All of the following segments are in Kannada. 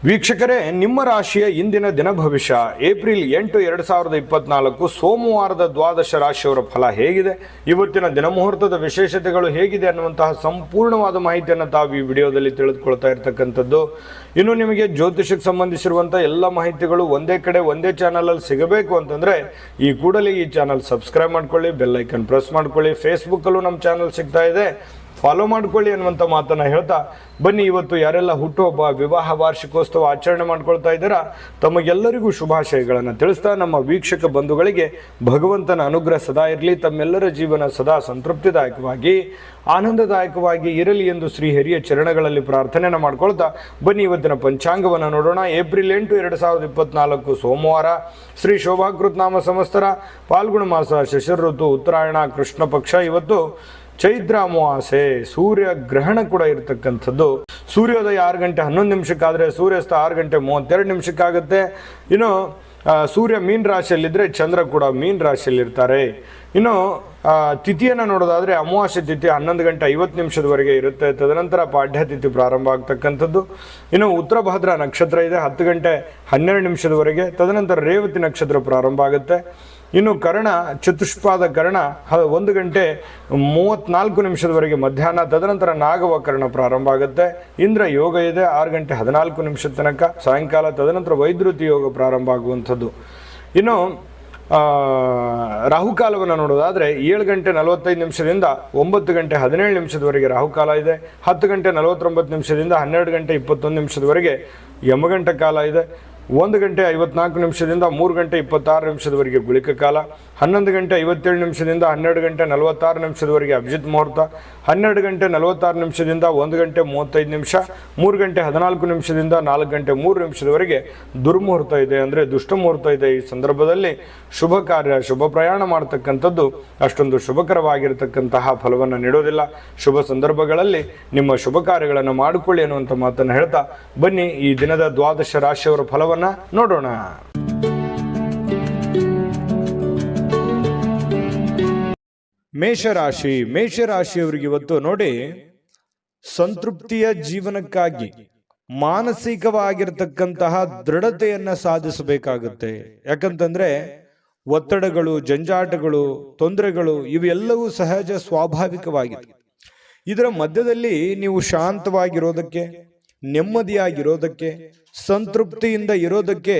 ವೀಕ್ಷಕರೇ, ನಿಮ್ಮ ರಾಶಿಯ ಇಂದಿನ ದಿನ ಭವಿಷ್ಯ ಏಪ್ರಿಲ್ 8, 2024 ಸೋಮವಾರದ ದ್ವಾದಶ ರಾಶಿಯವರ ಫಲ ಹೇಗಿದೆ, ಇವತ್ತಿನ ದಿನಮುಹೂರ್ತದ ವಿಶೇಷತೆಗಳು ಹೇಗಿದೆ ಅನ್ನುವಂತಹ ಸಂಪೂರ್ಣವಾದ ಮಾಹಿತಿಯನ್ನು ತಾವು ಈ ವಿಡಿಯೋದಲ್ಲಿ ತಿಳಿದುಕೊಳ್ತಾ ಇರತಕ್ಕಂಥದ್ದು. ಇನ್ನು ನಿಮಗೆ ಜ್ಯೋತಿಷಕ್ಕೆ ಸಂಬಂಧಿಸಿರುವಂಥ ಎಲ್ಲ ಮಾಹಿತಿಗಳು ಒಂದೇ ಕಡೆ ಒಂದೇ ಚಾನಲಲ್ಲಿ ಸಿಗಬೇಕು ಅಂತಂದರೆ ಈ ಕೂಡಲೇ ಈ ಚಾನಲ್ ಸಬ್ಸ್ಕ್ರೈಬ್ ಮಾಡ್ಕೊಳ್ಳಿ, ಬೆಲ್ ಐಕನ್ ಪ್ರೆಸ್ ಮಾಡ್ಕೊಳ್ಳಿ. ಫೇಸ್ಬುಕ್ಕಲ್ಲೂ ನಮ್ಮ ಚಾನಲ್ ಸಿಗ್ತಾ ಇದೆ, ಫಾಲೋ ಮಾಡ್ಕೊಳ್ಳಿ ಅನ್ನುವಂಥ ಮಾತನ್ನು ಹೇಳ್ತಾ ಬನ್ನಿ, ಇವತ್ತು ಯಾರೆಲ್ಲ ಹುಟ್ಟುಹಬ್ಬ, ವಿವಾಹ ವಾರ್ಷಿಕೋತ್ಸವ ಆಚರಣೆ ಮಾಡ್ಕೊಳ್ತಾ ಇದ್ದೀರಾ ತಮಗೆಲ್ಲರಿಗೂ ಶುಭಾಶಯಗಳನ್ನು ತಿಳಿಸ್ತಾ ನಮ್ಮ ವೀಕ್ಷಕ ಬಂಧುಗಳಿಗೆ ಭಗವಂತನ ಅನುಗ್ರಹ ಸದಾ ಇರಲಿ, ತಮ್ಮೆಲ್ಲರ ಜೀವನ ಸದಾ ಸಂತೃಪ್ತಿದಾಯಕವಾಗಿ ಆನಂದದಾಯಕವಾಗಿ ಇರಲಿ ಎಂದು ಶ್ರೀ ಹಿರಿಯ ಚರಣಗಳಲ್ಲಿ ಪ್ರಾರ್ಥನೆಯನ್ನು ಮಾಡ್ಕೊಳ್ತಾ ಬನ್ನಿ ಇವತ್ತಿನ ಪಂಚಾಂಗವನ್ನು ನೋಡೋಣ. ಏಪ್ರಿಲ್ 8, 2024 ಸೋಮವಾರ, ಶ್ರೀ ಶೋಭಾಕೃತ್ ನಾಮ ಸಂವತ್ಸರ, ಫಾಲ್ಗುಣ ಮಾಸ, ಶಿಶಿರ ಋತು, ಉತ್ತರಾಯಣ, ಕೃಷ್ಣ ಪಕ್ಷ. ಇವತ್ತು ಚೈತ್ರ ಅಮಾವಾಸ್ಯೆ, ಸೂರ್ಯ ಗ್ರಹಣ ಕೂಡ ಇರತಕ್ಕಂಥದ್ದು. ಸೂರ್ಯೋದಯ 6 ಗಂಟೆ 11 ನಿಮಿಷಕ್ಕಾದರೆ ಸೂರ್ಯಾಸ್ತ 6 ಗಂಟೆ 32 ನಿಮಿಷಕ್ಕಾಗುತ್ತೆ. ಇನ್ನು ಸೂರ್ಯ ಮೀನ ರಾಶಿಯಲ್ಲಿದ್ದರೆ ಚಂದ್ರ ಕೂಡ ಮೀನ ರಾಶಿಯಲ್ಲಿರ್ತಾರೆ. ಇನ್ನು ತಿಥಿಯನ್ನು ನೋಡೋದಾದರೆ ಅಮಾವಾಸ್ಯೆ ತಿಥಿ 11 ಗಂಟೆ 50 ನಿಮಿಷದವರೆಗೆ ಇರುತ್ತೆ. ತದನಂತರ ಪಾಡ್ಯ ತಿಥಿ ಪ್ರಾರಂಭ ಆಗ್ತಕ್ಕಂಥದ್ದು. ಇನ್ನು ಉತ್ತರ ಭಾದ್ರ ನಕ್ಷತ್ರ ಇದೆ 10 ಗಂಟೆ 12 ನಿಮಿಷದವರೆಗೆ. ತದನಂತರ ರೇವತಿ ನಕ್ಷತ್ರ ಪ್ರಾರಂಭ ಆಗುತ್ತೆ. ಇನ್ನು ಕರ್ಣ, ಚತುಷ್ಪಾದ ಕರ್ಣ 1 ಗಂಟೆ 34 ನಿಮಿಷದವರೆಗೆ ಮಧ್ಯಾಹ್ನ. ತದನಂತರ ನಾಗವ ಕರ್ಣ ಪ್ರಾರಂಭ ಆಗುತ್ತೆ. ಇಂದ್ರ ಯೋಗ ಇದೆ 6 ಗಂಟೆ 14 ನಿಮಿಷದ ತನಕ ಸಾಯಂಕಾಲ. ತದನಂತರ ವೈದ್ಯುತಿ ಯೋಗ ಪ್ರಾರಂಭ ಆಗುವಂಥದ್ದು. ಇನ್ನು ರಾಹುಕಾಲವನ್ನು ನೋಡೋದಾದರೆ 7 ಗಂಟೆ 45 ನಿಮಿಷದಿಂದ 9 ಗಂಟೆ 17 ನಿಮಿಷದವರೆಗೆ ರಾಹುಕಾಲ ಇದೆ. 10 ಗಂಟೆ 49 ನಿಮಿಷದಿಂದ 12 ಗಂಟೆ 21 ನಿಮಿಷದವರೆಗೆ ಯಮಗಂಟ ಕಾಲ ಇದೆ. 1 ಗಂಟೆ 54 ನಿಮಿಷದಿಂದ 3 ಗಂಟೆ 26 ನಿಮಿಷದವರೆಗೆ ಗುಳಿಕ ಕಾಲ. 11 ಗಂಟೆ 57 ನಿಮಿಷದಿಂದ 12 ಗಂಟೆ 46 ನಿಮಿಷದವರೆಗೆ ಅಭಿಜಿತ್ ಮುಹೂರ್ತ. 12 ಗಂಟೆ 46 ನಿಮಿಷದಿಂದ 1 ಗಂಟೆ 35 ನಿಮಿಷ. 3 ಗಂಟೆ 14 ನಿಮಿಷದಿಂದ 4 ಗಂಟೆ 3 ನಿಮಿಷದವರೆಗೆ ದುರ್ಮುಹೂರ್ತ ಇದೆ, ಅಂದರೆ ದುಷ್ಟ ಮುಹೂರ್ತ ಇದೆ. ಈ ಸಂದರ್ಭದಲ್ಲಿ ಶುಭ ಕಾರ್ಯ, ಶುಭ ಪ್ರಯಾಣ ಮಾಡ್ತಕ್ಕಂಥದ್ದು ಅಷ್ಟೊಂದು ಶುಭಕರವಾಗಿರತಕ್ಕಂತಹ ಫಲವನ್ನು ನೀಡೋದಿಲ್ಲ. ಶುಭ ಸಂದರ್ಭಗಳಲ್ಲಿ ನಿಮ್ಮ ಶುಭ ಕಾರ್ಯಗಳನ್ನು ಮಾಡಿಕೊಳ್ಳಿ ಅನ್ನುವಂಥ ಮಾತನ್ನು ಹೇಳ್ತಾ ಬನ್ನಿ ಈ ದಿನದ ದ್ವಾದಶ ರಾಶಿಯವರ ಫಲವನ್ನು ನೋಡೋಣ. ಮೇಷರಾಶಿ. ಮೇಷರಾಶಿಯವರಿಗೆ ಇವತ್ತು ನೋಡಿ, ಸಂತೃಪ್ತಿಯ ಜೀವನಕ್ಕಾಗಿ ಮಾನಸಿಕವಾಗಿರ್ತಕ್ಕಂತಹ ದೃಢತೆಯನ್ನ ಸಾಧಿಸಬೇಕಾಗುತ್ತೆ. ಯಾಕಂತಂದ್ರೆ ಒತ್ತಡಗಳು, ಜಂಜಾಟಗಳು, ತೊಂದರೆಗಳು ಇವೆಲ್ಲವೂ ಸಹಜ, ಸ್ವಾಭಾವಿಕವಾಗಿದೆ. ಇದರ ಮಧ್ಯದಲ್ಲಿ ನೀವು ಶಾಂತವಾಗಿರೋದಕ್ಕೆ, ನೆಮ್ಮದಿಯಾಗಿರೋದಕ್ಕೆ, ಸಂತೃಪ್ತಿಯಿಂದ ಇರೋದಕ್ಕೆ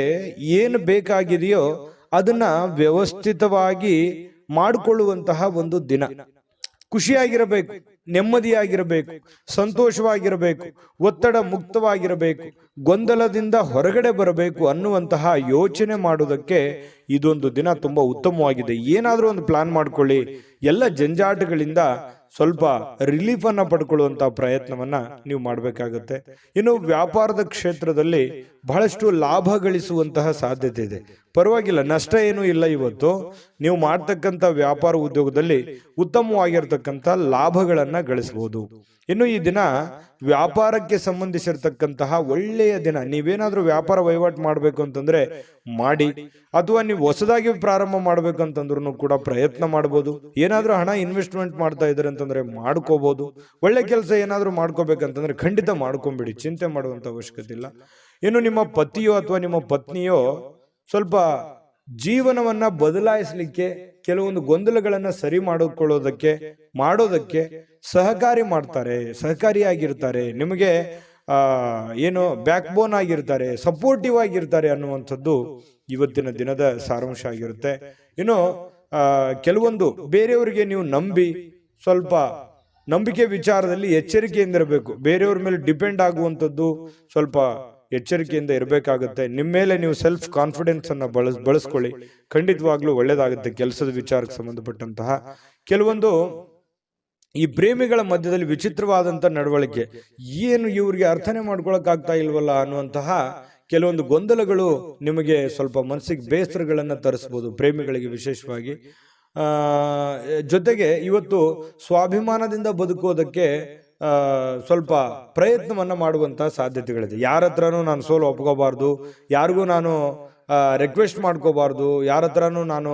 ಏನು ಬೇಕಾಗಿದೆಯೋ ಅದನ್ನ ವ್ಯವಸ್ಥಿತವಾಗಿ ಮಾಡಿಕೊಳ್ಳುವಂತಹ ಒಂದು ದಿನ. ಖುಷಿಯಾಗಿರಬೇಕು, ನೆಮ್ಮದಿಯಾಗಿರಬೇಕು, ಸಂತೋಷವಾಗಿರಬೇಕು, ಒತ್ತಡ ಮುಕ್ತವಾಗಿರಬೇಕು, ಗೊಂದಲದಿಂದ ಹೊರಗಡೆ ಬರಬೇಕು ಅನ್ನುವಂತಹ ಯೋಚನೆ ಮಾಡೋದಕ್ಕೆ ಇದೊಂದು ದಿನ ತುಂಬಾ ಉತ್ತಮವಾಗಿದೆ. ಏನಾದರೂ ಒಂದು ಪ್ಲಾನ್ ಮಾಡ್ಕೊಳ್ಳಿ, ಎಲ್ಲ ಜಂಜಾಟಗಳಿಂದ ಸ್ವಲ್ಪ ರಿಲೀಫ್ ಅನ್ನ ಪಡ್ಕೊಳ್ಳುವಂತಹ ಪ್ರಯತ್ನವನ್ನ ನೀವು ಮಾಡಬೇಕಾಗುತ್ತೆ. ಇನ್ನು ವ್ಯಾಪಾರದ ಕ್ಷೇತ್ರದಲ್ಲಿ ಬಹಳಷ್ಟು ಲಾಭ ಗಳಿಸುವಂತಹ ಸಾಧ್ಯತೆ ಇದೆ. ಪರವಾಗಿಲ್ಲ, ನಷ್ಟ ಏನೂ ಇಲ್ಲ. ಇವತ್ತು ನೀವು ಮಾಡ್ತಕ್ಕಂಥ ವ್ಯಾಪಾರ ಉದ್ಯೋಗದಲ್ಲಿ ಉತ್ತಮವಾಗಿರ್ತಕ್ಕಂಥ ಲಾಭಗಳನ್ನ ಗಳಿಸಬಹುದು. ಇನ್ನು ಈ ದಿನ ವ್ಯಾಪಾರಕ್ಕೆ ಸಂಬಂಧಿಸಿರ್ತಕ್ಕಂತಹ ಒಳ್ಳೆಯ ದಿನ. ನೀವೇನಾದ್ರೂ ವ್ಯಾಪಾರ ವಹಿವಾಟು ಮಾಡಬೇಕು ಅಂತಂದ್ರೆ ಮಾಡಿ, ಅಥವಾ ನೀವು ಹೊಸದಾಗಿ ಪ್ರಾರಂಭ ಮಾಡ್ಬೇಕಂತಂದ್ರೂ ಕೂಡ ಪ್ರಯತ್ನ ಮಾಡ್ಬೋದು. ಏನಾದ್ರೂ ಹಣ ಇನ್ವೆಸ್ಟ್ಮೆಂಟ್ ಮಾಡ್ತಾ ಇದ್ದಾರೆ ಅಂತಂದ್ರೆ ಮಾಡ್ಕೋಬಹುದು. ಒಳ್ಳೆ ಕೆಲಸ ಏನಾದ್ರೂ ಮಾಡ್ಕೋಬೇಕಂತಂದ್ರೆ ಖಂಡಿತ ಮಾಡ್ಕೊಂಬಿಡಿ, ಚಿಂತೆ ಮಾಡುವಂತ ಅವಶ್ಯಕತೆ ಇಲ್ಲ. ಇನ್ನು ನಿಮ್ಮ ಪತಿಯೋ ಅಥವಾ ನಿಮ್ಮ ಪತ್ನಿಯೋ ಸ್ವಲ್ಪ ಜೀವನವನ್ನ ಬದಲಾಯಿಸಲಿಕ್ಕೆ, ಕೆಲವೊಂದು ಗೊಂದಲಗಳನ್ನ ಸರಿ ಮಾಡೋದಕ್ಕೆ ಸಹಕಾರಿಯಾಗಿರ್ತಾರೆ. ನಿಮಗೆ ಏನು ಬ್ಯಾಕ್ ಬೋನ್ ಆಗಿರ್ತಾರೆ, ಸಪೋರ್ಟಿವ್ ಆಗಿರ್ತಾರೆ ಅನ್ನುವಂಥದ್ದು ಇವತ್ತಿನ ದಿನದ ಸಾರಾಂಶ ಆಗಿರುತ್ತೆ. ಇನ್ನು ಕೆಲವೊಂದು ಬೇರೆಯವರಿಗೆ ನೀವು ನಂಬಿ ಸ್ವಲ್ಪ ನಂಬಿಕೆ ವಿಚಾರದಲ್ಲಿ ಎಚ್ಚರಿಕೆಯಿಂದಿರಬೇಕು. ಬೇರೆಯವ್ರ ಮೇಲೆ ಡಿಪೆಂಡ್ ಆಗುವಂಥದ್ದು ಸ್ವಲ್ಪ ಎಚ್ಚರಿಕೆಯಿಂದ ಇರಬೇಕಾಗುತ್ತೆ. ನಿಮ್ಮ ಮೇಲೆ ನೀವು ಸೆಲ್ಫ್ ಕಾನ್ಫಿಡೆನ್ಸ್ ಅನ್ನ ಬಳಸ್ಕೊಳ್ಳಿ, ಖಂಡಿತವಾಗ್ಲೂ ಒಳ್ಳೇದಾಗುತ್ತೆ. ಕೆಲಸದ ವಿಚಾರಕ್ಕೆ ಸಂಬಂಧಪಟ್ಟಂತಹ ಕೆಲವೊಂದು ಈ ಪ್ರೇಮಿಗಳ ಮಧ್ಯದಲ್ಲಿ ವಿಚಿತ್ರವಾದಂಥ ನಡವಳಿಕೆ, ಏನು ಇವ್ರಿಗೆ ಅರ್ಥನೆ ಮಾಡ್ಕೊಳಕ್ ಆಗ್ತಾ ಇಲ್ವಲ್ಲ ಅನ್ನುವಂತಹ ಕೆಲವೊಂದು ಗೊಂದಲಗಳು ನಿಮಗೆ ಸ್ವಲ್ಪ ಮನಸ್ಸಿಗೆ ಬೇಸರಗಳನ್ನು ತರಿಸ್ಬೋದು, ಪ್ರೇಮಿಗಳಿಗೆ ವಿಶೇಷವಾಗಿ. ಜೊತೆಗೆ ಇವತ್ತು ಸ್ವಾಭಿಮಾನದಿಂದ ಬದುಕೋದಕ್ಕೆ ಸ್ವಲ್ಪ ಪ್ರಯತ್ನವನ್ನ ಮಾಡುವಂತಹ ಸಾಧ್ಯತೆಗಳಿದೆ. ಯಾರ ಹತ್ರನೂ ನಾನು ಸೋಲು ಒಪ್ಕೋಬಾರ್ದು, ಯಾರಿಗೂ ನಾನು ರಿಕ್ವೆಸ್ಟ್ ಮಾಡ್ಕೋಬಾರ್ದು, ಯಾರ ಹತ್ರನೂ ನಾನು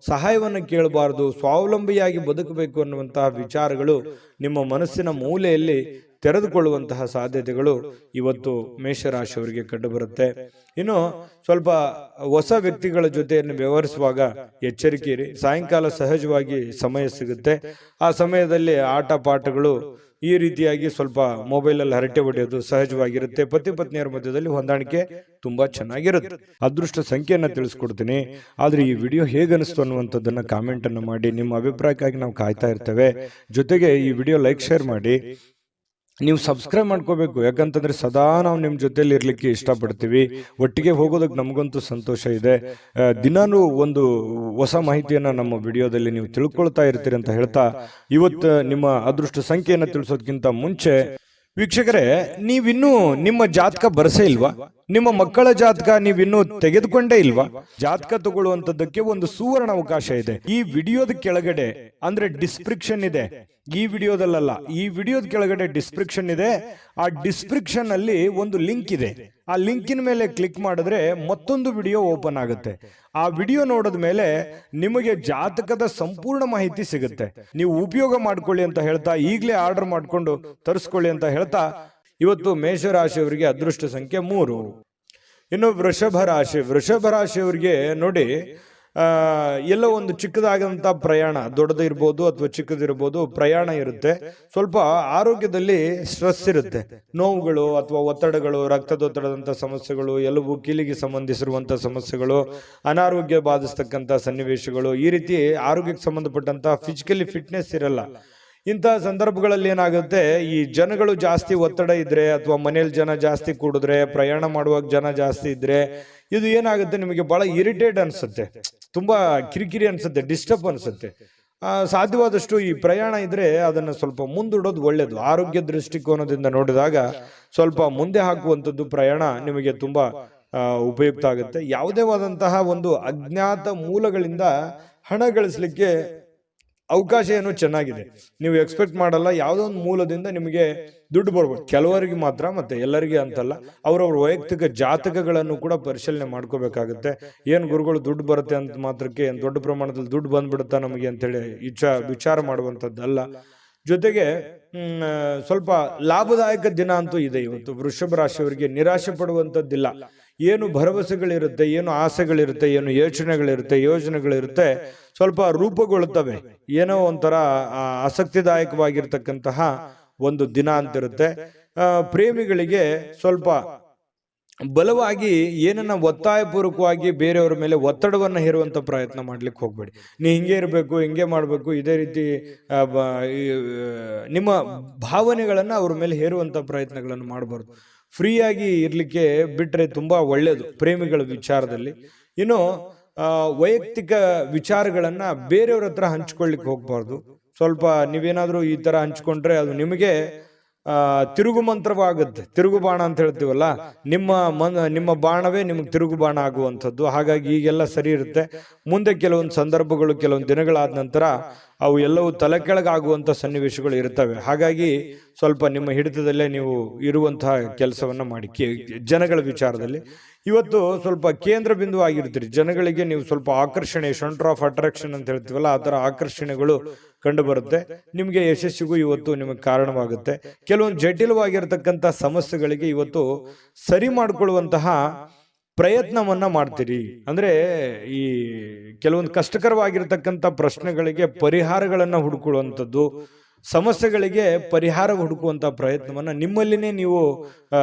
ಸಹಾಯವನ್ನು ಕೇಳಬಾರ್ದು, ಸ್ವಾವಲಂಬಿಯಾಗಿ ಬದುಕಬೇಕು ಅನ್ನುವಂತಹ ವಿಚಾರಗಳು ನಿಮ್ಮ ಮನಸ್ಸಿನ ಮೂಲೆಯಲ್ಲಿ ತೆರೆದುಕೊಳ್ಳುವಂತಹ ಸಾಧ್ಯತೆಗಳು ಇವತ್ತು ಮೇಷರಾಶಿಯವರಿಗೆ ಕಂಡುಬರುತ್ತೆ. ಇನ್ನು ಸ್ವಲ್ಪ ಹೊಸ ವ್ಯಕ್ತಿಗಳ ಜೊತೆಯನ್ನು ವ್ಯವಹರಿಸುವಾಗ ಎಚ್ಚರಿಕೆ ಇರಿ. ಸಾಯಂಕಾಲ ಸಹಜವಾಗಿ ಸಮಯ ಸಿಗುತ್ತೆ. ಆ ಸಮಯದಲ್ಲಿ ಆಟ ಪಾಠಗಳು ಈ ರೀತಿಯಾಗಿ ಸ್ವಲ್ಪ ಮೊಬೈಲಲ್ಲಿ ಹರಟೆ ಹೊಡೆಯೋದು ಸಹಜವಾಗಿರುತ್ತೆ. ಪತಿ ಪತ್ನಿಯರ ಮಧ್ಯದಲ್ಲಿ ಹೊಂದಾಣಿಕೆ ತುಂಬಾ ಚೆನ್ನಾಗಿರುತ್ತೆ. ಅದೃಷ್ಟ ಸಂಖ್ಯೆಯನ್ನ ತಿಳಿಸ್ಕೊಡ್ತೀನಿ. ಆದ್ರೆ ಈ ವಿಡಿಯೋ ಹೇಗನಿಸ್ತು ಅನ್ನುವಂಥದ್ದನ್ನ ಕಾಮೆಂಟ್ ಅನ್ನು ಮಾಡಿ. ನಿಮ್ಮ ಅಭಿಪ್ರಾಯಕ್ಕಾಗಿ ನಾವು ಕಾಯ್ತಾ ಇರ್ತೇವೆ. ಜೊತೆಗೆ ಈ ವಿಡಿಯೋ ಲೈಕ್ ಶೇರ್ ಮಾಡಿ. ನೀವು ಸಬ್ಸ್ಕ್ರೈಬ್ ಮಾಡ್ಕೋಬೇಕು. ಯಾಕಂತಂದ್ರೆ ಸದಾ ನಾವು ನಿಮ್ಮ ಜೊತೆಲಿ ಇರ್ಲಿಕ್ಕೆ ಇಷ್ಟಪಡ್ತೀವಿ. ಒಟ್ಟಿಗೆ ಹೋಗೋದಕ್ಕೆ ನಮಗಂತೂ ಸಂತೋಷ ಇದೆ. ದಿನಾನು ಒಂದು ಹೊಸ ಮಾಹಿತಿಯನ್ನ ನಮ್ಮ ವಿಡಿಯೋದಲ್ಲಿ ನೀವು ತಿಳ್ಕೊಳ್ತಾ ಇರ್ತೀರಿ ಅಂತ ಹೇಳ್ತಾ, ಇವತ್ತು ನಿಮ್ಮ ಅದೃಷ್ಟ ಸಂಖ್ಯೆಯನ್ನು ತಿಳಿಸೋದಕ್ಕಿಂತ ಮುಂಚೆ ವೀಕ್ಷಕರೇ, ನೀವಿನ್ನೂ ನಿಮ್ಮ ಜಾತಕ ಬರಸೇ ಇಲ್ವಾ? ನಿಮ್ಮ ಮಕ್ಕಳ ಜಾತಕ ನೀವಿನ್ನೂ ತೆಗೆದುಕೊಂಡೇ ಇಲ್ವಾ? ಜಾತಕ ತಗೊಳ್ಳುವಂತದ್ದಕ್ಕೆ ಒಂದು ಸುವರ್ಣ ಅವಕಾಶ ಇದೆ. ಈ ವಿಡಿಯೋದ ಕೆಳಗಡೆ ಅಂದ್ರೆ ಡಿಸ್ಕ್ರಿಪ್ಷನ್ ಇದೆ. ಈ ವಿಡಿಯೋದಲ್ಲ, ಈ ವಿಡಿಯೋದ ಕೆಳಗಡೆ ಡಿಸ್ಕ್ರಿಪ್ಷನ್ ಇದೆ. ಆ ಡಿಸ್ಕ್ರಿಪ್ಷನ್ ಅಲ್ಲಿ ಒಂದು ಲಿಂಕ್ ಇದೆ. ಆ ಲಿಂಕಿನ ಮೇಲೆ ಕ್ಲಿಕ್ ಮಾಡಿದ್ರೆ ಮತ್ತೊಂದು ವಿಡಿಯೋ ಓಪನ್ ಆಗುತ್ತೆ. ಆ ವಿಡಿಯೋ ನೋಡಿದ ಮೇಲೆ ನಿಮಗೆ ಜಾತಕದ ಸಂಪೂರ್ಣ ಮಾಹಿತಿ ಸಿಗುತ್ತೆ. ನೀವು ಉಪಯೋಗ ಮಾಡ್ಕೊಳ್ಳಿ ಅಂತ ಹೇಳ್ತಾ, ಈಗಲೇ ಆರ್ಡರ್ ಮಾಡ್ಕೊಂಡು ತರಿಸ್ಕೊಳ್ಳಿ ಅಂತ ಹೇಳ್ತಾ, ಇವತ್ತು ಮೇಷರಾಶಿಯವರಿಗೆ ಅದೃಷ್ಟ ಸಂಖ್ಯೆ 3. ಇನ್ನು ವೃಷಭ ರಾಶಿಯವರಿಗೆ ನೋಡಿ, ಎಲ್ಲೋ ಒಂದು ಚಿಕ್ಕದಾದಂಥ ಪ್ರಯಾಣ, ದೊಡ್ಡದು ಇರ್ಬೋದು ಅಥವಾ ಚಿಕ್ಕದಿರ್ಬೋದು, ಪ್ರಯಾಣ ಇರುತ್ತೆ. ಸ್ವಲ್ಪ ಆರೋಗ್ಯದಲ್ಲಿ ಸ್ಟ್ರೆಸ್ ಇರುತ್ತೆ. ನೋವುಗಳು ಅಥವಾ ಒತ್ತಡಗಳು, ರಕ್ತದೊತ್ತಡದಂಥ ಸಮಸ್ಯೆಗಳು, ಎಲುಬು ಕೀಲಿಗೆ ಸಂಬಂಧಿಸಿರುವಂಥ ಸಮಸ್ಯೆಗಳು, ಅನಾರೋಗ್ಯ ಬಾಧಿಸ್ತಕ್ಕಂಥ ಸನ್ನಿವೇಶಗಳು, ಈ ರೀತಿ ಆರೋಗ್ಯಕ್ಕೆ ಸಂಬಂಧಪಟ್ಟಂತ ಫಿಸಿಕಲಿ ಫಿಟ್ನೆಸ್ ಇರಲ್ಲ. ಇಂತಹ ಸಂದರ್ಭಗಳಲ್ಲಿ ಏನಾಗುತ್ತೆ, ಈ ಜನಗಳು ಜಾಸ್ತಿ ಒತ್ತಡ ಇದ್ರೆ ಅಥವಾ ಮನೇಲಿ ಜನ ಜಾಸ್ತಿ ಕೂಡಿದ್ರೆ, ಪ್ರಯಾಣ ಮಾಡುವಾಗ ಜನ ಜಾಸ್ತಿ ಇದ್ರೆ, ಇದು ಏನಾಗುತ್ತೆ, ನಿಮಗೆ ಬಹಳ ಇರಿಟೇಟ್ ಅನ್ಸುತ್ತೆ, ತುಂಬಾ ಕಿರಿಕಿರಿ ಅನ್ಸುತ್ತೆ, ಡಿಸ್ಟರ್ಬ್ ಅನ್ಸುತ್ತೆ. ಸಾಧ್ಯವಾದಷ್ಟು ಈ ಪ್ರಯಾಣ ಇದ್ರೆ ಅದನ್ನ ಸ್ವಲ್ಪ ಮುಂದೂಡೋದು ಒಳ್ಳೇದು. ಆರೋಗ್ಯ ದೃಷ್ಟಿಕೋನದಿಂದ ನೋಡಿದಾಗ ಸ್ವಲ್ಪ ಮುಂದೆ ಹಾಕುವಂಥದ್ದು ಪ್ರಯಾಣ ನಿಮಗೆ ತುಂಬಾ ಉಪಯುಕ್ತ ಆಗುತ್ತೆ. ಯಾವುದೇ ಆದಂತಹ ಒಂದು ಅಜ್ಞಾತ ಮೂಲಗಳಿಂದ ಹಣ ಗಳಿಸಲಿಕ್ಕೆ ಅವಕಾಶ ಏನೋ ಚೆನ್ನಾಗಿದೆ. ನೀವು ಎಕ್ಸ್ಪೆಕ್ಟ್ ಮಾಡಲ್ಲ, ಯಾವುದೋ ಒಂದು ಮೂಲದಿಂದ ನಿಮಗೆ ದುಡ್ಡು ಬರ್ಬೋದು. ಕೆಲವರಿಗೆ ಮಾತ್ರ, ಮತ್ತೆ ಎಲ್ಲರಿಗೆ ಅಂತಲ್ಲ. ಅವರವ್ರ ವೈಯಕ್ತಿಕ ಜಾತಕಗಳನ್ನು ಕೂಡ ಪರಿಶೀಲನೆ ಮಾಡ್ಕೋಬೇಕಾಗುತ್ತೆ. ಏನು ಗುರುಗಳು ದುಡ್ಡು ಬರುತ್ತೆ ಅಂತ ಮಾತ್ರಕ್ಕೆ ಏನು ದೊಡ್ಡ ಪ್ರಮಾಣದಲ್ಲಿ ದುಡ್ಡು ಬಂದ್ಬಿಡುತ್ತಾ ನಮಗೆ ಅಂತೇಳಿ ವಿಚಾರ ಮಾಡುವಂಥದ್ದಲ್ಲ. ಜೊತೆಗೆ ಸ್ವಲ್ಪ ಲಾಭದಾಯಕ ದಿನ ಅಂತೂ ಇದೆ ಇವತ್ತು. ವೃಷಭ ರಾಶಿಯವರಿಗೆ ನಿರಾಶೆ ಪಡುವಂಥದ್ದಿಲ್ಲ. ಏನು ಭರವಸೆಗಳಿರುತ್ತೆ, ಏನು ಆಸೆಗಳಿರುತ್ತೆ, ಏನು ಯೋಜನೆಗಳಿರುತ್ತೆ, ಸ್ವಲ್ಪ ರೂಪುಗೊಳ್ಳುತ್ತವೆ. ಏನೋ ಒಂಥರ ಆಸಕ್ತಿದಾಯಕವಾಗಿರ್ತಕ್ಕಂತಹ ಒಂದು ದಿನ ಅಂತಿರುತ್ತೆ. ಪ್ರೇಮಿಗಳಿಗೆ ಸ್ವಲ್ಪ ಬಲವಾಗಿ ಏನನ್ನ ಒತ್ತಾಯಪೂರ್ವಕವಾಗಿ ಬೇರೆಯವರ ಮೇಲೆ ಒತ್ತಡವನ್ನು ಹೇರುವಂತ ಪ್ರಯತ್ನ ಮಾಡ್ಲಿಕ್ಕೆ ಹೋಗ್ಬೇಡಿ. ನೀ ಹಿಂಗೆ ಇರಬೇಕು, ಹಿಂಗೆ ಮಾಡಬೇಕು, ಇದೇ ರೀತಿ ನಿಮ್ಮ ಭಾವನೆಗಳನ್ನ ಅವ್ರ ಮೇಲೆ ಹೇರುವಂತ ಪ್ರಯತ್ನಗಳನ್ನು ಮಾಡಬಾರ್ದು. ಫ್ರೀಯಾಗಿ ಇರ್ಲಿಕ್ಕೆ ಬಿಟ್ರೆ ತುಂಬಾ ಒಳ್ಳೇದು ಪ್ರೇಮಿಗಳ ವಿಚಾರದಲ್ಲಿ. ಇನ್ನು ವೈಯಕ್ತಿಕ ವಿಚಾರಗಳನ್ನ ಬೇರೆಯವ್ರ ಹತ್ರ ಹಂಚ್ಕೊಳ್ಳಿಕ್ಕೆ ಹೋಗ್ಬಾರ್ದು. ಸ್ವಲ್ಪ ನೀವೇನಾದ್ರೂ ಈ ತರ ಹಂಚ್ಕೊಂಡ್ರೆ ಅದು ನಿಮಗೆ ತಿರುಗು ಮಂತ್ರವಾಗುತ್ತೆ. ತಿರುಗು ಬಾಣ ಅಂತ ಹೇಳ್ತೀವಲ್ಲ, ನಿಮ್ಮ ಬಾಣವೇ ನಿಮಗೆ ತಿರುಗು ಬಾಣ ಆಗುವಂಥದ್ದು. ಹಾಗಾಗಿ ಈಗೆಲ್ಲ ಸರಿ ಇರುತ್ತೆ. ಮುಂದೆ ಕೆಲವೊಂದು ಸಂದರ್ಭಗಳು, ಕೆಲವೊಂದು ದಿನಗಳಾದ ನಂತರ ಅವು ಎಲ್ಲವೂ ತಲೆ ಕೆಳಗಾಗುವಂಥ ಸನ್ನಿವೇಶಗಳು ಇರ್ತವೆ. ಹಾಗಾಗಿ ಸ್ವಲ್ಪ ನಿಮ್ಮ ಹಿಡಿತದಲ್ಲೇ ನೀವು ಇರುವಂತಹ ಕೆಲಸವನ್ನ ಮಾಡಿ. ಜನಗಳ ವಿಚಾರದಲ್ಲಿ ಇವತ್ತು ಸ್ವಲ್ಪ ಕೇಂದ್ರ ಬಿಂದು ಆಗಿರ್ತೀರಿ. ಜನಗಳಿಗೆ ನೀವು ಸ್ವಲ್ಪ ಆಕರ್ಷಣೆ, ಸೆಂಟರ್ ಆಫ್ ಅಟ್ರಾಕ್ಷನ್ ಅಂತ ಹೇಳ್ತೀವಲ್ಲ, ಆ ಥರ ಆಕರ್ಷಣೆಗಳು ಕಂಡು ಬರುತ್ತೆ. ನಿಮಗೆ ಯಶಸ್ಸಿಗೂ ಇವತ್ತು ನಿಮಗೆ ಕಾರಣವಾಗುತ್ತೆ. ಕೆಲವೊಂದು ಜಟಿಲವಾಗಿರ್ತಕ್ಕಂಥ ಸಮಸ್ಯೆಗಳಿಗೆ ಇವತ್ತು ಸರಿ ಮಾಡಿಕೊಳ್ಳುವಂತಹ ಪ್ರಯತ್ನವನ್ನ ಮಾಡ್ತೀರಿ. ಅಂದ್ರೆ ಈ ಕೆಲವೊಂದು ಕಷ್ಟಕರವಾಗಿರ್ತಕ್ಕಂಥ ಪ್ರಶ್ನೆಗಳಿಗೆ ಪರಿಹಾರಗಳನ್ನ ಹುಡುಕೊಳ್ಳುವಂಥದ್ದು, ಸಮಸ್ಯೆಗಳಿಗೆ ಪರಿಹಾರ ಹುಡುಕುವಂತ ಪ್ರಯತ್ನವನ್ನ ನಿಮ್ಮಲ್ಲಿನೇ ನೀವು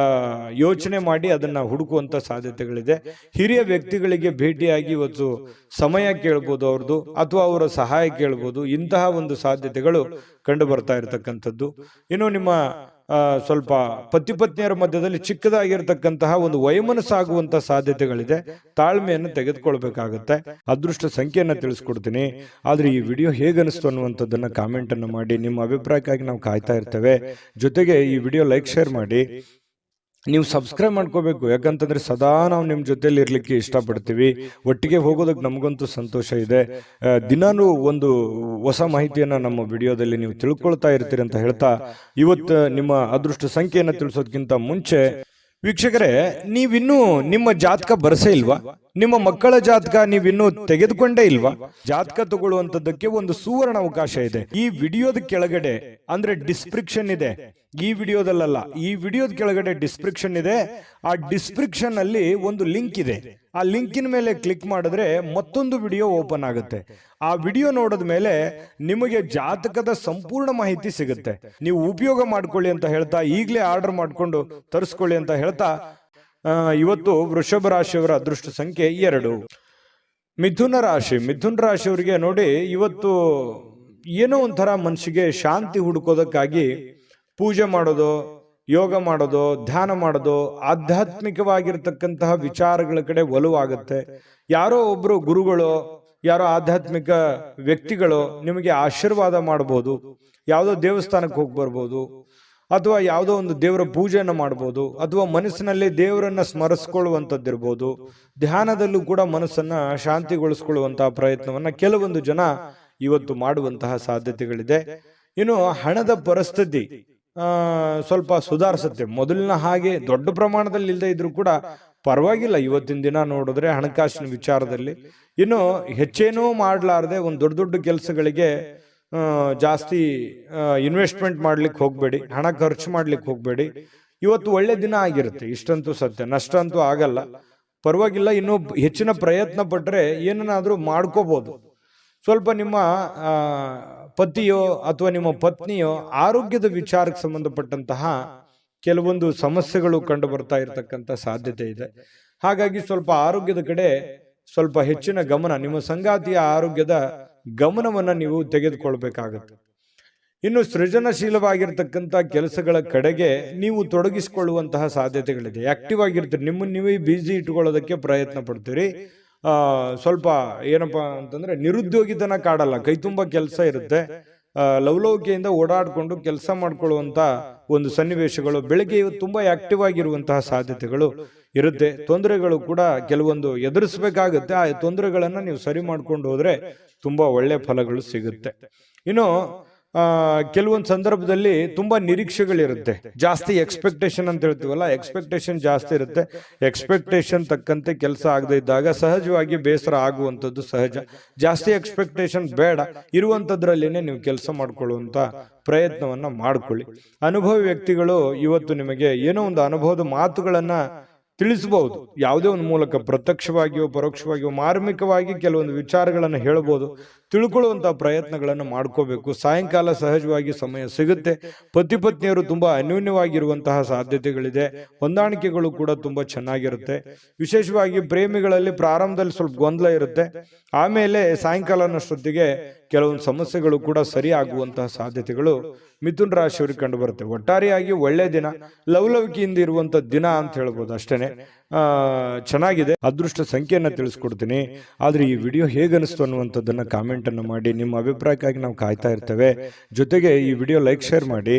ಯೋಚನೆ ಮಾಡಿ ಅದನ್ನ ಹುಡುಕುವಂತ ಸಾಧ್ಯತೆಗಳಿದೆ. ಹಿರಿಯ ವ್ಯಕ್ತಿಗಳಿಗೆ ಭೇಟಿಯಾಗಿ ಇವತ್ತು ಸಮಯ ಕೇಳ್ಬೋದು ಅವ್ರದ್ದು, ಅಥವಾ ಅವರ ಸಹಾಯ ಕೇಳ್ಬೋದು. ಇಂತಹ ಒಂದು ಸಾಧ್ಯತೆಗಳು ಕಂಡು ಬರ್ತಾ ಇರತಕ್ಕಂಥದ್ದು. ಇನ್ನು ನಿಮ್ಮ ಸ್ವಲ್ಪ ಪತಿ ಪತ್ನಿಯರ ಮಧ್ಯದಲ್ಲಿ ಚಿಕ್ಕದಾಗಿರ್ತಕ್ಕಂತಹ ಒಂದು ವೈಮನಸ್ಸಾಗುವಂತ ಸಾಧ್ಯತೆಗಳಿದೆ. ತಾಳ್ಮೆಯನ್ನು ತೆಗೆದುಕೊಳ್ಬೇಕಾಗತ್ತೆ. ಅದೃಷ್ಟ ಸಂಖ್ಯೆಯನ್ನ ತಿಳಿಸ್ಕೊಡ್ತೀನಿ. ಆದ್ರೆ ಈ ವಿಡಿಯೋ ಹೇಗನಿಸ್ತು ಅನ್ನುವಂಥದ್ದನ್ನ ಕಾಮೆಂಟ್ ಅನ್ನು ಮಾಡಿ. ನಿಮ್ಮ ಅಭಿಪ್ರಾಯಕ್ಕಾಗಿ ನಾವು ಕಾಯ್ತಾ ಇರ್ತೇವೆ. ಜೊತೆಗೆ ಈ ವಿಡಿಯೋ ಲೈಕ್ ಶೇರ್ ಮಾಡಿ. ನೀವು ಸಬ್ಸ್ಕ್ರೈಬ್ ಮಾಡ್ಕೋಬೇಕು. ಯಾಕಂತಂದ್ರೆ ಸದಾ ನಾವು ನಿಮ್ಮ ಜೊತೆಲಿ ಇರ್ಲಿಕ್ಕೆ ಇಷ್ಟಪಡ್ತೀವಿ. ಒಟ್ಟಿಗೆ ಹೋಗೋದಕ್ಕೆ ನಮಗಂತೂ ಸಂತೋಷ ಇದೆ. ದಿನಾನು ಒಂದು ಹೊಸ ಮಾಹಿತಿಯನ್ನ ನಮ್ಮ ವಿಡಿಯೋದಲ್ಲಿ ನೀವು ತಿಳ್ಕೊಳ್ತಾ ಇರ್ತೀರಿ ಅಂತ ಹೇಳ್ತಾ, ಇವತ್ತು ನಿಮ್ಮ ಅದೃಷ್ಟ ಸಂಖ್ಯೆಯನ್ನು ತಿಳಿಸೋದಕ್ಕಿಂತ ಮುಂಚೆ ವೀಕ್ಷಕರೇ, ನೀವಿನ್ನೂ ನಿಮ್ಮ ಜಾತಕ ಬರಸೇ ಇಲ್ವಾ? ನಿಮ್ಮ ಮಕ್ಕಳ ಜಾತಕ ನೀವಿನ್ನೂ ತೆಗೆದುಕೊಂಡೇ ಇಲ್ವಾ? ಜಾತಕ ತಗೊಳ್ಳುವಂತದ್ದಕ್ಕೆ ಒಂದು ಸುವರ್ಣ ಅವಕಾಶ ಇದೆ. ಈ ವಿಡಿಯೋದ ಕೆಳಗಡೆ ಅಂದ್ರೆ ಡಿಸ್ಕ್ರಿಪ್ಷನ್ ಇದೆ. ಈ ವಿಡಿಯೋದಲ್ಲ, ಈ ವಿಡಿಯೋದ ಕೆಳಗಡೆ ಡಿಸ್ಕ್ರಿಪ್ಷನ್ ಇದೆ. ಆ ಡಿಸ್ಕ್ರಿಪ್ಷನ್ ಅಲ್ಲಿ ಒಂದು ಲಿಂಕ್ ಇದೆ. ಆ ಲಿಂಕಿನ ಮೇಲೆ ಕ್ಲಿಕ್ ಮಾಡಿದ್ರೆ ಮತ್ತೊಂದು ವಿಡಿಯೋ ಓಪನ್ ಆಗುತ್ತೆ. ಆ ವಿಡಿಯೋ ನೋಡಿದ ಮೇಲೆ ನಿಮಗೆ ಜಾತಕದ ಸಂಪೂರ್ಣ ಮಾಹಿತಿ ಸಿಗುತ್ತೆ. ನೀವು ಉಪಯೋಗ ಮಾಡ್ಕೊಳ್ಳಿ ಅಂತ ಹೇಳ್ತಾ, ಈಗಲೇ ಆರ್ಡರ್ ಮಾಡ್ಕೊಂಡು ತರಿಸ್ಕೊಳ್ಳಿ ಅಂತ ಹೇಳ್ತಾ, ಇವತ್ತು ವೃಷಭ ರಾಶಿಯವರ ಅದೃಷ್ಟ ಸಂಖ್ಯೆ 2. ಮಿಥುನ ರಾಶಿಯವರಿಗೆ ನೋಡಿ, ಇವತ್ತು ಏನೋ ಒಂಥರ ಮನಸ್ಸಿಗೆ ಶಾಂತಿ ಹುಡುಕೋದಕ್ಕಾಗಿ ಪೂಜೆ ಮಾಡೋದು, ಯೋಗ ಮಾಡೋದು, ಧ್ಯಾನ ಮಾಡೋದು, ಆಧ್ಯಾತ್ಮಿಕವಾಗಿರ್ತಕ್ಕಂತಹ ವಿಚಾರಗಳ ಕಡೆ ಒಲವಾಗುತ್ತೆ. ಯಾರೋ ಒಬ್ರು ಗುರುಗಳು, ಯಾರೋ ಆಧ್ಯಾತ್ಮಿಕ ವ್ಯಕ್ತಿಗಳು ನಿಮಗೆ ಆಶೀರ್ವಾದ ಮಾಡಬಹುದು. ಯಾವುದೋ ದೇವಸ್ಥಾನಕ್ಕೆ ಹೋಗಿ ಬರ್ಬೋದು, ಅಥವಾ ಯಾವುದೋ ಒಂದು ದೇವರ ಪೂಜೆಯನ್ನು ಮಾಡ್ಬೋದು, ಅಥವಾ ಮನಸ್ಸಿನಲ್ಲಿ ದೇವರನ್ನ ಸ್ಮರಿಸ್ಕೊಳ್ಳುವಂಥದ್ದಿರ್ಬೋದು. ಧ್ಯಾನದಲ್ಲೂ ಕೂಡ ಮನಸ್ಸನ್ನ ಶಾಂತಿಗೊಳಿಸ್ಕೊಳ್ಳುವಂತಹ ಪ್ರಯತ್ನವನ್ನ ಕೆಲವೊಂದು ಜನ ಇವತ್ತು ಮಾಡುವಂತಹ ಸಾಧ್ಯತೆಗಳಿದೆ. ಇನ್ನು ಹಣದ ಪರಿಸ್ಥಿತಿ ಸ್ವಲ್ಪ ಸುಧಾರಿಸುತ್ತೆ. ಮೊದಲಿನ ಹಾಗೆ ದೊಡ್ಡ ಪ್ರಮಾಣದಲ್ಲಿ ಇಲ್ಲದೆ ಇದ್ರೂ ಕೂಡ ಪರವಾಗಿಲ್ಲ. ಇವತ್ತಿನ ದಿನ ನೋಡಿದ್ರೆ ಹಣಕಾಸಿನ ವಿಚಾರದಲ್ಲಿ ಇನ್ನು ಹೆಚ್ಚೇನೂ ಮಾಡಲಾರದೆ ಒಂದು ದೊಡ್ಡ ದೊಡ್ಡ ಕೆಲಸಗಳಿಗೆ ಜಾಸ್ತಿ ಇನ್ವೆಸ್ಟ್ಮೆಂಟ್ ಮಾಡ್ಲಿಕ್ಕೆ ಹೋಗ್ಬೇಡಿ, ಹಣ ಖರ್ಚು ಮಾಡ್ಲಿಕ್ಕೆ ಹೋಗ್ಬೇಡಿ. ಇವತ್ತು ಒಳ್ಳೆ ದಿನ ಆಗಿರುತ್ತೆ, ಇಷ್ಟಂತೂ ಸತ್ಯ. ನಷ್ಟ ಅಂತೂ ಆಗಲ್ಲ, ಪರವಾಗಿಲ್ಲ. ಇನ್ನು ಹೆಚ್ಚಿನ ಪ್ರಯತ್ನ ಪಟ್ರೆ ಏನನ್ನಾದ್ರೂ ಮಾಡ್ಕೋಬಹುದು. ಸ್ವಲ್ಪ ನಿಮ್ಮ ಪತಿಯೋ ಅಥವಾ ನಿಮ್ಮ ಪತ್ನಿಯೋ ಆರೋಗ್ಯದ ವಿಚಾರಕ್ಕೆ ಸಂಬಂಧಪಟ್ಟಂತಹ ಕೆಲವೊಂದು ಸಮಸ್ಯೆಗಳು ಕಂಡು ಬರ್ತಾ ಇರತಕ್ಕಂತ ಸಾಧ್ಯತೆ ಇದೆ. ಹಾಗಾಗಿ ಸ್ವಲ್ಪ ಆರೋಗ್ಯದ ಕಡೆ ಸ್ವಲ್ಪ ಹೆಚ್ಚಿನ ಗಮನ, ನಿಮ್ಮ ಸಂಗಾತಿಯ ಆರೋಗ್ಯದ ಗಮನವನ್ನ ನೀವು ತೆಗೆದುಕೊಳ್ಬೇಕಾಗತ್ತೆ. ಇನ್ನು ಸೃಜನಶೀಲವಾಗಿರ್ತಕ್ಕಂಥ ಕೆಲಸಗಳ ಕಡೆಗೆ ನೀವು ತೊಡಗಿಸಿಕೊಳ್ಳುವಂತಹ ಸಾಧ್ಯತೆಗಳಿದೆ. ಆಕ್ಟಿವ್ ಆಗಿರ್ತೀರಿ, ನಿಮ್ಮನ್ನು ನೀವೇ ಬಿಸಿ ಇಟ್ಕೊಳ್ಳೋದಕ್ಕೆ ಪ್ರಯತ್ನ ಪಡ್ತೀರಿ. ಸ್ವಲ್ಪ ಏನಪ್ಪಾ ಅಂತಂದ್ರೆ ನಿರುದ್ಯೋಗಿತನ ಕಾಡಲ್ಲ, ಕೈ ತುಂಬ ಕೆಲಸ ಇರುತ್ತೆ. ಲವಲವಿಕೆಯಿಂದ ಓಡಾಡ್ಕೊಂಡು ಕೆಲಸ ಮಾಡ್ಕೊಳ್ಳುವಂತ ಒಂದು ಸನ್ನಿವೇಶಗಳು, ಬೆಳಗ್ಗೆ ಇವತ್ತು ತುಂಬಾ ಆಕ್ಟಿವ್ ಆಗಿರುವಂತಹ ಸಾಧ್ಯತೆಗಳು ಇರುತ್ತೆ. ತೊಂದರೆಗಳು ಕೂಡ ಕೆಲವೊಂದು ಎದುರಿಸಬೇಕಾಗುತ್ತೆ. ಆ ತೊಂದರೆಗಳನ್ನ ನೀವು ಸರಿ ಮಾಡ್ಕೊಂಡು ಹೋದ್ರೆ ತುಂಬಾ ಒಳ್ಳೆ ಫಲಗಳು ಸಿಗುತ್ತೆ. ಇನ್ನು ಕೆಲವೊಂದು ಸಂದರ್ಭದಲ್ಲಿ ತುಂಬಾ ನಿರೀಕ್ಷೆಗಳಿರುತ್ತೆ, ಜಾಸ್ತಿ ಎಕ್ಸ್ಪೆಕ್ಟೇಷನ್ ಅಂತ ಹೇಳ್ತೀವಲ್ಲ, ಎಕ್ಸ್ಪೆಕ್ಟೇಷನ್ ಜಾಸ್ತಿ ಇರುತ್ತೆ. ಎಕ್ಸ್ಪೆಕ್ಟೇಷನ್ ತಕ್ಕಂತೆ ಕೆಲಸ ಆಗದೆ ಇದ್ದಾಗ ಸಹಜವಾಗಿ ಬೇಸರ ಆಗುವಂಥದ್ದು ಸಹಜ. ಜಾಸ್ತಿ ಎಕ್ಸ್ಪೆಕ್ಟೇಷನ್ ಬೇಡ, ಇರುವಂಥದ್ರಲ್ಲಿನೇ ನೀವು ಕೆಲಸ ಮಾಡ್ಕೊಳ್ಳುವಂತ ಪ್ರಯತ್ನವನ್ನ ಮಾಡ್ಕೊಳ್ಳಿ. ಅನುಭವಿ ವ್ಯಕ್ತಿಗಳು ಇವತ್ತು ನಿಮಗೆ ಏನೋ ಒಂದು ಅನುಭವದ ಮಾತುಗಳನ್ನ ತಿಳಿಸಬಹುದು. ಯಾವುದೇ ಒಂದು ಮೂಲಕ ಪ್ರತ್ಯಕ್ಷವಾಗಿಯೋ ಪರೋಕ್ಷವಾಗಿಯೋ ಮಾರ್ಮಿಕವಾಗಿ ಕೆಲವೊಂದು ವಿಚಾರಗಳನ್ನು ಹೇಳಬಹುದು. ತಿಳ್ಕೊಳ್ಳುವಂತಹ ಪ್ರಯತ್ನಗಳನ್ನು ಮಾಡ್ಕೋಬೇಕು. ಸಾಯಂಕಾಲ ಸಹಜವಾಗಿ ಸಮಯ ಸಿಗುತ್ತೆ. ಪತಿ ಪತ್ನಿಯರು ತುಂಬಾ ಅನ್ಯೋನ್ಯವಾಗಿರುವಂತಹ ಸಾಧ್ಯತೆಗಳಿದೆ. ಹೊಂದಾಣಿಕೆಗಳು ಕೂಡ ತುಂಬಾ ಚೆನ್ನಾಗಿರುತ್ತೆ. ವಿಶೇಷವಾಗಿ ಪ್ರೇಮಿಗಳಲ್ಲಿ ಪ್ರಾರಂಭದಲ್ಲಿ ಸ್ವಲ್ಪ ಗೊಂದಲ ಇರುತ್ತೆ, ಆಮೇಲೆ ಸಾಯಂಕಾಲನಷ್ಟೊತ್ತಿಗೆ ಕೆಲವೊಂದು ಸಮಸ್ಯೆಗಳು ಕೂಡ ಸರಿ ಆಗುವಂತಹ ಸಾಧ್ಯತೆಗಳು ಮಿಥುನ ರಾಶಿಯವರಿಗೆ ಕಂಡು ಬರುತ್ತೆ. ಒಟ್ಟಾರೆಯಾಗಿ ಒಳ್ಳೆ ದಿನ, ಲವಲವಿಕೆಯಿಂದ ಇರುವಂತ ದಿನ ಅಂತ ಹೇಳ್ಬೋದು. ಅಷ್ಟೇನೆ ಚೆನ್ನಾಗಿದೆ. ಅದೃಷ್ಟ ಸಂಖ್ಯೆಯನ್ನ ತಿಳಿಸ್ಕೊಡ್ತೀನಿ. ಆದ್ರೆ ಈ ವಿಡಿಯೋ ಹೇಗನಿಸ್ತು ಅನ್ನುವಂಥದ್ದನ್ನ ಕಾಮೆಂಟ್ ಅನ್ನು ಮಾಡಿ. ನಿಮ್ಮ ಅಭಿಪ್ರಾಯಕ್ಕಾಗಿ ನಾವು ಕಾಯ್ತಾ ಇರ್ತೇವೆ. ಜೊತೆಗೆ ಈ ವಿಡಿಯೋ ಲೈಕ್ ಶೇರ್ ಮಾಡಿ.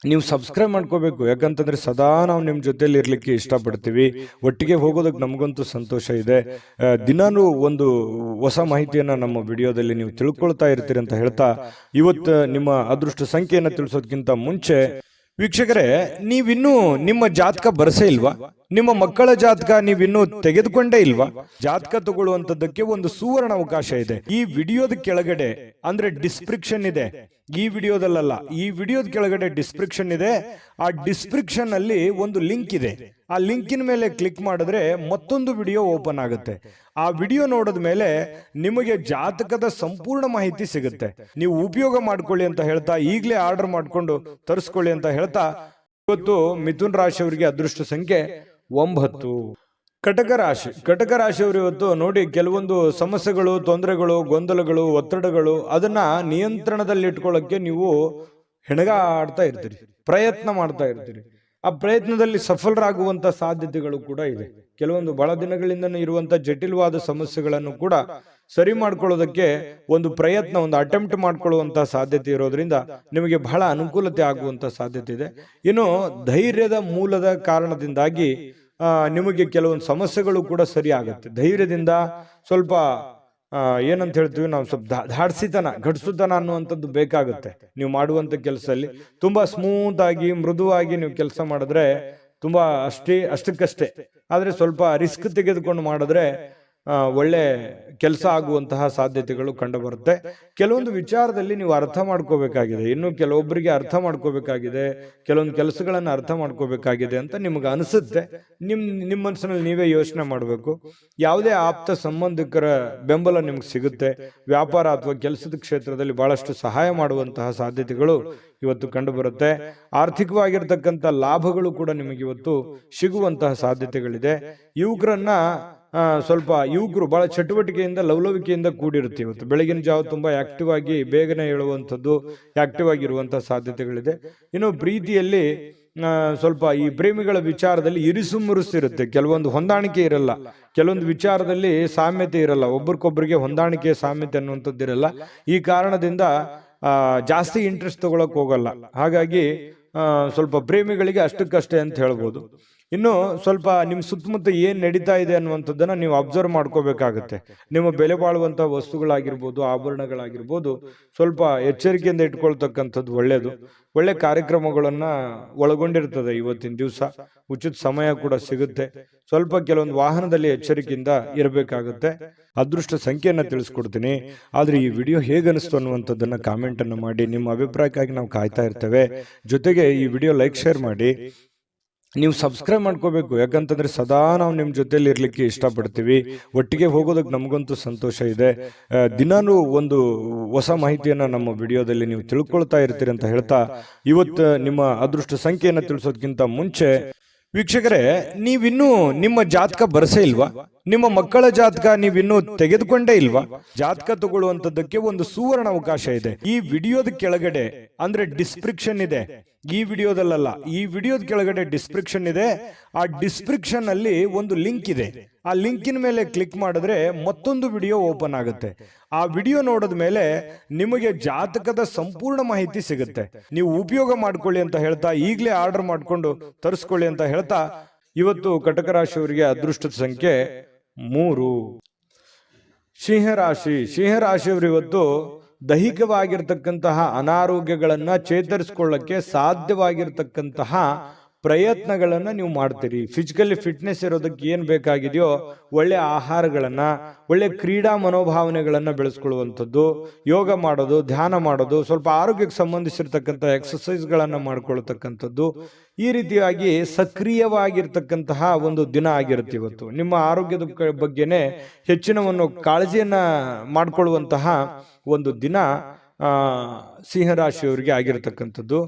ನೀವು ಸಬ್ಸ್ಕ್ರೈಬ್ ಮಾಡ್ಕೋಬೇಕು, ಯಾಕಂತಂದ್ರೆ ಸದಾ ನಾವು ನಿಮ್ಮ ಜೊತೆಲಿ ಇರ್ಲಿಕ್ಕೆ ಇಷ್ಟಪಡ್ತೀವಿ. ಒಟ್ಟಿಗೆ ಹೋಗೋದಕ್ಕೆ ನಮಗಂತೂ ಸಂತೋಷ ಇದೆ. ದಿನಾನು ಒಂದು ಹೊಸ ಮಾಹಿತಿಯನ್ನ ನಮ್ಮ ವಿಡಿಯೋದಲ್ಲಿ ನೀವು ತಿಳ್ಕೊಳ್ತಾ ಇರ್ತೀರಿ ಅಂತ ಹೇಳ್ತಾ, ಇವತ್ತು ನಿಮ್ಮ ಅದೃಷ್ಟ ಸಂಖ್ಯೆಯನ್ನ ತಿಳಿಸೋದಕ್ಕಿಂತ ಮುಂಚೆ ವೀಕ್ಷಕರೇ, ನೀವಿನ್ನೂ ನಿಮ್ಮ ಜಾತಕ ಬರಸೇ ಇಲ್ವಾ? ನಿಮ್ಮ ಮಕ್ಕಳ ಜಾತಕ ನೀವಿನ್ನೂ ತೆಗೆದುಕೊಂಡೇ ಇಲ್ವಾ? ಜಾತಕ ತಗೊಳ್ಳುವಂತದ್ದಕ್ಕೆ ಒಂದು ಸುವರ್ಣ ಅವಕಾಶ ಇದೆ. ಈ ವಿಡಿಯೋದ ಕೆಳಗಡೆ ಅಂದ್ರೆ ಡಿಸ್ಕ್ರಿಪ್ಷನ್ ಇದೆ. ಈ ವಿಡಿಯೋದಲ್ಲ, ಈ ವಿಡಿಯೋದ ಕೆಳಗಡೆ ಡಿಸ್ಕ್ರಿಪ್ಷನ್ ಇದೆ. ಆ ಡಿಸ್ಕ್ರಿಪ್ಷನ್ ಅಲ್ಲಿ ಒಂದು ಲಿಂಕ್ ಇದೆ. ಆ ಲಿಂಕಿನ ಮೇಲೆ ಕ್ಲಿಕ್ ಮಾಡಿದ್ರೆ ಮತ್ತೊಂದು ವಿಡಿಯೋ ಓಪನ್ ಆಗುತ್ತೆ. ಆ ವಿಡಿಯೋ ನೋಡಿದ ಮೇಲೆ ನಿಮಗೆ ಜಾತಕದ ಸಂಪೂರ್ಣ ಮಾಹಿತಿ ಸಿಗುತ್ತೆ. ನೀವು ಉಪಯೋಗ ಮಾಡ್ಕೊಳ್ಳಿ ಅಂತ ಹೇಳ್ತಾ, ಈಗಲೇ ಆರ್ಡರ್ ಮಾಡ್ಕೊಂಡು ತರಿಸ್ಕೊಳ್ಳಿ ಅಂತ ಹೇಳ್ತಾ, ಇವತ್ತು ಮಿಥುನ ರಾಶಿಯವರಿಗೆ ಅದೃಷ್ಟ ಸಂಖ್ಯೆ 9. ಕಟಕ ರಾಶಿಯವರು ಇವತ್ತು ನೋಡಿ, ಕೆಲವೊಂದು ಸಮಸ್ಯೆಗಳು, ತೊಂದರೆಗಳು, ಗೊಂದಲಗಳು, ಒತ್ತಡಗಳು, ಅದನ್ನ ನಿಯಂತ್ರಣದಲ್ಲಿಟ್ಕೊಳ್ಳೋಕೆ ನೀವು ಹೆಣಗಾಡ್ತಾ ಇರ್ತೀರಿ, ಪ್ರಯತ್ನ ಮಾಡ್ತಾ ಇರ್ತೀರಿ. ಆ ಪ್ರಯತ್ನದಲ್ಲಿ ಸಫಲರಾಗುವಂತ ಸಾಧ್ಯತೆಗಳು ಕೂಡ ಇದೆ. ಕೆಲವೊಂದು ಬಹಳ ದಿನಗಳಿಂದ ಇರುವಂತ ಜಟಿಲವಾದ ಸಮಸ್ಯೆಗಳನ್ನು ಕೂಡ ಸರಿ ಮಾಡ್ಕೊಳ್ಳೋದಕ್ಕೆ ಒಂದು ಪ್ರಯತ್ನ, ಒಂದು ಅಟೆಂಪ್ಟ್ ಮಾಡ್ಕೊಳ್ಳುವಂತ ಸಾಧ್ಯತೆ ಇರೋದ್ರಿಂದ ನಿಮಗೆ ಬಹಳ ಅನುಕೂಲತೆ ಆಗುವಂತ ಸಾಧ್ಯತೆ ಇದೆ. ಇನ್ನು ಧೈರ್ಯದ ಮೂಲದ ಕಾರಣದಿಂದಾಗಿ ನಿಮಗೆ ಕೆಲವೊಂದು ಸಮಸ್ಯೆಗಳು ಕೂಡ ಸರಿ ಆಗುತ್ತೆ. ಧೈರ್ಯದಿಂದ ಸ್ವಲ್ಪ ಏನಂತ ಹೇಳ್ತೀವಿ ನಾವು, ಸ್ವಲ್ಪ ಧಾಡ್ಸಿತನ, ಘಟಿಸುತನ ಅನ್ನುವಂಥದ್ದು ಬೇಕಾಗುತ್ತೆ. ನೀವು ಮಾಡುವಂತ ಕೆಲಸದಲ್ಲಿ ತುಂಬಾ ಸ್ಮೂತ್ ಆಗಿ, ಮೃದುವಾಗಿ ನೀವು ಕೆಲಸ ಮಾಡಿದ್ರೆ ತುಂಬಾ ಅಷ್ಟಕ್ಕಷ್ಟೇ, ಆದರೆ ಸ್ವಲ್ಪ ರಿಸ್ಕ್ ತೆಗೆದುಕೊಂಡು ಮಾಡಿದ್ರೆ ಒಳ್ಳೆ ಕೆಲಸ ಆಗುವಂತಹ ಸಾಧ್ಯತೆಗಳು ಕಂಡು ಬರುತ್ತೆ. ಕೆಲವೊಂದು ವಿಚಾರದಲ್ಲಿ ನೀವು ಅರ್ಥ ಮಾಡ್ಕೋಬೇಕಾಗಿದೆ, ಇನ್ನು ಕೆಲವೊಬ್ಬರಿಗೆ ಅರ್ಥ ಮಾಡ್ಕೋಬೇಕಾಗಿದೆ, ಕೆಲವೊಂದು ಕೆಲಸಗಳನ್ನು ಅರ್ಥ ಮಾಡ್ಕೋಬೇಕಾಗಿದೆ ಅಂತ ನಿಮ್ಗೆ ಅನಿಸುತ್ತೆ. ನಿಮ್ಮ ಮನಸ್ಸಿನಲ್ಲಿ ನೀವೇ ಯೋಚನೆ ಮಾಡಬೇಕು. ಯಾವುದೇ ಆಪ್ತ ಸಂಬಂಧಿಕರ ಬೆಂಬಲ ನಿಮ್ಗೆ ಸಿಗುತ್ತೆ. ವ್ಯಾಪಾರ ಅಥವಾ ಕೆಲಸದ ಕ್ಷೇತ್ರದಲ್ಲಿ ಬಹಳಷ್ಟು ಸಹಾಯ ಮಾಡುವಂತಹ ಸಾಧ್ಯತೆಗಳು ಇವತ್ತು ಕಂಡು ಬರುತ್ತೆ. ಆರ್ಥಿಕವಾಗಿರ್ತಕ್ಕಂಥ ಲಾಭಗಳು ಕೂಡ ನಿಮಗೆ ಇವತ್ತು ಸಿಗುವಂತಹ ಸಾಧ್ಯತೆಗಳಿದೆ. ಯುವಕರು ಬಹಳ ಚಟುವಟಿಕೆಯಿಂದ ಲವಲವಿಕೆಯಿಂದ ಕೂಡಿರುತ್ತೆ. ಇವತ್ತು ಬೆಳಗಿನ ಜಾವ ತುಂಬಾ ಆಕ್ಟಿವ್ ಆಗಿ ಬೇಗನೆ ಹೇಳುವಂಥದ್ದು, ಆಕ್ಟಿವ್ ಆಗಿರುವಂತಹ ಸಾಧ್ಯತೆಗಳಿದೆ. ಇನ್ನು ಪ್ರೀತಿಯಲ್ಲಿ ಸ್ವಲ್ಪ ಈ ಪ್ರೇಮಿಗಳ ವಿಚಾರದಲ್ಲಿ ಇರಿಸುಮುರುಸಿರುತ್ತೆ. ಕೆಲವೊಂದು ಹೊಂದಾಣಿಕೆ ಇರಲ್ಲ, ಕೆಲವೊಂದು ವಿಚಾರದಲ್ಲಿ ಸಾಮ್ಯತೆ ಇರಲ್ಲ, ಒಬ್ರಿಗೊಬ್ರಿಗೆ ಹೊಂದಾಣಿಕೆ ಸಾಮ್ಯತೆ ಅನ್ನುವಂಥದ್ದು ಇರಲ್ಲ. ಈ ಕಾರಣದಿಂದ ಜಾಸ್ತಿ ಇಂಟ್ರೆಸ್ಟ್ ತಗೊಳಕ್ ಹೋಗಲ್ಲ. ಹಾಗಾಗಿ ಸ್ವಲ್ಪ ಪ್ರೇಮಿಗಳಿಗೆ ಅಷ್ಟಕ್ಕಷ್ಟೇ ಅಂತ ಹೇಳ್ಬೋದು. ಇನ್ನು ಸ್ವಲ್ಪ ನಿಮ್ಮ ಸುತ್ತಮುತ್ತ ಏನ್ ನಡೀತಾ ಇದೆ ಅನ್ನುವಂಥದ್ದನ್ನ ನೀವು ಅಬ್ಸರ್ವ್ ಮಾಡ್ಕೋಬೇಕಾಗತ್ತೆ. ನಿಮ್ಮ ಬೆಲೆ ಬಾಳುವಂತಹ ವಸ್ತುಗಳಾಗಿರ್ಬೋದು, ಆಭರಣಗಳಾಗಿರ್ಬೋದು, ಸ್ವಲ್ಪ ಎಚ್ಚರಿಕೆಯಿಂದ ಇಟ್ಕೊಳ್ತಕ್ಕಂಥದ್ದು ಒಳ್ಳೇದು. ಒಳ್ಳೆ ಕಾರ್ಯಕ್ರಮಗಳನ್ನ ಒಳಗೊಂಡಿರ್ತದೆ ಇವತ್ತಿನ ದಿವಸ. ಉಚಿತ ಸಮಯ ಕೂಡ ಸಿಗುತ್ತೆ. ಸ್ವಲ್ಪ ಕೆಲವೊಂದು ವಾಹನದಲ್ಲಿ ಎಚ್ಚರಿಕೆಯಿಂದ ಇರಬೇಕಾಗುತ್ತೆ. ಅದೃಷ್ಟ ಸಂಖ್ಯೆಯನ್ನ ತಿಳಿಸ್ಕೊಡ್ತೀನಿ. ಆದ್ರೆ ಈ ವಿಡಿಯೋ ಹೇಗನಿಸ್ತು ಅನ್ನುವಂಥದ್ದನ್ನ ಕಾಮೆಂಟ್ ಅನ್ನು ಮಾಡಿ. ನಿಮ್ಮ ಅಭಿಪ್ರಾಯಕ್ಕಾಗಿ ನಾವು ಕಾಯ್ತಾ ಇರ್ತೇವೆ. ಜೊತೆಗೆ ಈ ವಿಡಿಯೋ ಲೈಕ್, ಶೇರ್ ಮಾಡಿ. ನೀವು ಸಬ್ಸ್ಕ್ರೈಬ್ ಮಾಡ್ಕೋಬೇಕು, ಯಾಕಂತಂದ್ರೆ ಸದಾ ನಾವು ನಿಮ್ಮ ಜೊತೆಲಿ ಇರ್ಲಿಕ್ಕೆ ಇಷ್ಟಪಡ್ತೀವಿ. ಒಟ್ಟಿಗೆ ಹೋಗೋದಕ್ಕೆ ನಮಗಂತೂ ಸಂತೋಷ ಇದೆ. ದಿನಾನು ಒಂದು ಹೊಸ ಮಾಹಿತಿಯನ್ನ ನಮ್ಮ ವಿಡಿಯೋದಲ್ಲಿ ನೀವು ತಿಳ್ಕೊಳ್ತಾ ಇರ್ತೀರಿ ಅಂತ ಹೇಳ್ತಾ, ಇವತ್ತು ನಿಮ್ಮ ಅದೃಷ್ಟ ಸಂಖ್ಯೆಯನ್ನು ತಿಳಿಸೋದಕ್ಕಿಂತ ಮುಂಚೆ ವೀಕ್ಷಕರೇ, ನೀವಿನ್ನೂ ನಿಮ್ಮ ಜಾತಕ ಬರಸೇ ಇಲ್ವಾ? ನಿಮ್ಮ ಮಕ್ಕಳ ಜಾತಕ ನೀವಿನ್ನೂ ತೆಗೆದುಕೊಂಡೇ ಇಲ್ವಾ? ಜಾತಕ ತಗೊಳ್ಳುವಂತದ್ದಕ್ಕೆ ಒಂದು ಸುವರ್ಣ ಅವಕಾಶ ಇದೆ. ಈ ವಿಡಿಯೋದ ಕೆಳಗಡೆ ಅಂದ್ರೆ ಡಿಸ್ಕ್ರಿಪ್ಷನ್ ಇದೆ. ಈ ವಿಡಿಯೋದಲ್ಲ, ಈ ವಿಡಿಯೋದ ಕೆಳಗಡೆ ಡಿಸ್ಕ್ರಿಪ್ಷನ್ ಇದೆ. ಆ ಡಿಸ್ಕ್ರಿಪ್ಷನ್ ಅಲ್ಲಿ ಒಂದು ಲಿಂಕ್ ಇದೆ. ಆ ಲಿಂಕಿನ ಮೇಲೆ ಕ್ಲಿಕ್ ಮಾಡಿದ್ರೆ ಮತ್ತೊಂದು ವಿಡಿಯೋ ಓಪನ್ ಆಗುತ್ತೆ. ಆ ವಿಡಿಯೋ ನೋಡಿದ ಮೇಲೆ ನಿಮಗೆ ಜಾತಕದ ಸಂಪೂರ್ಣ ಮಾಹಿತಿ ಸಿಗುತ್ತೆ. ನೀವು ಉಪಯೋಗ ಮಾಡ್ಕೊಳ್ಳಿ ಅಂತ ಹೇಳ್ತಾ, ಈಗಲೇ ಆರ್ಡರ್ ಮಾಡ್ಕೊಂಡು ತರಿಸ್ಕೊಳ್ಳಿ ಅಂತ ಹೇಳ್ತಾ, ಇವತ್ತು ಕಟಕ ರಾಶಿಯವರಿಗೆ ಅದೃಷ್ಟದ ಸಂಖ್ಯೆ 3. ಸಿಂಹರಾಶಿಯವರು ಇವತ್ತು ದೈಹಿಕವಾಗಿರ್ತಕ್ಕಂತಹ ಅನಾರೋಗ್ಯಗಳನ್ನ ಚೇತರಿಸಿಕೊಳ್ಳಕ್ಕೆ ಸಾಧ್ಯವಾಗಿರ್ತಕ್ಕಂತಹ ಪ್ರಯತ್ನಗಳನ್ನ ನೀವು ಮಾಡ್ತೀರಿ. ಫಿಸಿಕಲಿ ಫಿಟ್ನೆಸ್ ಇರೋದಕ್ಕೆ ಏನ್ ಬೇಕಾಗಿದೆಯೋ ಒಳ್ಳೆ ಆಹಾರಗಳನ್ನ, ಒಳ್ಳೆ ಕ್ರೀಡಾ ಮನೋಭಾವನೆಗಳನ್ನ ಬೆಳೆಸ್ಕೊಳ್ಳುವಂಥದ್ದು, ಯೋಗ ಮಾಡೋದು, ಧ್ಯಾನ ಮಾಡೋದು, ಸ್ವಲ್ಪ ಆರೋಗ್ಯಕ್ಕೆ ಸಂಬಂಧಿಸಿರ್ತಕ್ಕಂಥ ಎಕ್ಸಸೈಸ್ಗಳನ್ನ ಮಾಡ್ಕೊಳ್ತಕ್ಕಂಥದ್ದು, ಈ ರೀತಿಯಾಗಿ ಸಕ್ರಿಯವಾಗಿರ್ತಕ್ಕಂತಹ ಒಂದು ದಿನ ಆಗಿರುತ್ತೆ ಇವತ್ತು. ನಿಮ್ಮ ಆರೋಗ್ಯದ ಬಗ್ಗೆನೆ ಹೆಚ್ಚಿನ ಕಾಳಜಿಯನ್ನ ಮಾಡ್ಕೊಳ್ಳುವಂತಹ ಒಂದು ದಿನ ಸಿಂಹರಾಶಿಯವರಿಗೆ ಆಗಿರತಕ್ಕಂಥದ್ದು.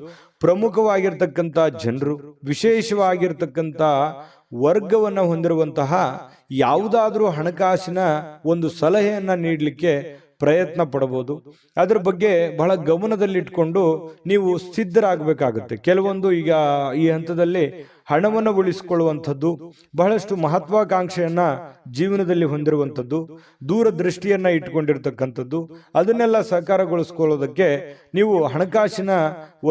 ಪ್ರಮುಖವಾಗಿರ್ತಕ್ಕಂಥ ಜನರು, ವಿಶೇಷವಾಗಿರ್ತಕ್ಕಂಥ ವರ್ಗವನ್ನ ಹೊಂದಿರುವಂತಹ ಯಾವುದಾದ್ರೂ ಹಣಕಾಸಿನ ಒಂದು ಸಲಹೆಯನ್ನ ನೀಡಲಿಕ್ಕೆ ಪ್ರಯತ್ನ ಪಡಬಹುದು. ಅದರ ಬಗ್ಗೆ ಬಹಳ ಗಮನದಲ್ಲಿಟ್ಕೊಂಡು ನೀವು ಸಿದ್ಧರಾಗಬೇಕಾಗುತ್ತೆ. ಕೆಲವೊಂದು ಈಗ ಈ ಹಂತದಲ್ಲಿ ಹಣವನ್ನು ಉಳಿಸಿಕೊಳ್ಳುವಂಥದ್ದು, ಬಹಳಷ್ಟು ಮಹತ್ವಾಕಾಂಕ್ಷೆಯನ್ನ ಜೀವನದಲ್ಲಿ ಹೊಂದಿರುವಂಥದ್ದು, ದೂರದೃಷ್ಟಿಯನ್ನ ಇಟ್ಕೊಂಡಿರ್ತಕ್ಕಂಥದ್ದು, ಅದನ್ನೆಲ್ಲ ಸಹಕಾರಗೊಳಿಸ್ಕೊಳ್ಳೋದಕ್ಕೆ ನೀವು ಹಣಕಾಸಿನ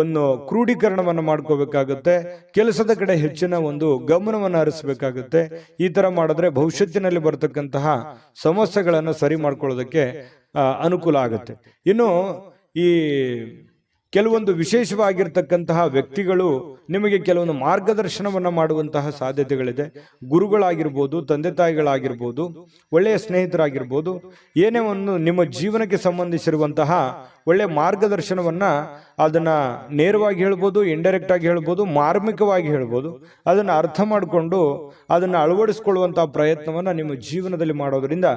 ಒಂದು ಕ್ರೋಢೀಕರಣವನ್ನು ಮಾಡ್ಕೋಬೇಕಾಗುತ್ತೆ. ಕೆಲಸದ ಕಡೆ ಹೆಚ್ಚಿನ ಒಂದು ಗಮನವನ್ನು ಹರಿಸಬೇಕಾಗುತ್ತೆ. ಈ ತರ ಮಾಡಿದ್ರೆ ಭವಿಷ್ಯತ್ತಿನಲ್ಲಿ ಬರ್ತಕ್ಕಂತಹ ಸಮಸ್ಯೆಗಳನ್ನು ಸರಿ ಮಾಡ್ಕೊಳ್ಳೋದಕ್ಕೆ ಅನುಕೂಲ ಆಗುತ್ತೆ. ಇನ್ನು ಈ ಕೆಲವೊಂದು ವಿಶೇಷವಾಗಿರ್ತಕ್ಕಂತಹ ವ್ಯಕ್ತಿಗಳು ನಿಮಗೆ ಕೆಲವೊಂದು ಮಾರ್ಗದರ್ಶನವನ್ನ ಮಾಡುವಂತಹ ಸಾಧ್ಯತೆಗಳಿದೆ. ಗುರುಗಳಾಗಿರ್ಬೋದು, ತಂದೆ ತಾಯಿಗಳಾಗಿರ್ಬೋದು, ಒಳ್ಳೆಯ ಸ್ನೇಹಿತರಾಗಿರ್ಬೋದು, ಏನೇ ಒಂದು ನಿಮ್ಮ ಜೀವನಕ್ಕೆ ಸಂಬಂಧಿಸಿರುವಂತಹ ಒಳ್ಳೆ ಮಾರ್ಗದರ್ಶನವನ್ನ ಅದನ್ನ ನೇರವಾಗಿ ಹೇಳ್ಬೋದು, ಇಂಡೈರೆಕ್ಟ್ ಆಗಿ ಹೇಳ್ಬೋದು, ಮಾರ್ಮಿಕವಾಗಿ ಹೇಳ್ಬೋದು, ಅದನ್ನ ಅರ್ಥ ಮಾಡಿಕೊಂಡು ಅದನ್ನ ಅಳವಡಿಸ್ಕೊಳ್ಳುವಂತಹ ಪ್ರಯತ್ನವನ್ನ ನಿಮ್ಮ ಜೀವನದಲ್ಲಿ ಮಾಡೋದ್ರಿಂದ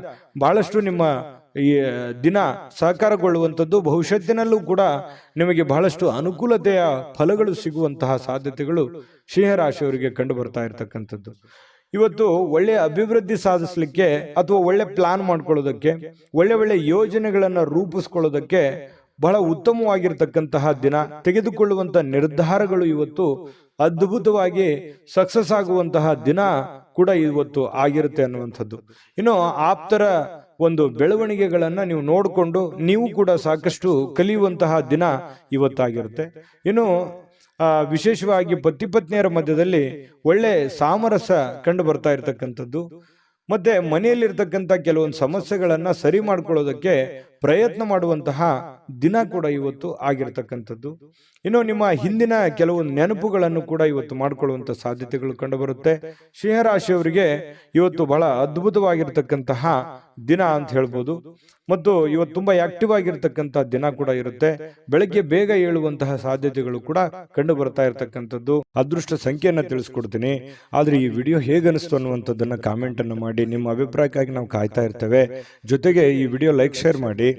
ಬಹಳಷ್ಟು ನಿಮ್ಮ ಈ ದಿನ ಸಹಕಾರಗೊಳ್ಳುವಂಥದ್ದು, ಭವಿಷ್ಯತ್ತಿನಲ್ಲೂ ಕೂಡ ನಿಮಗೆ ಬಹಳಷ್ಟು ಅನುಕೂಲತೆಯ ಫಲಗಳು ಸಿಗುವಂತಹ ಸಾಧ್ಯತೆಗಳು ಸಿಂಹರಾಶಿಯವರಿಗೆ ಕಂಡು ಬರ್ತಾ ಇರತಕ್ಕಂಥದ್ದು. ಇವತ್ತು ಒಳ್ಳೆಯ ಅಭಿವೃದ್ಧಿ ಸಾಧಿಸಲಿಕ್ಕೆ ಅಥವಾ ಒಳ್ಳೆ ಪ್ಲಾನ್ ಮಾಡ್ಕೊಳ್ಳೋದಕ್ಕೆ, ಒಳ್ಳೆ ಯೋಜನೆಗಳನ್ನ ರೂಪಿಸ್ಕೊಳ್ಳೋದಕ್ಕೆ ಬಹಳ ಉತ್ತಮವಾಗಿರ್ತಕ್ಕಂತಹ ದಿನ. ತೆಗೆದುಕೊಳ್ಳುವಂತಹ ನಿರ್ಧಾರಗಳು ಇವತ್ತು ಅದ್ಭುತವಾಗಿ ಸಕ್ಸಸ್ ಆಗುವಂತಹ ದಿನ ಕೂಡ ಇವತ್ತು ಆಗಿರುತ್ತೆ ಅನ್ನುವಂಥದ್ದು. ಇನ್ನು ಆಪ್ತರ ಒಂದು ಬೆಳವಣಿಗೆಗಳನ್ನ ನೀವು ನೋಡಿಕೊಂಡು ನೀವು ಕೂಡ ಸಾಕಷ್ಟು ಕಲಿಯುವಂತಹ ದಿನ ಇವತ್ತಾಗಿರುತ್ತೆ. ಇನ್ನು ವಿಶೇಷವಾಗಿ ಪತಿ ಪತ್ನಿಯರ ಮಧ್ಯದಲ್ಲಿ ಒಳ್ಳೆ ಸಾಮರಸ್ಯ ಕಂಡು ಬರ್ತಾ ಇರತಕ್ಕಂಥದ್ದು, ಮತ್ತೆ ಮನೆಯಲ್ಲಿರ್ತಕ್ಕಂಥ ಕೆಲವೊಂದು ಸಮಸ್ಯೆಗಳನ್ನ ಸರಿ ಮಾಡ್ಕೊಳ್ಳೋದಕ್ಕೆ ಪ್ರಯತ್ನ ಮಾಡುವಂತಹ ದಿನ ಕೂಡ ಇವತ್ತು ಆಗಿರ್ತಕ್ಕಂಥದ್ದು. ಇನ್ನು ನಿಮ್ಮ ಹಿಂದಿನ ಕೆಲವು ನೆನಪುಗಳನ್ನು ಕೂಡ ಇವತ್ತು ಮಾಡಿಕೊಳ್ಳುವಂತ ಸಾಧ್ಯತೆಗಳು ಕಂಡು ಬರುತ್ತೆ. ಸಿಂಹರಾಶಿಯವರಿಗೆ ಇವತ್ತು ಬಹಳ ಅದ್ಭುತವಾಗಿರ್ತಕ್ಕಂತಹ ದಿನ ಅಂತ ಹೇಳ್ಬೋದು. ಮತ್ತು ಇವತ್ತು ತುಂಬಾ ಆಕ್ಟಿವ್ ಆಗಿರ್ತಕ್ಕಂಥ ದಿನ ಕೂಡ ಇರುತ್ತೆ. ಬೆಳಗ್ಗೆ ಬೇಗ ಏಳುವಂತಹ ಸಾಧ್ಯತೆಗಳು ಕೂಡ ಕಂಡು ಬರ್ತಾ ಇರತಕ್ಕಂಥದ್ದು. ಅದೃಷ್ಟ ಸಂಖ್ಯೆಯನ್ನ ತಿಳಿಸ್ಕೊಡ್ತೀನಿ. ಆದ್ರೆ ಈ ವಿಡಿಯೋ ಹೇಗನಿಸ್ತು ಅನ್ನುವಂಥದ್ದನ್ನ ಕಾಮೆಂಟ್ ಅನ್ನು ಮಾಡಿ. ನಿಮ್ಮ ಅಭಿಪ್ರಾಯಕ್ಕಾಗಿ ನಾವು ಕಾಯ್ತಾ ಇರ್ತೇವೆ. ಜೊತೆಗೆ ಈ ವಿಡಿಯೋ ಲೈಕ್ ಶೇರ್ ಮಾಡಿ.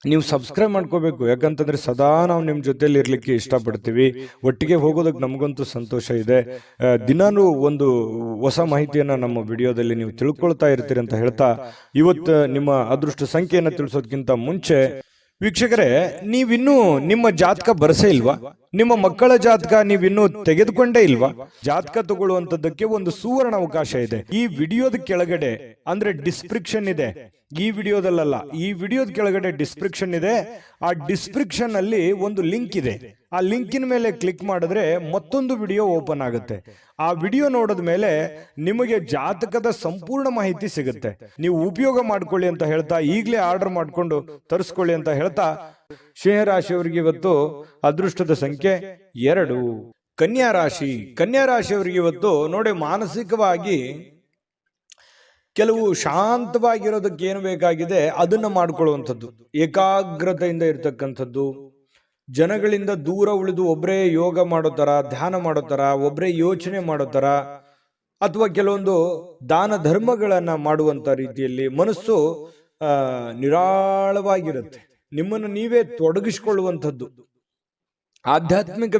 ನೀವು ಸಬ್ಸ್ಕ್ರೈಬ್ ಮಾಡ್ಕೋಬೇಕು, ಯಾಕಂತಂದ್ರೆ ಸದಾ ನಾವು ನಿಮ್ಮ ಜೊತೆಲಿ ಇರ್ಲಿಕ್ಕೆ ಇಷ್ಟಪಡ್ತೀವಿ. ಒಟ್ಟಿಗೆ ಹೋಗೋದಕ್ಕೆ ನಮಗಂತೂ ಸಂತೋಷ ಇದೆ. ದಿನಾನು ಒಂದು ಹೊಸ ಮಾಹಿತಿಯನ್ನ ನಮ್ಮ ವಿಡಿಯೋದಲ್ಲಿ ನೀವು ತಿಳ್ಕೊಳ್ತಾ ಇರ್ತೀರಿ ಅಂತ ಹೇಳ್ತಾ, ಇವತ್ತು ನಿಮ್ಮ ಅದೃಷ್ಟ ಸಂಖ್ಯೆಯನ್ನು ತಿಳಿಸೋದಕ್ಕಿಂತ ಮುಂಚೆ ವೀಕ್ಷಕರೇ, ನೀವಿನ್ನೂ ನಿಮ್ಮ ಜಾತಕ ಬರಸೇ ಇಲ್ವಾ? ನಿಮ್ಮ ಮಕ್ಕಳ ಜಾತಕ ನೀವಿನ್ನೂ ತೆಗೆದುಕೊಂಡೇ ಇಲ್ವಾ? ಜಾತಕ ತಗೊಳ್ಳುವಂತದ್ದಕ್ಕೆ ಒಂದು ಸುವರ್ಣ ಅವಕಾಶ ಇದೆ. ಈ ವಿಡಿಯೋದ ಕೆಳಗಡೆ ಅಂದ್ರೆ ಡಿಸ್ಕ್ರಿಪ್ಷನ್ ಇದೆ. ಈ ವಿಡಿಯೋದಲ್ಲ, ಈ ವಿಡಿಯೋದ ಕೆಳಗಡೆ ಡಿಸ್ಕ್ರಿಪ್ಷನ್ ಇದೆ. ಆ ಡಿಸ್ಕ್ರಿಪ್ಷನ್ ಅಲ್ಲಿ ಒಂದು ಲಿಂಕ್ ಇದೆ. ಆ ಲಿಂಕಿನ ಮೇಲೆ ಕ್ಲಿಕ್ ಮಾಡಿದ್ರೆ ಮತ್ತೊಂದು ವಿಡಿಯೋ ಓಪನ್ ಆಗುತ್ತೆ. ಆ ವಿಡಿಯೋ ನೋಡಿದ ಮೇಲೆ ನಿಮಗೆ ಜಾತಕದ ಸಂಪೂರ್ಣ ಮಾಹಿತಿ ಸಿಗುತ್ತೆ. ನೀವು ಉಪಯೋಗ ಮಾಡ್ಕೊಳ್ಳಿ ಅಂತ ಹೇಳ್ತಾ, ಈಗಲೇ ಆರ್ಡರ್ ಮಾಡ್ಕೊಂಡು ತರಿಸ್ಕೊಳ್ಳಿ ಅಂತ ಹೇಳ್ತಾ, ಸಿಂಹರಾಶಿಯವರಿಗೆ ಇವತ್ತು ಅದೃಷ್ಟದ ಸಂಖ್ಯೆ 2. ಕನ್ಯಾ ರಾಶಿ. ಕನ್ಯಾ ರಾಶಿಯವರಿಗೆ ಇವತ್ತು ನೋಡಿ, ಮಾನಸಿಕವಾಗಿ ಕೆಲವು ಶಾಂತವಾಗಿರೋದಕ್ಕೆ ಏನು ಬೇಕಾಗಿದೆ ಅದನ್ನ ಮಾಡ್ಕೊಳ್ಳುವಂಥದ್ದು, ಏಕಾಗ್ರತೆಯಿಂದ ಇರ್ತಕ್ಕಂಥದ್ದು, ಜನಗಳಿಂದ ದೂರ ಉಳಿದು ಒಬ್ಬರೇ ಯೋಗ ಮಾಡೋ ತರ, ಧ್ಯಾನ ಮಾಡೋ ತರ, ಒಬ್ಬರೇ ಯೋಚನೆ ಮಾಡೋ ತರ, ಅಥವಾ ಕೆಲವೊಂದು ದಾನ ಧರ್ಮಗಳನ್ನ ಮಾಡುವಂತ ರೀತಿಯಲ್ಲಿ ಮನಸ್ಸು ನಿರಾಳವಾಗಿರುತ್ತೆ. ನಿಮ್ಮನ್ನು ನೀವೇ ತೊಡಗಿಸಿಕೊಳ್ಳುವಂಥದ್ದು, ಆಧ್ಯಾತ್ಮಿಕ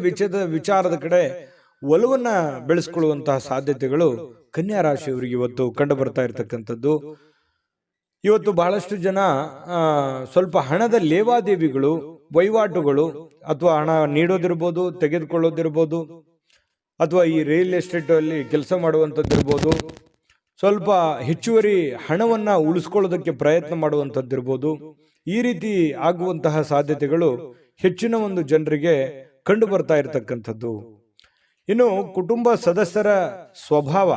ವಿಚಾರದ ಕಡೆ ಒಲವನ್ನ ಬೆಳೆಸ್ಕೊಳ್ಳುವಂತಹ ಸಾಧ್ಯತೆಗಳು ಕನ್ಯಾ ರಾಶಿಯವರಿಗೆ ಇವತ್ತು ಕಂಡು ಬರ್ತಾ ಇರತಕ್ಕಂಥದ್ದು. ಇವತ್ತು ಬಹಳಷ್ಟು ಜನ ಸ್ವಲ್ಪ ಹಣದ ಲೇವಾದೇವಿಗಳು, ವಹಿವಾಟುಗಳು, ಅಥವಾ ಹಣ ನೀಡೋದಿರ್ಬೋದು, ತೆಗೆದುಕೊಳ್ಳೋದಿರ್ಬೋದು, ಅಥವಾ ಈ ರಿಯಲ್ ಎಸ್ಟೇಟ್ ಅಲ್ಲಿ ಕೆಲಸ ಮಾಡುವಂಥದ್ದಿರ್ಬೋದು, ಸ್ವಲ್ಪ ಹೆಚ್ಚುವರಿ ಹಣವನ್ನ ಉಳಿಸ್ಕೊಳ್ಳೋದಕ್ಕೆ ಪ್ರಯತ್ನ ಮಾಡುವಂಥದ್ದಿರ್ಬೋದು. ಈ ರೀತಿ ಆಗುವಂತಹ ಸಾಧ್ಯತೆಗಳು ಹೆಚ್ಚಿನ ಒಂದು ಜನರಿಗೆ ಕಂಡು ಬರ್ತಾ ಇರತಕ್ಕಂಥದ್ದು. ಇನ್ನು ಕುಟುಂಬ ಸದಸ್ಯರ ಸ್ವಭಾವ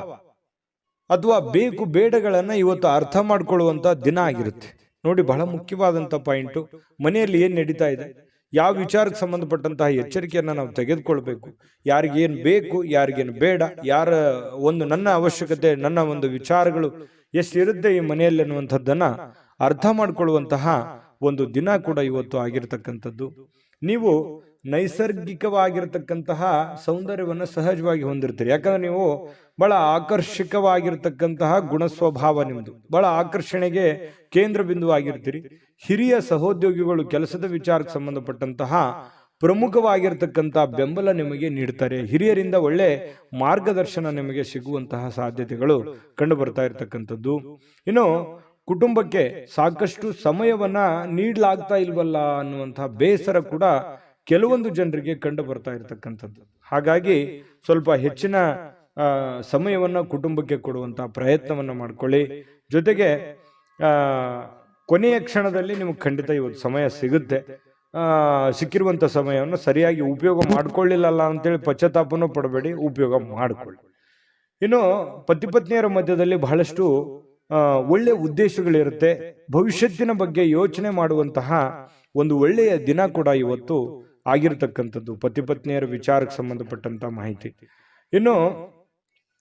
ಅಥವಾ ಬೇಕು ಬೇಡಗಳನ್ನ ಇವತ್ತು ಅರ್ಥ ಮಾಡ್ಕೊಳ್ಳುವಂತ ದಿನ ಆಗಿರುತ್ತೆ. ನೋಡಿ, ಬಹಳ ಮುಖ್ಯವಾದಂತ ಪಾಯಿಂಟು, ಮನೆಯಲ್ಲಿ ಏನ್ ನಡೀತಾ ಇದೆ, ಯಾವ ವಿಚಾರಕ್ಕೆ ಸಂಬಂಧಪಟ್ಟಂತಹ ಎಚ್ಚರಿಕೆಯನ್ನ ನಾವು ತೆಗೆದುಕೊಳ್ಬೇಕು, ಯಾರಿಗೇನು ಬೇಕು, ಯಾರಿಗೇನು ಬೇಡ, ಯಾರ ಒಂದು ನನ್ನ ಅವಶ್ಯಕತೆ, ನನ್ನ ಒಂದು ವಿಚಾರಗಳು ಎಷ್ಟಿರುತ್ತೆ ಈ ಮನೆಯಲ್ಲಿ ಅನ್ನುವಂಥದ್ದನ್ನ ಅರ್ಥ ಮಾಡ್ಕೊಳ್ಳುವಂತಹ ಒಂದು ದಿನ ಕೂಡ ಇವತ್ತು ಆಗಿರ್ತಕ್ಕಂಥದ್ದು. ನೀವು ನೈಸರ್ಗಿಕವಾಗಿರ್ತಕ್ಕಂತಹ ಸೌಂದರ್ಯವನ್ನು ಸಹಜವಾಗಿ ಹೊಂದಿರ್ತೀರಿ. ಯಾಕಂದ್ರೆ ನೀವು ಬಹಳ ಆಕರ್ಷಕವಾಗಿರ್ತಕ್ಕಂತಹ ಗುಣಸ್ವಭಾವ ನಿಮ್ದು, ಬಹಳ ಆಕರ್ಷಣೆಗೆ ಕೇಂದ್ರ ಬಿಂದು ಆಗಿರ್ತೀರಿ. ಹಿರಿಯ ಸಹೋದ್ಯೋಗಿಗಳು ಕೆಲಸದ ವಿಚಾರಕ್ಕೆ ಸಂಬಂಧಪಟ್ಟಂತಹ ಪ್ರಮುಖವಾಗಿರ್ತಕ್ಕಂತಹ ಬೆಂಬಲ ನಿಮಗೆ ನೀಡ್ತಾರೆ. ಹಿರಿಯರಿಂದ ಒಳ್ಳೆ ಮಾರ್ಗದರ್ಶನ ನಿಮಗೆ ಸಿಗುವಂತಹ ಸಾಧ್ಯತೆಗಳು ಕಂಡು ಬರ್ತಾ ಇರತಕ್ಕಂಥದ್ದು. ಇನ್ನು ಕುಟುಂಬಕ್ಕೆ ಸಾಕಷ್ಟು ಸಮಯವನ್ನ ನೀಡಲಾಗ್ತಾ ಇಲ್ವಲ್ಲ ಅನ್ನುವಂತಹ ಬೇಸರ ಕೂಡ ಕೆಲವೊಂದು ಜನರಿಗೆ ಕಂಡು ಬರ್ತಾ ಇರತಕ್ಕಂಥದ್ದು. ಹಾಗಾಗಿ ಸ್ವಲ್ಪ ಹೆಚ್ಚಿನ ಸಮಯವನ್ನ ಕುಟುಂಬಕ್ಕೆ ಕೊಡುವಂತಹ ಪ್ರಯತ್ನವನ್ನ ಮಾಡ್ಕೊಳ್ಳಿ. ಜೊತೆಗೆ ಕೊನೆಯ ಕ್ಷಣದಲ್ಲಿ ನಿಮಗೆ ಖಂಡಿತ ಇವತ್ತು ಸಮಯ ಸಿಗುತ್ತೆ. ಸಿಕ್ಕಿರುವಂತ ಸಮಯವನ್ನು ಸರಿಯಾಗಿ ಉಪಯೋಗ ಮಾಡ್ಕೊಳ್ಳಿಲ್ಲ ಅಂತೇಳಿ ಪಶ್ಚಾತ್ತಾಪನೂ ಪಡಬೇಡಿ, ಉಪಯೋಗ ಮಾಡ್ಕೊಳ್ಳಿ. ಇನ್ನು ಪತಿ ಪತ್ನಿಯರ ಮಧ್ಯದಲ್ಲಿ ಬಹಳಷ್ಟು ಒಳ್ಳೆ ಉದ್ದೇಶಗಳಿರುತ್ತೆ. ಭವಿಷ್ಯತ್ತಿನ ಬಗ್ಗೆ ಯೋಚನೆ ಮಾಡುವಂತಹ ಒಂದು ಒಳ್ಳೆಯ ದಿನ ಕೂಡ ಇವತ್ತು ಆಗಿರತಕ್ಕಂಥದ್ದು, ಪತಿ ಪತ್ನಿಯರ ವಿಚಾರಕ್ಕೆ ಸಂಬಂಧಪಟ್ಟಂತ ಮಾಹಿತಿ. ಇನ್ನು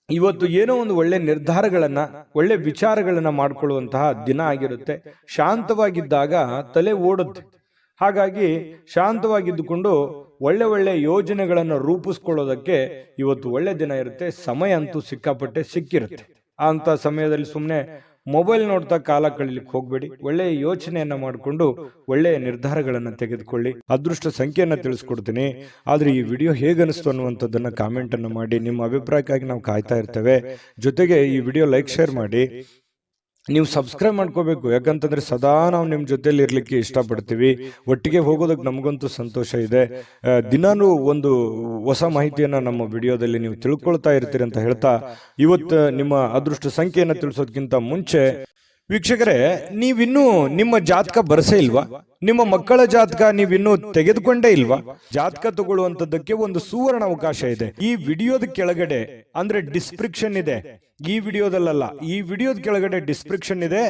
ಇವತ್ತು ಏನೋ ಒಂದು ಒಳ್ಳೆ ನಿರ್ಧಾರಗಳನ್ನ, ಒಳ್ಳೆ ವಿಚಾರಗಳನ್ನ ಮಾಡ್ಕೊಳ್ಳುವಂತಹ ದಿನ ಆಗಿರುತ್ತೆ. ಶಾಂತವಾಗಿದ್ದಾಗ ತಲೆ ಓಡುತ್ತೆ. ಹಾಗಾಗಿ ಶಾಂತವಾಗಿದ್ದುಕೊಂಡು ಒಳ್ಳೆ ಒಳ್ಳೆ ಯೋಜನೆಗಳನ್ನು ರೂಪಿಸ್ಕೊಳ್ಳೋದಕ್ಕೆ ಇವತ್ತು ಒಳ್ಳೆ ದಿನ ಇರುತ್ತೆ. ಸಮಯ ಅಂತೂ ಸಿಕ್ಕಾಪಟ್ಟೆ ಸಿಕ್ಕಿರುತ್ತೆ. ಅಂತ ಸಮಯದಲ್ಲಿ ಸುಮ್ಮನೆ ಮೊಬೈಲ್ ನೋಡ್ತಾ ಕಾಲ ಕಳೀಲಿಕ್ಕೆ ಹೋಗ್ಬೇಡಿ. ಒಳ್ಳೆಯ ಯೋಚನೆಯನ್ನ ಮಾಡಿಕೊಂಡು ಒಳ್ಳೆಯ ನಿರ್ಧಾರಗಳನ್ನ ತೆಗೆದುಕೊಳ್ಳಿ. ಅದೃಷ್ಟ ಸಂಖ್ಯೆಯನ್ನ ತಿಳಿಸ್ಕೊಡ್ತೀನಿ. ಆದ್ರೆ ಈ ವಿಡಿಯೋ ಹೇಗನಿಸ್ತು ಅನ್ನುವಂಥದ್ದನ್ನ ಕಾಮೆಂಟ್ ಅನ್ನು ಮಾಡಿ. ನಿಮ್ಮ ಅಭಿಪ್ರಾಯಕ್ಕಾಗಿ ನಾವು ಕಾಯ್ತಾ ಇರ್ತೇವೆ. ಜೊತೆಗೆ ಈ ವಿಡಿಯೋ ಲೈಕ್ ಶೇರ್ ಮಾಡಿ. ನೀವು ಸಬ್ಸ್ಕ್ರೈಬ್ ಮಾಡ್ಕೋಬೇಕು, ಯಾಕಂತಂದ್ರೆ ಸದಾ ನಾವು ನಿಮ್ಮ ಜೊತೆಲಿ ಇರ್ಲಿಕ್ಕೆ ಇಷ್ಟಪಡ್ತೀವಿ. ಒಟ್ಟಿಗೆ ಹೋಗೋದಕ್ಕೆ ನಮಗಂತೂ ಸಂತೋಷ ಇದೆ. ದಿನಾನು ಒಂದು ಹೊಸ ಮಾಹಿತಿಯನ್ನ ನಮ್ಮ ವಿಡಿಯೋದಲ್ಲಿ ನೀವು ತಿಳ್ಕೊಳ್ತಾ ಇರ್ತೀರಿ ಅಂತ ಹೇಳ್ತಾ, ಇವತ್ತು ನಿಮ್ಮ ಅದೃಷ್ಟ ಸಂಖ್ಯೆಯನ್ನ ತಿಳಿಸೋದಕ್ಕಿಂತ ಮುಂಚೆ ವೀಕ್ಷಕರೇ, ನೀವಿನ್ನೂ ನಿಮ್ಮ ಜಾತಕ ಬರಸೇ ಇಲ್ವಾ? ನಿಮ್ಮ ಮಕ್ಕಳ ಜಾತಕ ನೀವಿನ್ನೂ ತೆಗೆದುಕೊಂಡೇ ಇಲ್ವಾ? ಜಾತಕ ತಗೊಳ್ಳುವಂತದ್ದಕ್ಕೆ ಒಂದು ಸುವರ್ಣ ಅವಕಾಶ ಇದೆ. ಈ ವಿಡಿಯೋದ ಕೆಳಗಡೆ ಅಂದ್ರೆ ಡಿಸ್ಕ್ರಿಪ್ಷನ್ ಇದೆ, ಈ ವಿಡಿಯೋದಲ್ಲ, ಈ ವಿಡಿಯೋದ ಕೆಳಗಡೆ ಡಿಸ್ಕ್ರಿಪ್ಷನ್ ಇದೆ.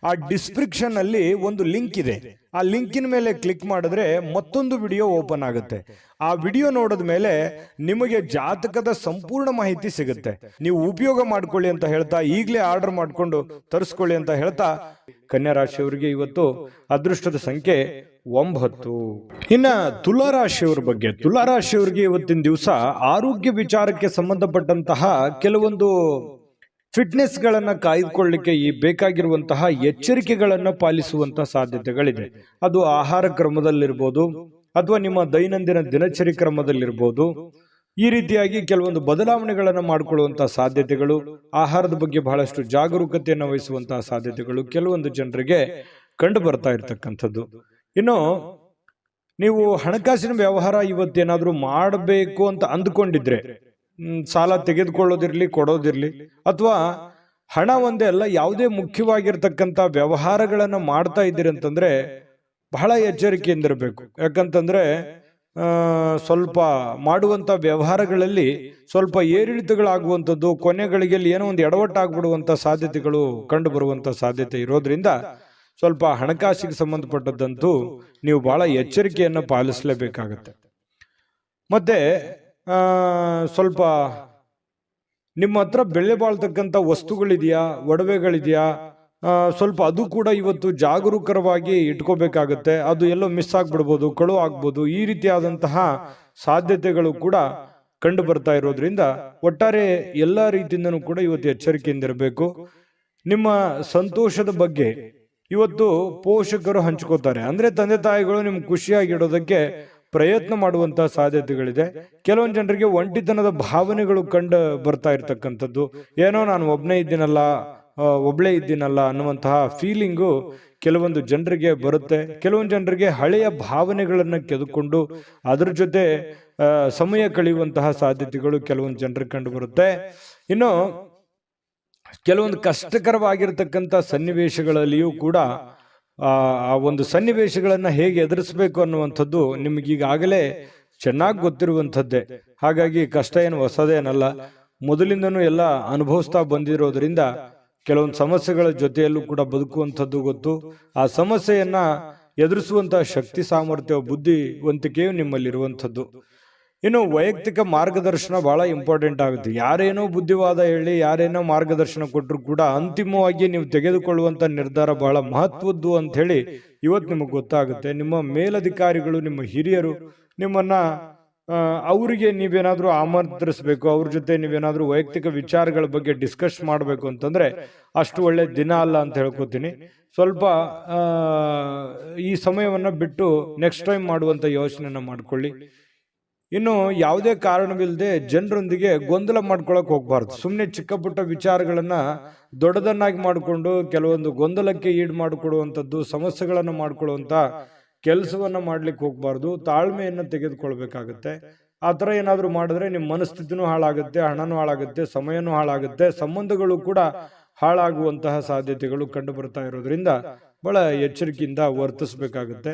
ಆ ಡಿಸ್ಕ್ರಿಪ್ಷನ್ ಅಲ್ಲಿ ಒಂದು ಲಿಂಕ್ ಇದೆ. ಆ ಲಿಂಕಿನ ಮೇಲೆ ಕ್ಲಿಕ್ ಮಾಡಿದ್ರೆ ಮತ್ತೊಂದು ವಿಡಿಯೋ ಓಪನ್ ಆಗುತ್ತೆ. ಆ ವಿಡಿಯೋ ನೋಡಿದ ಮೇಲೆ ನಿಮಗೆ ಜಾತಕದ ಸಂಪೂರ್ಣ ಮಾಹಿತಿ ಸಿಗುತ್ತೆ. ನೀವು ಉಪಯೋಗ ಮಾಡ್ಕೊಳ್ಳಿ ಅಂತ ಹೇಳ್ತಾ, ಈಗಲೇ ಆರ್ಡರ್ ಮಾಡ್ಕೊಂಡು ತರಿಸ್ಕೊಳ್ಳಿ ಅಂತ ಹೇಳ್ತಾ, ಕನ್ಯಾ ರಾಶಿಯವರಿಗೆ ಇವತ್ತು ಅದೃಷ್ಟದ ಸಂಖ್ಯೆ 9. ಇನ್ನ ತುಲಾ ರಾಶಿಯವರ ಬಗ್ಗೆ, ತುಲಾ ರಾಶಿಯವರಿಗೆ ಇವತ್ತಿನ ದಿವಸ ಆರೋಗ್ಯ ವಿಚಾರಕ್ಕೆ ಸಂಬಂಧಪಟ್ಟಂತಹ ಕೆಲವೊಂದು ಫಿಟ್ನೆಸ್ ಗಳನ್ನ ಕಾಯ್ದುಕೊಳ್ಳಲಿಕ್ಕೆ ಈ ಬೇಕಾಗಿರುವಂತಹ ಎಚ್ಚರಿಕೆಗಳನ್ನ ಪಾಲಿಸುವಂತಹ ಸಾಧ್ಯತೆಗಳಿದೆ. ಅದು ಆಹಾರ ಕ್ರಮದಲ್ಲಿರ್ಬೋದು ಅಥವಾ ನಿಮ್ಮ ದೈನಂದಿನ ದಿನಚರಿ ಕ್ರಮದಲ್ಲಿರ್ಬೋದು. ಈ ರೀತಿಯಾಗಿ ಕೆಲವೊಂದು ಬದಲಾವಣೆಗಳನ್ನು ಮಾಡಿಕೊಳ್ಳುವಂತಹ ಸಾಧ್ಯತೆಗಳು, ಆಹಾರದ ಬಗ್ಗೆ ಬಹಳಷ್ಟು ಜಾಗರೂಕತೆಯನ್ನು ವಹಿಸುವಂತಹ ಸಾಧ್ಯತೆಗಳು ಕೆಲವೊಂದು ಜನರಿಗೆ ಕಂಡು ಬರ್ತಾ ಇರ್ತಕ್ಕಂಥದ್ದು. ಇನ್ನು ನೀವು ಹಣಕಾಸಿನ ವ್ಯವಹಾರ ಇವತ್ತೇನಾದ್ರೂ ಮಾಡಬೇಕು ಅಂತ ಅಂದ್ಕೊಂಡಿದ್ರೆ, ಸಾಲ ತೆಗೆದುಕೊಳ್ಳೋದಿರ್ಲಿ ಕೊಡೋದಿರ್ಲಿ, ಅಥವಾ ಹಣ ಒಂದೇ ಅಲ್ಲ, ಯಾವುದೇ ಮುಖ್ಯವಾಗಿರ್ತಕ್ಕಂಥ ವ್ಯವಹಾರಗಳನ್ನ ಮಾಡ್ತಾ ಇದ್ದೀರಿ ಅಂತಂದ್ರೆ ಬಹಳ ಎಚ್ಚರಿಕೆಯಿಂದಿರಬೇಕು. ಯಾಕಂತಂದ್ರೆ ಸ್ವಲ್ಪ ಮಾಡುವಂತ ವ್ಯವಹಾರಗಳಲ್ಲಿ ಸ್ವಲ್ಪ ಏರಿಳಿತಗಳಾಗುವಂಥದ್ದು, ಕೊನೆಗಳಿಗೆಲ್ಲಿ ಏನೋ ಒಂದು ಎಡವಟ್ಟಾಗ್ಬಿಡುವಂತ ಸಾಧ್ಯತೆಗಳು ಕಂಡು ಬರುವಂತ ಸಾಧ್ಯತೆ ಇರೋದ್ರಿಂದ ಸ್ವಲ್ಪ ಹಣಕಾಸಿಗೆ ಸಂಬಂಧಪಟ್ಟದ್ದಂತೂ ನೀವು ಬಹಳ ಎಚ್ಚರಿಕೆಯನ್ನು ಪಾಲಿಸಲೇಬೇಕಾಗತ್ತೆ. ಮತ್ತೆ ಸ್ವಲ್ಪ ನಿಮ್ಮ ಹತ್ರ ಬೆಲೆ ಬಾಳ್ತಕ್ಕಂಥ ವಸ್ತುಗಳಿದೆಯಾ, ಒಡವೆಗಳಿದೆಯಾ, ಸ್ವಲ್ಪ ಅದು ಕೂಡ ಇವತ್ತು ಜಾಗರೂಕರವಾಗಿ ಇಟ್ಕೋಬೇಕಾಗತ್ತೆ. ಅದು ಎಲ್ಲೋ ಮಿಸ್ ಆಗ್ಬಿಡ್ಬೋದು, ಕಳು ಆಗ್ಬೋದು. ಈ ರೀತಿಯಾದಂತಹ ಸಾಧ್ಯತೆಗಳು ಕೂಡ ಕಂಡು ಬರ್ತಾ ಇರೋದ್ರಿಂದ ಒಟ್ಟಾರೆ ಎಲ್ಲ ರೀತಿಯಿಂದನೂ ಕೂಡ ಇವತ್ತು ಎಚ್ಚರಿಕೆಯಿಂದಿರಬೇಕು. ನಿಮ್ಮ ಸಂತೋಷದ ಬಗ್ಗೆ ಇವತ್ತು ಪೋಷಕರು ಹಂಚ್ಕೋತಾರೆ. ಅಂದ್ರೆ ತಂದೆ ತಾಯಿಗಳು ನಿಮ್ಗೆ ಖುಷಿಯಾಗಿಡೋದಕ್ಕೆ ಪ್ರಯತ್ನ ಮಾಡುವಂತಹ ಸಾಧ್ಯತೆಗಳಿದೆ. ಕೆಲವೊಂದು ಜನರಿಗೆ ಒಂಟಿತನದ ಭಾವನೆಗಳು ಕಂಡು ಬರ್ತಾ ಇರ್ತಕ್ಕಂಥದ್ದು, ಏನೋ ನಾನು ಒಬ್ಳೇ ಇದ್ದೀನಲ್ಲ ಅನ್ನುವಂತಹ ಫೀಲಿಂಗು ಕೆಲವೊಂದು ಜನರಿಗೆ ಬರುತ್ತೆ. ಕೆಲವೊಂದು ಜನರಿಗೆ ಹಳೆಯ ಭಾವನೆಗಳನ್ನ ಕೆದಕೊಂಡು ಅದ್ರ ಜೊತೆ ಸಮಯ ಕಳೆಯುವಂತಹ ಸಾಧ್ಯತೆಗಳು ಕೆಲವೊಂದು ಜನರಿಗೆ ಕಂಡು ಬರುತ್ತೆ. ಇನ್ನು ಕೆಲವೊಂದು ಕಷ್ಟಕರವಾಗಿರ್ತಕ್ಕಂಥ ಸನ್ನಿವೇಶಗಳಲ್ಲಿಯೂ ಕೂಡ ಆ ಒಂದು ಸನ್ನಿವೇಶಗಳನ್ನ ಹೇಗೆ ಎದುರಿಸಬೇಕು ಅನ್ನುವಂಥದ್ದು ನಿಮಗೀಗಾಗಲೇ ಚೆನ್ನಾಗಿ ಗೊತ್ತಿರುವಂಥದ್ದೇ. ಹಾಗಾಗಿ ಕಷ್ಟ ಏನು ಹೊಸದೇನಲ್ಲ, ಮೊದಲಿಂದನೂ ಎಲ್ಲ ಅನುಭವಿಸ್ತಾ ಬಂದಿರೋದ್ರಿಂದ ಕೆಲವೊಂದು ಸಮಸ್ಯೆಗಳ ಜೊತೆಯಲ್ಲೂ ಕೂಡ ಬದುಕುವಂಥದ್ದು ಗೊತ್ತು. ಆ ಸಮಸ್ಯೆಯನ್ನ ಎದುರಿಸುವಂತಹ ಶಕ್ತಿ, ಸಾಮರ್ಥ್ಯ, ಬುದ್ಧಿವಂತಿಕೆಯು ನಿಮ್ಮಲ್ಲಿರುವಂಥದ್ದು. ಇನ್ನು ವೈಯಕ್ತಿಕ ಮಾರ್ಗದರ್ಶನ ಬಹಳ ಇಂಪಾರ್ಟೆಂಟ್ ಆಗುತ್ತೆ. ಯಾರೇನೋ ಬುದ್ಧಿವಾದ ಹೇಳಿ, ಯಾರೇನೋ ಮಾರ್ಗದರ್ಶನ ಕೊಟ್ಟರು ಕೂಡ ಅಂತಿಮವಾಗಿ ನೀವು ತೆಗೆದುಕೊಳ್ಳುವಂತ ನಿರ್ಧಾರ ಬಹಳ ಮಹತ್ವದ್ದು ಅಂತ ಹೇಳಿ ಇವತ್ತು ನಿಮಗೆ ಗೊತ್ತಾಗುತ್ತೆ. ನಿಮ್ಮ ಮೇಲಧಿಕಾರಿಗಳು, ನಿಮ್ಮ ಹಿರಿಯರು ನಿಮ್ಮನ್ನ ಅವರಿಗೆ ನೀವೇನಾದ್ರೂ ಆಮಂತ್ರಿಸಬೇಕು, ಅವ್ರ ಜೊತೆ ನೀವೇನಾದ್ರೂ ವೈಯಕ್ತಿಕ ವಿಚಾರಗಳ ಬಗ್ಗೆ ಡಿಸ್ಕಸ್ ಮಾಡಬೇಕು ಅಂತಂದ್ರೆ ಅಷ್ಟು ಒಳ್ಳೆ ದಿನ ಅಲ್ಲ ಅಂತ ಹೇಳ್ಕೊತೀನಿ. ಸ್ವಲ್ಪ ಈ ಸಮಯವನ್ನ ಬಿಟ್ಟು ನೆಕ್ಸ್ಟ್ ಟೈಮ್ ಮಾಡುವಂತ ಯೋಚನೆಯನ್ನ ಮಾಡ್ಕೊಳ್ಳಿ. ಇನ್ನು ಯಾವುದೇ ಕಾರಣವಿಲ್ಲದೆ ಜನರೊಂದಿಗೆ ಗೊಂದಲ ಮಾಡ್ಕೊಳಕ್ ಹೋಗ್ಬಾರ್ದು. ಸುಮ್ಮನೆ ಚಿಕ್ಕ ಪುಟ್ಟ ವಿಚಾರಗಳನ್ನ ದೊಡ್ಡದನ್ನಾಗಿ ಮಾಡಿಕೊಂಡು ಕೆಲವೊಂದು ಗೊಂದಲಕ್ಕೆ ಈಡು ಮಾಡಿಕೊಡುವಂಥದ್ದು, ಸಮಸ್ಯೆಗಳನ್ನು ಮಾಡ್ಕೊಳ್ಳುವಂತ ಕೆಲಸವನ್ನ ಮಾಡ್ಲಿಕ್ಕೆ ಹೋಗ್ಬಾರ್ದು. ತಾಳ್ಮೆಯನ್ನ ತೆಗೆದುಕೊಳ್ಬೇಕಾಗತ್ತೆ. ಆ ಥರ ಏನಾದ್ರೂ ಮಾಡಿದ್ರೆ ನಿಮ್ಮ ಮನಸ್ಥಿತಿನೂ ಹಾಳಾಗುತ್ತೆ, ಹಣನೂ ಹಾಳಾಗುತ್ತೆ, ಸಮಯನೂ ಹಾಳಾಗುತ್ತೆ, ಸಂಬಂಧಗಳು ಕೂಡ ಹಾಳಾಗುವಂತಹ ಸಾಧ್ಯತೆಗಳು ಕಂಡು ಬರ್ತಾ ಇರೋದ್ರಿಂದ ಬಹಳ ಎಚ್ಚರಿಕೆಯಿಂದ ವರ್ತಿಸಬೇಕಾಗುತ್ತೆ.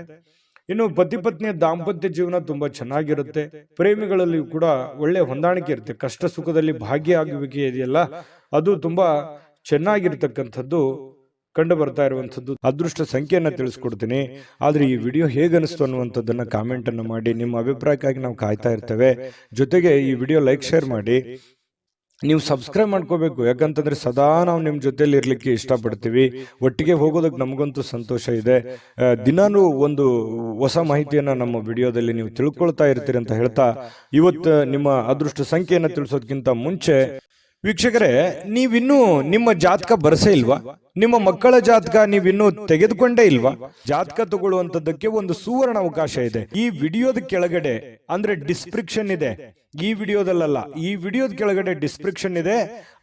ಇನ್ನು ಪತಿ ಪತ್ನಿಯ ದಾಂಪತ್ಯ ಜೀವನ ತುಂಬಾ ಚೆನ್ನಾಗಿರುತ್ತೆ. ಪ್ರೇಮಿಗಳಲ್ಲಿ ಕೂಡ ಒಳ್ಳೆ ಹೊಂದಾಣಿಕೆ ಇರುತ್ತೆ. ಕಷ್ಟ ಸುಖದಲ್ಲಿ ಭಾಗಿಯಾಗುವಿಕೆ ಇದೆಯಲ್ಲ, ಅದು ತುಂಬಾ ಚೆನ್ನಾಗಿರ್ತಕ್ಕಂಥದ್ದು ಕಂಡು ಬರ್ತಾ ಇರುವಂಥದ್ದು. ಅದೃಷ್ಟ ಸಂಖ್ಯೆಯನ್ನ ತಿಳಿಸ್ಕೊಡ್ತೀನಿ. ಆದ್ರೆ ಈ ವಿಡಿಯೋ ಹೇಗನಿಸ್ತು ಅನ್ನುವಂಥದ್ದನ್ನ ಕಾಮೆಂಟ್ ಅನ್ನು ಮಾಡಿ. ನಿಮ್ಮ ಅಭಿಪ್ರಾಯಕ್ಕಾಗಿ ನಾವು ಕಾಯ್ತಾ ಇರ್ತೇವೆ. ಜೊತೆಗೆ ಈ ವಿಡಿಯೋ ಲೈಕ್, ಶೇರ್ ಮಾಡಿ. ನೀವು ಸಬ್ಸ್ಕ್ರೈಬ್ ಮಾಡ್ಕೋಬೇಕು. ಯಾಕಂತಂದ್ರೆ ಸದಾ ನಾವು ನಿಮ್ಮ ಜೊತೆಲಿ ಇರ್ಲಿಕ್ಕೆ ಇಷ್ಟಪಡ್ತೀವಿ. ಒಟ್ಟಿಗೆ ಹೋಗೋದಕ್ಕೆ ನಮಗಂತೂ ಸಂತೋಷ ಇದೆ. ದಿನಾನು ಒಂದು ಹೊಸ ಮಾಹಿತಿಯನ್ನ ನಮ್ಮ ವಿಡಿಯೋದಲ್ಲಿ ನೀವು ತಿಳ್ಕೊಳ್ತಾ ಇರ್ತೀರಿ ಅಂತ ಹೇಳ್ತಾ, ಇವತ್ತು ನಿಮ್ಮ ಅದೃಷ್ಟ ಸಂಖ್ಯೆಯನ್ನು ತಿಳಿಸೋದಕ್ಕಿಂತ ಮುಂಚೆ ವೀಕ್ಷಕರೇ, ನೀವಿನ್ನೂ ನಿಮ್ಮ ಜಾತಕ ಬರಸೇ ಇಲ್ವಾ? ನಿಮ್ಮ ಮಕ್ಕಳ ಜಾತಕ ನೀವಿನ್ನೂ ತೆಗೆದುಕೊಂಡೇ ಇಲ್ವಾ? ಜಾತಕ ತಗೊಳ್ಳುವಂತದ್ದಕ್ಕೆ ಒಂದು ಸುವರ್ಣ ಅವಕಾಶ ಇದೆ. ಈ ವಿಡಿಯೋದ ಕೆಳಗಡೆ ಅಂದ್ರೆ ಡಿಸ್ಕ್ರಿಪ್ಷನ್ ಇದೆ, ಈ ವಿಡಿಯೋದಲ್ಲ, ಈ ವಿಡಿಯೋದ ಕೆಳಗಡೆ ಡಿಸ್ಕ್ರಿಪ್ಷನ್ ಇದೆ.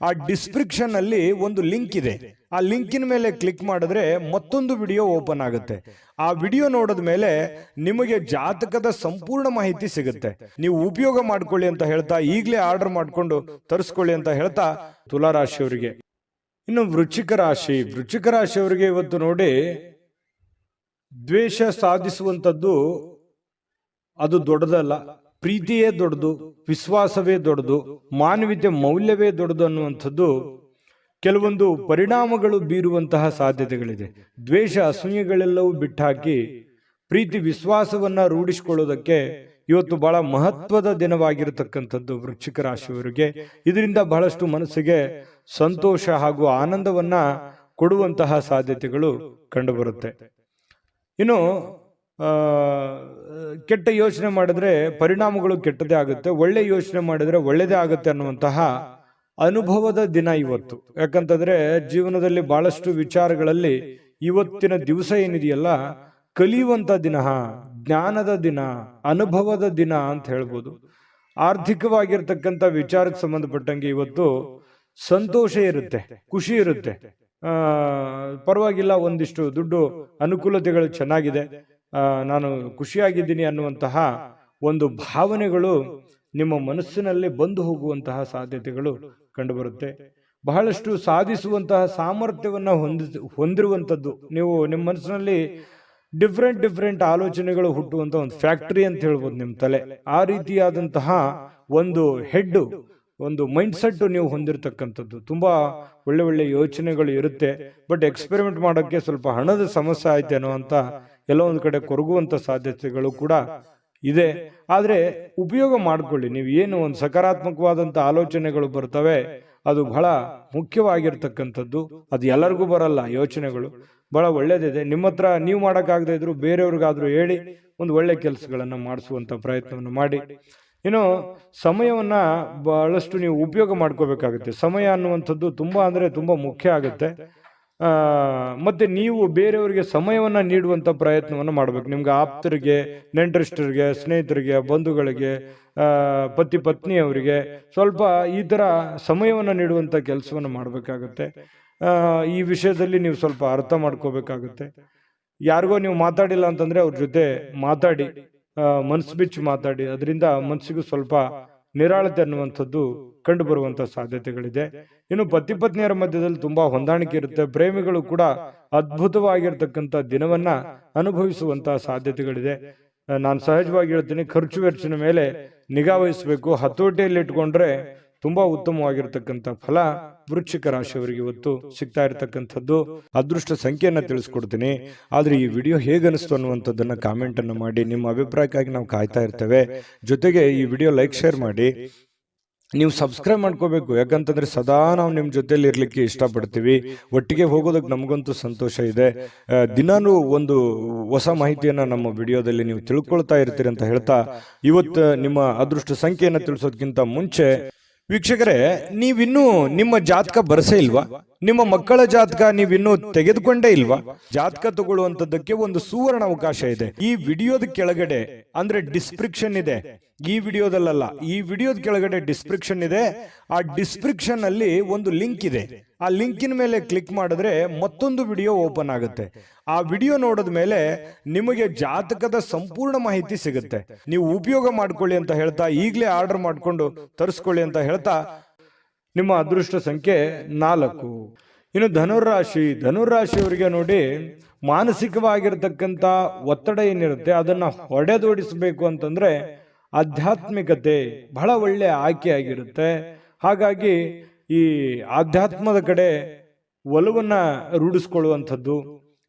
ಆ ಡಿಸ್ಕ್ರಿಪ್ಷನ್ ಅಲ್ಲಿ ಒಂದು ಲಿಂಕ್ ಇದೆ. ಆ ಲಿಂಕಿನ ಮೇಲೆ ಕ್ಲಿಕ್ ಮಾಡಿದ್ರೆ ಮತ್ತೊಂದು ವಿಡಿಯೋ ಓಪನ್ ಆಗುತ್ತೆ. ಆ ವಿಡಿಯೋ ನೋಡಿದ ಮೇಲೆ ನಿಮಗೆ ಜಾತಕದ ಸಂಪೂರ್ಣ ಮಾಹಿತಿ ಸಿಗುತ್ತೆ. ನೀವು ಉಪಯೋಗ ಮಾಡ್ಕೊಳ್ಳಿ ಅಂತ ಹೇಳ್ತಾ, ಈಗಲೇ ಆರ್ಡರ್ ಮಾಡ್ಕೊಂಡು ತರಿಸ್ಕೊಳ್ಳಿ ಅಂತ ಹೇಳ್ತಾ, ತುಲಾ ರಾಶಿಯವರಿಗೆ. ಇನ್ನು ವೃಶ್ಚಿಕ ರಾಶಿಯವರಿಗೆ ಇವತ್ತು ನೋಡಿ, ದ್ವೇಷ ಸಾಧಿಸುವಂಥದ್ದು ಅದು ದೊಡ್ಡದಲ್ಲ, ಪ್ರೀತಿಯೇ ದೊಡ್ಡದು, ವಿಶ್ವಾಸವೇ ದೊಡ್ಡದು, ಮಾನವೀಯತೆ ಮೌಲ್ಯವೇ ದೊಡ್ಡದು ಅನ್ನುವಂಥದ್ದು ಕೆಲವೊಂದು ಪರಿಣಾಮಗಳು ಬೀರುವಂತಹ ಸಾಧ್ಯತೆಗಳಿದೆ. ದ್ವೇಷ ಅಸೂಯೆಗಳೆಲ್ಲವೂ ಬಿಟ್ಟಾಕಿ ಪ್ರೀತಿ ವಿಶ್ವಾಸವನ್ನ ರೂಢಿಸಿಕೊಳ್ಳೋದಕ್ಕೆ ಇವತ್ತು ಬಹಳ ಮಹತ್ವದ ದಿನವಾಗಿರತಕ್ಕಂಥದ್ದು ವೃಶ್ಚಿಕ ರಾಶಿಯವರಿಗೆ. ಇದರಿಂದ ಬಹಳಷ್ಟು ಮನಸ್ಸಿಗೆ ಸಂತೋಷ ಹಾಗೂ ಆನಂದವನ್ನ ಕೊಡುವಂತಹ ಸಾಧ್ಯತೆಗಳು ಕಂಡುಬರುತ್ತೆ. ಇನ್ನು ಕೆಟ್ಟ ಯೋಚನೆ ಮಾಡಿದ್ರೆ ಪರಿಣಾಮಗಳು ಕೆಟ್ಟದೇ ಆಗುತ್ತೆ, ಒಳ್ಳೆ ಯೋಚನೆ ಮಾಡಿದ್ರೆ ಒಳ್ಳೆಯದೇ ಆಗುತ್ತೆ ಅನ್ನುವಂತಹ ಅನುಭವದ ದಿನ ಇವತ್ತು. ಯಾಕಂತಂದ್ರೆ ಜೀವನದಲ್ಲಿ ಬಹಳಷ್ಟು ವಿಚಾರಗಳಲ್ಲಿ ಇವತ್ತಿನ ದಿವಸ ಏನಿದೆಯಲ್ಲ ಕಲಿಯುವಂತ ದಿನ, ಜ್ಞಾನದ ದಿನ, ಅನುಭವದ ದಿನ ಅಂತ ಹೇಳ್ಬೋದು. ಆರ್ಥಿಕವಾಗಿರ್ತಕ್ಕಂಥ ವಿಚಾರಕ್ಕೆ ಸಂಬಂಧಪಟ್ಟಂಗೆ ಇವತ್ತು ಸಂತೋಷ ಇರುತ್ತೆ, ಖುಷಿ ಇರುತ್ತೆ. ಪರವಾಗಿಲ್ಲ, ಒಂದಿಷ್ಟು ದುಡ್ಡು ಅನುಕೂಲತೆಗಳು ಚೆನ್ನಾಗಿದೆ, ನಾನು ಖುಷಿಯಾಗಿದ್ದೀನಿ ಅನ್ನುವಂತಹ ಒಂದು ಭಾವನೆಗಳು ನಿಮ್ಮ ಮನಸ್ಸಿನಲ್ಲಿ ಬಂದು ಹೋಗುವಂತಹ ಸಾಧ್ಯತೆಗಳು ಕಂಡುಬರುತ್ತೆ. ಬಹಳಷ್ಟು ಸಾಧಿಸುವಂತಹ ಸಾಮರ್ಥ್ಯವನ್ನ ಹೊಂದಿರುವಂಥದ್ದು. ನೀವು ನಿಮ್ಮ ಮನಸ್ಸಿನಲ್ಲಿ ಡಿಫ್ರೆಂಟ್ ಆಲೋಚನೆಗಳು ಹುಟ್ಟುವಂತ ಒಂದು ಫ್ಯಾಕ್ಟರಿ ಅಂತ ಹೇಳ್ಬೋದು ನಿಮ್ಮ ತಲೆ. ಆ ರೀತಿಯಾದಂತಹ ಒಂದು ಹೆಡ್, ಒಂದು ಮೈಂಡ್ ಸೆಟ್ ನೀವು ಹೊಂದಿರತಕ್ಕಂಥದ್ದು. ತುಂಬಾ ಒಳ್ಳೆ ಯೋಚನೆಗಳು ಇರುತ್ತೆ. ಬಟ್ ಎಕ್ಸ್ಪೆರಿಮೆಂಟ್ ಮಾಡೋಕ್ಕೆ ಸ್ವಲ್ಪ ಹಣದ ಸಮಸ್ಯೆ ಆಯ್ತೇನೋ ಅಂತ ಎಲ್ಲೋ ಒಂದು ಕಡೆ ಕೊರಗುವಂತ ಸಾಧ್ಯತೆಗಳು ಕೂಡ ಇದೆ. ಆದ್ರೆ ಉಪಯೋಗ ಮಾಡ್ಕೊಳ್ಳಿ. ನೀವು ಏನು ಒಂದು ಸಕಾರಾತ್ಮಕವಾದಂತ ಆಲೋಚನೆಗಳು ಬರ್ತವೆ, ಅದು ಬಹಳ ಮುಖ್ಯವಾಗಿರ್ತಕ್ಕಂಥದ್ದು. ಅದು ಎಲ್ಲರಿಗೂ ಬರಲ್ಲ. ಯೋಚನೆಗಳು ಬಹಳ ಒಳ್ಳೇದಿದೆ. ನಿಮ್ಮ ಹತ್ರ ನೀವು ಮಾಡೋಕ್ಕಾಗದೇ ಇದ್ರು ಬೇರೆಯವ್ರಿಗಾದ್ರೂ ಹೇಳಿ ಒಂದು ಒಳ್ಳೆ ಕೆಲಸಗಳನ್ನ ಮಾಡಿಸುವಂತ ಪ್ರಯತ್ನವನ್ನು ಮಾಡಿ. ಇನ್ನು ಸಮಯವನ್ನ ಬಹಳಷ್ಟು ನೀವು ಉಪಯೋಗ ಮಾಡ್ಕೋಬೇಕಾಗುತ್ತೆ. ಸಮಯ ಅನ್ನುವಂಥದ್ದು ತುಂಬಾ ಮುಖ್ಯ ಆಗುತ್ತೆ. ಮತ್ತೆ ನೀವು ಬೇರೆಯವರಿಗೆ ಸಮಯವನ್ನ ನೀಡುವಂತ ಪ್ರಯತ್ನವನ್ನು ಮಾಡ್ಬೇಕು. ನಿಮ್ಗೆ ಆಪ್ತರಿಗೆ, ನೆಂಟರಿಷ್ಟರಿಗೆ, ಸ್ನೇಹಿತರಿಗೆ, ಬಂಧುಗಳಿಗೆ, ಪತಿ ಪತ್ನಿಯವರಿಗೆ ಸ್ವಲ್ಪ ಈ ತರ ಸಮಯವನ್ನ ನೀಡುವಂತ ಕೆಲಸವನ್ನು ಮಾಡಬೇಕಾಗುತ್ತೆ. ಈ ವಿಷಯದಲ್ಲಿ ನೀವು ಸ್ವಲ್ಪ ಅರ್ಥ ಮಾಡ್ಕೋಬೇಕಾಗುತ್ತೆ. ಯಾರಿಗೋ ನೀವು ಮಾತಾಡಿಲ್ಲ ಅಂತಂದ್ರೆ ಅವ್ರ ಜೊತೆ ಮಾತಾಡಿ, ಮನಸ್ಸು ಬಿಚ್ಚಿ ಮಾತಾಡಿ. ಅದರಿಂದ ಮನಸ್ಸಿಗೂ ಸ್ವಲ್ಪ ನಿರಾಳತೆ ಅನ್ನುವಂಥದ್ದು ಕಂಡು ಬರುವಂತ ಸಾಧ್ಯತೆಗಳಿದೆ. ಇನ್ನು ಪತಿ ಪತ್ನಿಯರ ಮಧ್ಯದಲ್ಲಿ ತುಂಬಾ ಹೊಂದಾಣಿಕೆ ಇರುತ್ತೆ. ಪ್ರೇಮಿಗಳು ಕೂಡ ಅದ್ಭುತವಾಗಿರ್ತಕ್ಕಂಥ ದಿನವನ್ನ ಅನುಭವಿಸುವಂತಹ ಸಾಧ್ಯತೆಗಳಿದೆ. ನಾನು ಸಹಜವಾಗಿ ಹೇಳ್ತೀನಿ, ಖರ್ಚು ವೆಚ್ಚಿನ ಮೇಲೆ ನಿಗಾ ವಹಿಸಬೇಕು. ಹತೋಟಿಯಲ್ಲಿ ಇಟ್ಕೊಂಡ್ರೆ ತುಂಬಾ ಉತ್ತಮವಾಗಿರ್ತಕ್ಕಂಥ ಫಲ ವೃಶ್ಚಿಕ ರಾಶಿಯವರಿಗೆ ಇವತ್ತು ಸಿಗ್ತಾ ಇರತಕ್ಕಂಥದ್ದು. ಅದೃಷ್ಟ ಸಂಖ್ಯೆಯನ್ನ ತಿಳಿಸ್ಕೊಡ್ತೀನಿ. ಆದ್ರೆ ಈ ವಿಡಿಯೋ ಹೇಗನಿಸ್ತು ಅನ್ನುವಂಥದ್ದನ್ನ ಕಾಮೆಂಟ್ ಅನ್ನು ಮಾಡಿ. ನಿಮ್ಮ ಅಭಿಪ್ರಾಯಕ್ಕಾಗಿ ನಾವು ಕಾಯ್ತಾ ಇರ್ತೇವೆ. ಜೊತೆಗೆ ಈ ವಿಡಿಯೋ ಲೈಕ್, ಶೇರ್ ಮಾಡಿ. ನೀವು ಸಬ್ಸ್ಕ್ರೈಬ್ ಮಾಡ್ಕೋಬೇಕು. ಯಾಕಂತಂದ್ರೆ ಸದಾ ನಾವು ನಿಮ್ ಜೊತೆಲಿ ಇರ್ಲಿಕ್ಕೆ ಇಷ್ಟಪಡ್ತೀವಿ. ಒಟ್ಟಿಗೆ ಹೋಗೋದಕ್ಕೆ ನಮಗಂತೂ ಸಂತೋಷ ಇದೆ. ದಿನಾನು ಒಂದು ಹೊಸ ಮಾಹಿತಿಯನ್ನ ನಮ್ಮ ವಿಡಿಯೋದಲ್ಲಿ ನೀವು ತಿಳ್ಕೊಳ್ತಾ ಇರ್ತೀರಿ ಅಂತ ಹೇಳ್ತಾ, ಇವತ್ತು ನಿಮ್ಮ ಅದೃಷ್ಟ ಸಂಖ್ಯೆಯನ್ನ ತಿಳಿಸೋದಕ್ಕಿಂತ ಮುಂಚೆ ವೀಕ್ಷಕರೇ, ನೀವಿನ್ನೂ ನಿಮ್ಮ ಜಾತಕ ಬರಸೇ ಇಲ್ವಾ? ನಿಮ್ಮ ಮಕ್ಕಳ ಜಾತಕ ನೀವಿನ್ನೂ ತೆಗೆದುಕೊಂಡೇ ಇಲ್ವಾ? ಜಾತಕ ತಗೊಳ್ಳುವಂತದ್ದಕ್ಕೆ ಒಂದು ಸುವರ್ಣ ಅವಕಾಶ ಇದೆ. ಈ ವಿಡಿಯೋದ ಕೆಳಗಡೆ ಅಂದ್ರೆ ಡಿಸ್ಕ್ರಿಪ್ಷನ್ ಇದೆ. ಈ ವಿಡಿಯೋದಲ್ಲ, ಈ ವಿಡಿಯೋದ ಕೆಳಗಡೆ ಡಿಸ್ಕ್ರಿಪ್ಷನ್ ಇದೆ. ಆ ಡಿಸ್ಕ್ರಿಪ್ಷನ್ ಅಲ್ಲಿ ಒಂದು ಲಿಂಕ್ ಇದೆ. ಆ ಲಿಂಕಿನ ಮೇಲೆ ಕ್ಲಿಕ್ ಮಾಡಿದ್ರೆ ಮತ್ತೊಂದು ವಿಡಿಯೋ ಓಪನ್ ಆಗುತ್ತೆ. ಆ ವಿಡಿಯೋ ನೋಡಿದ ಮೇಲೆ ನಿಮಗೆ ಜಾತಕದ ಸಂಪೂರ್ಣ ಮಾಹಿತಿ ಸಿಗುತ್ತೆ. ನೀವು ಉಪಯೋಗ ಮಾಡ್ಕೊಳ್ಳಿ ಅಂತ ಹೇಳ್ತಾ, ಈಗಲೇ ಆರ್ಡರ್ ಮಾಡ್ಕೊಂಡು ತರಿಸ್ಕೊಳ್ಳಿ ಅಂತ ಹೇಳ್ತಾ, ನಿಮ್ಮ ಅದೃಷ್ಟ ಸಂಖ್ಯೆ 4. ಇನ್ನು ಧನುರಾಶಿಯವರಿಗೆ ನೋಡಿ, ಮಾನಸಿಕವಾಗಿರ್ತಕ್ಕಂಥ ಒತ್ತಡ ಏನಿರುತ್ತೆ ಅದನ್ನ ಹೊಡೆದೋಡಿಸಬೇಕು ಅಂತಂದ್ರೆ ಆಧ್ಯಾತ್ಮಿಕತೆ ಬಹಳ ಒಳ್ಳೆ ಆಯ್ಕೆಯಾಗಿರುತ್ತೆ. ಹಾಗಾಗಿ ಈ ಆಧ್ಯಾತ್ಮದ ಕಡೆ ಒಲವನ್ನ ರೂಢಿಸ್ಕೊಳ್ಳುವಂಥದ್ದು,